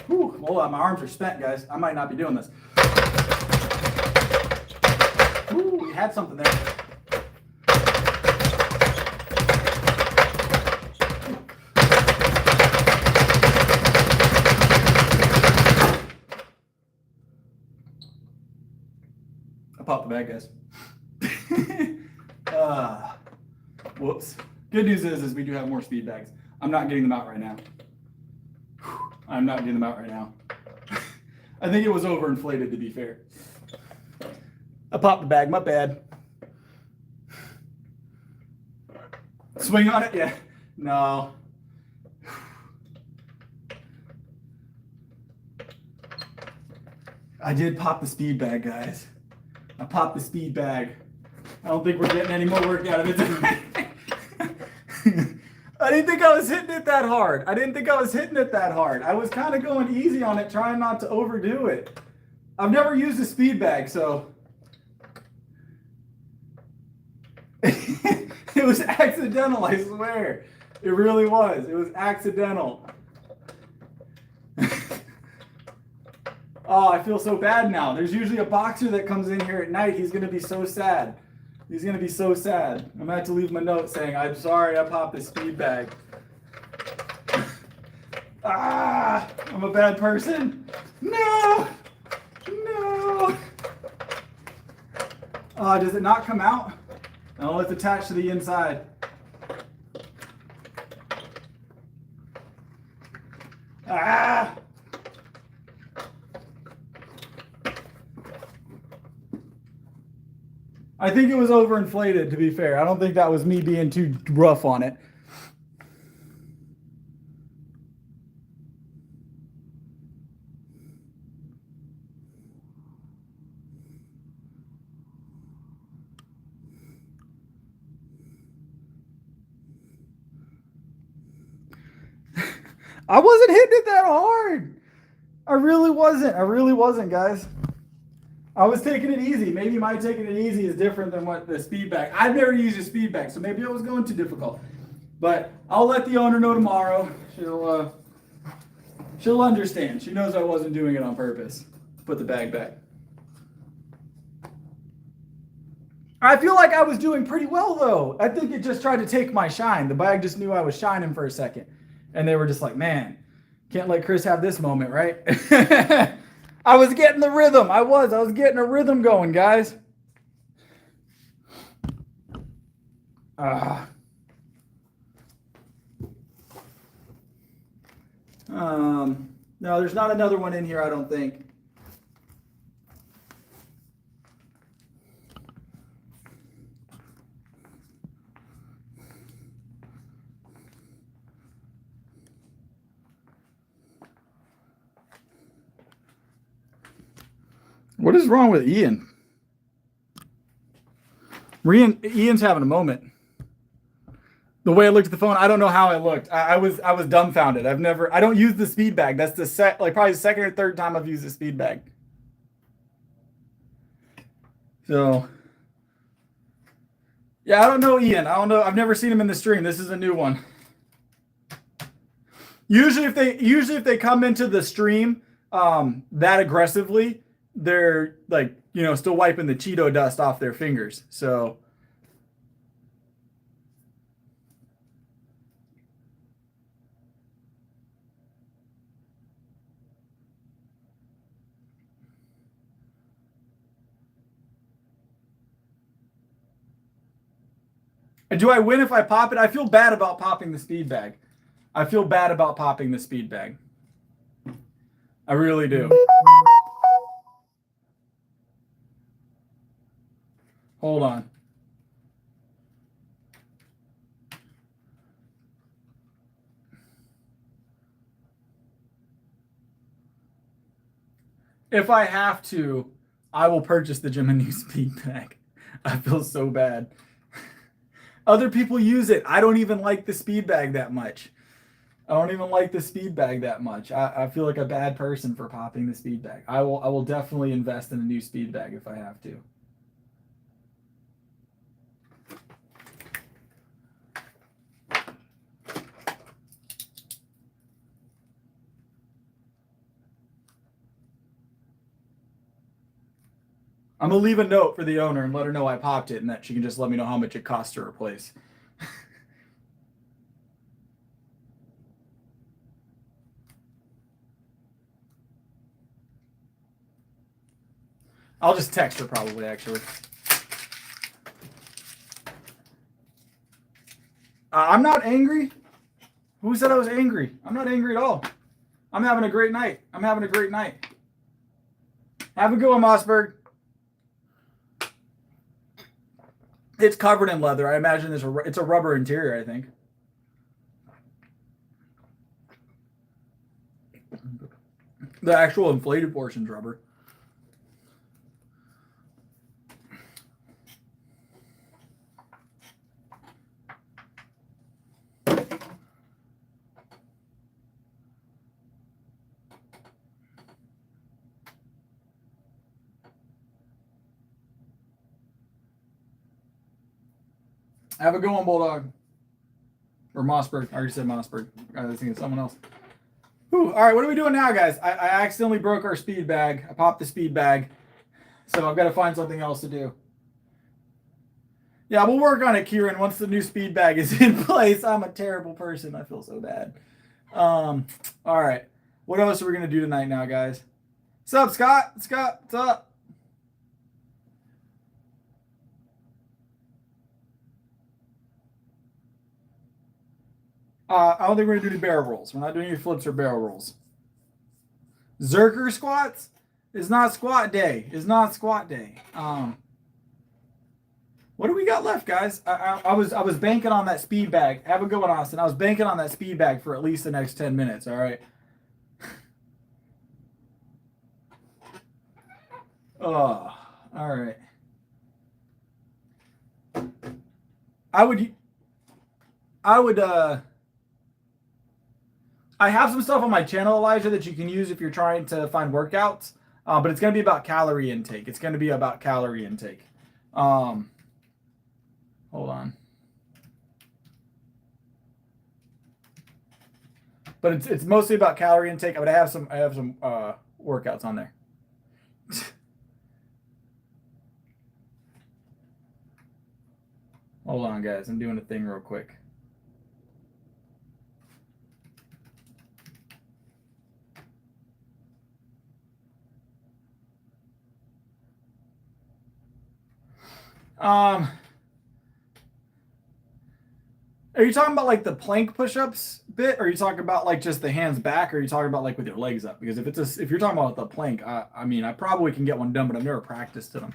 Whew, hold on, my arms are spent, guys. I might not be doing this. Ooh, we had something there. I popped the bag, guys. Whoops. Good news is we do have more speed bags. I'm not getting them out right now. I'm not getting them out right now. I think it was overinflated, to be fair. I popped the bag, my bad. Swing on it? Yeah. No. I did pop the speed bag, guys. I popped the speed bag. I don't think we're getting any more work out of it tonight. I didn't think I was hitting it that hard. I was kind of going easy on it, trying not to overdo it. I've never used a speed bag, so. It was accidental, I swear. It really was. It was accidental. Oh, I feel so bad now. There's usually a boxer that comes in here at night. He's going to be so sad. I'm going to have to leave him a note saying, I'm sorry I popped the speed bag. I'm a bad person. No. Does it not come out? Oh, it's attached to the inside. I think it was overinflated, to be fair. I don't think that was me being too rough on it. I wasn't hitting it that hard. I really wasn't, guys. I was taking it easy. Maybe my taking it easy is different than what the speed bag. I've never used a speed bag, so maybe I was going too difficult. But I'll let the owner know tomorrow. She'll understand. She knows I wasn't doing it on purpose. Put the bag back. I feel like I was doing pretty well, though. I think it just tried to take my shine. The bag just knew I was shining for a second. And they were just like, man, can't let Chris have this moment, right? I was getting the rhythm. I was getting a rhythm going, guys. No, there's not another one in here, I don't think. What is wrong with Ian? Ian's having a moment. The way I looked at the phone, I don't know how I looked. I was dumbfounded. I don't use the speed bag. That's probably the second or third time I've used the speed bag. So, yeah, I don't know Ian. I don't know. I've never seen him in the stream. This is a new one. Usually if they come into the stream that aggressively, they're like, still wiping the Cheeto dust off their fingers. So Do I win if I pop it? I feel bad about popping the speed bag. I feel bad about popping the speed bag. I really do. Hold on. If I have to, I will purchase the gym a new speed bag. I feel so bad. Other people use it. I don't even like the speed bag that much. I feel like a bad person for popping the speed bag. I will definitely invest in a new speed bag if I have to. I'm going to leave a note for the owner and let her know I popped it and that she can just let me know how much it costs to replace. I'll just text her probably, actually. I'm not angry. Who said I was angry? I'm not angry at all. I'm having a great night. Have a good one, Mossberg. It's covered in leather. I imagine it's a rubber interior, I think. The actual inflated portion's rubber. Have a good one, Bulldog. Or Mossberg. I already said Mossberg. I was thinking someone else. Whew. All right, what are we doing now, guys? I accidentally broke our speed bag. I popped the speed bag. So I've got to find something else to do. Yeah, we'll work on it, Kieran, once the new speed bag is in place. I'm a terrible person. I feel so bad. All right. What else are we going to do tonight now, guys? What's up, Scott? Scott, what's up? I don't think we're going to do any barrel rolls. We're not doing any flips or barrel rolls. Zerker squats? It's not squat day. What do we got left, guys? I was banking on that speed bag. Have a good one, Austin. I was banking on that speed bag for at least the next 10 minutes, all right? Oh, all right. I have some stuff on my channel, Elijah, that you can use if you're trying to find workouts, but it's going to be about calorie intake. Hold on. But it's mostly about calorie intake. But I have some workouts on there. Hold on, guys. I'm doing a thing real quick. Are you talking about like the plank push-ups bit, or are you talking about like just the hands back, or are you talking about like with your legs up? Because if you're talking about the plank, I mean, I probably can get one done, but I've never practiced them.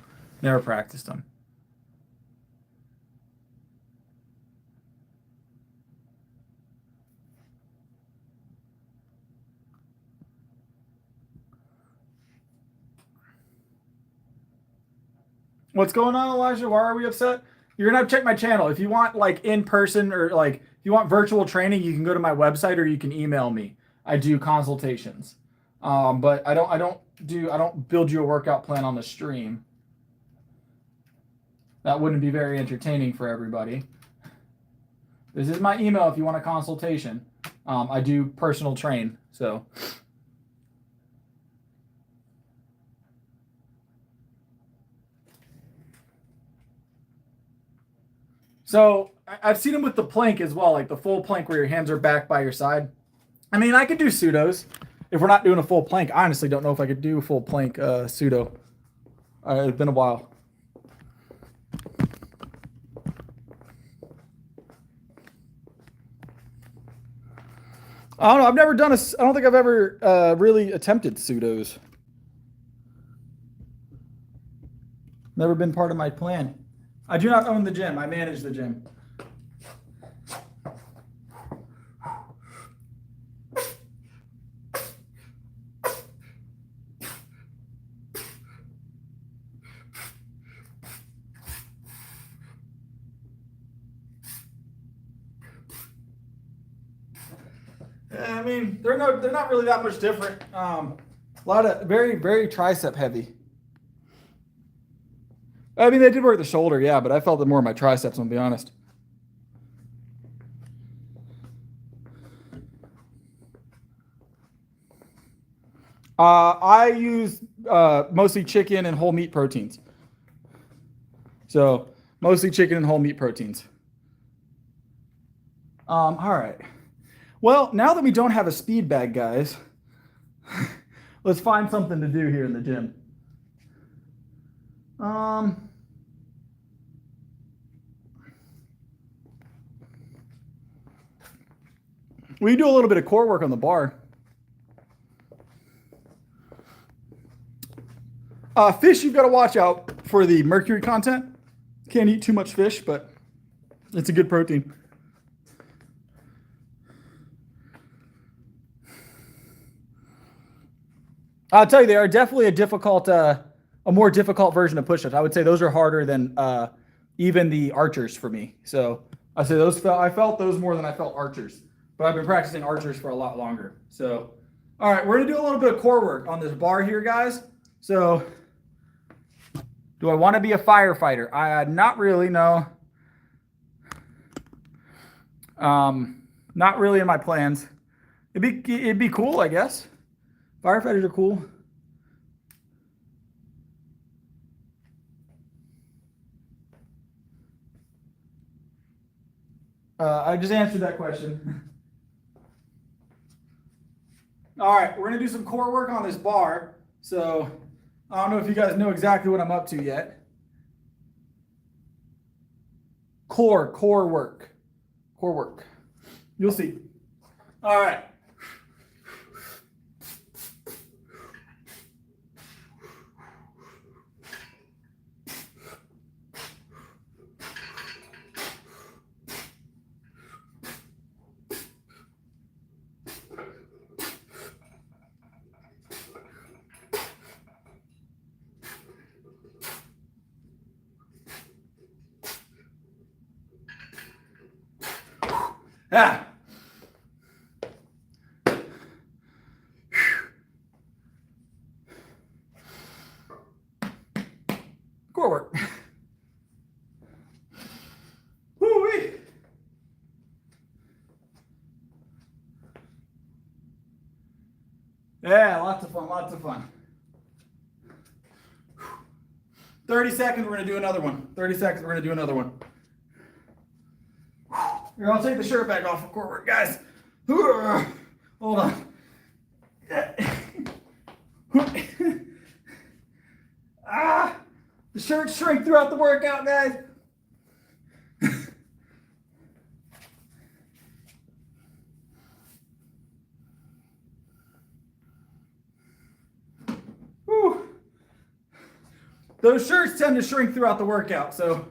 What's going on, Elijah? Why are we upset? You're gonna have to check my channel. If you want like in person or like if you want virtual training, you can go to my website or you can email me. I do consultations. But I don't build you a workout plan on the stream. That wouldn't be very entertaining for everybody. This is my email if you want a consultation. I do personal train, so. So I've seen them with the plank as well, like the full plank where your hands are back by your side. I mean, I could do pseudos if we're not doing a full plank. I honestly don't know if I could do a full plank pseudo. It's been a while. I don't know. I've never done I don't think I've ever really attempted pseudos. Never been part of my plan. I do not own the gym. I manage the gym. I mean, they're not really that much different. A lot of very tricep heavy. I mean, they did work the shoulder, yeah, but I felt it more in my triceps, I'm gonna be honest. I use mostly chicken and whole meat proteins. So mostly chicken and whole meat proteins. All right. Well, now that we don't have a speed bag, guys, let's find something to do here in the gym. We do a little bit of core work on the bar. Fish, you've got to watch out for the mercury content. Can't eat too much fish, but it's a good protein. I'll tell you, they are definitely a more difficult version of push-ups. I would say those are harder than even the archers for me. So I say I felt those more than I felt archers, but I've been practicing archers for a lot longer. So, all right, we're gonna do a little bit of core work on this bar here, guys. So, do I want to be a firefighter? Not really, no. Not really in my plans. It'd be cool, I guess. Firefighters are cool. I just answered that question. All right, we're gonna do some core work on this bar. So I don't know if you guys know exactly what I'm up to yet. Core work. You'll see. All right. Ah. Core work. Woo-wee. Yeah, lots of fun. 30 seconds, we're going to do another one. 30 seconds, we're going to do another one. Here, I'll take the shirt back off for core work, guys. Hold on. The shirt shrink throughout the workout, guys. Whew. Those shirts tend to shrink throughout the workout, so.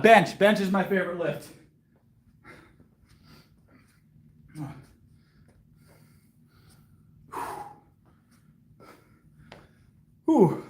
Bench. Bench is my favorite lift. Whew.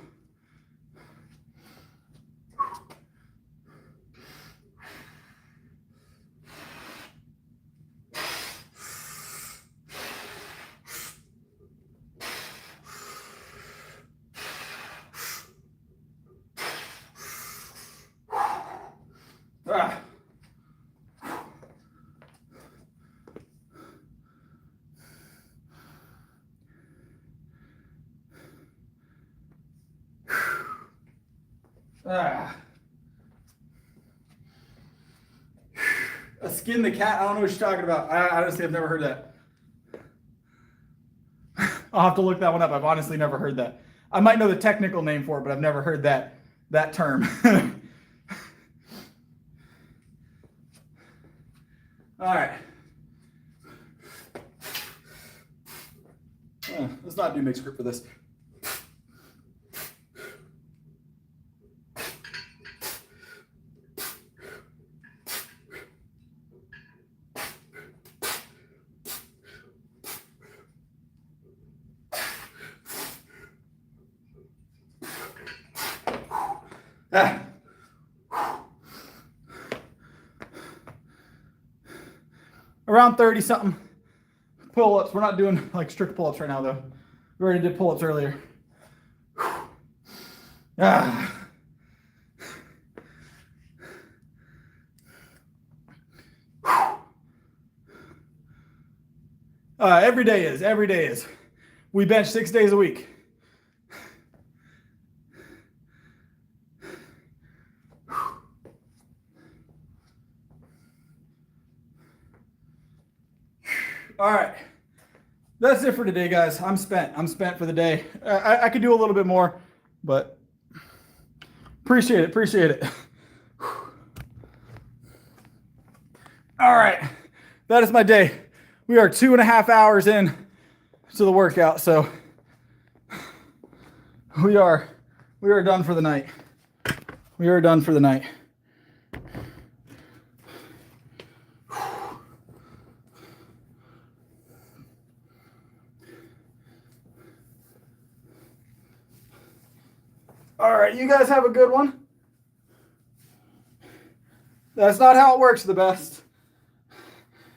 A skin the cat. I don't know what you're talking about. I honestly have never heard that. I'll have to look that one up. I've honestly never heard that. I might know the technical name for it, but I've never heard that term. All right. Let's not do mixed grip for this. Around 30 something pull-ups. We're not doing like strict pull-ups right now though. We already did pull-ups earlier. Every day is. We bench 6 days a week. All right, that's it for today, guys. I'm spent for the day. I could do a little bit more, but appreciate it. All right, that is my day. We are 2.5 hours in to the workout, so we are done for the night. We are done for the night. All right, you guys have a good one. That's not how it works the best.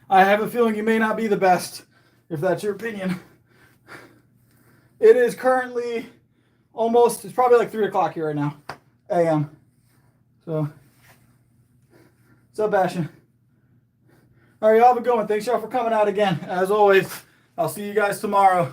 I have a feeling you may not be the best, if that's your opinion. It is currently it's probably like 3 o'clock here right now, a.m. So, what's up, Ashton? All right, y'all have a good one. Thanks y'all for coming out again. As always, I'll see you guys tomorrow.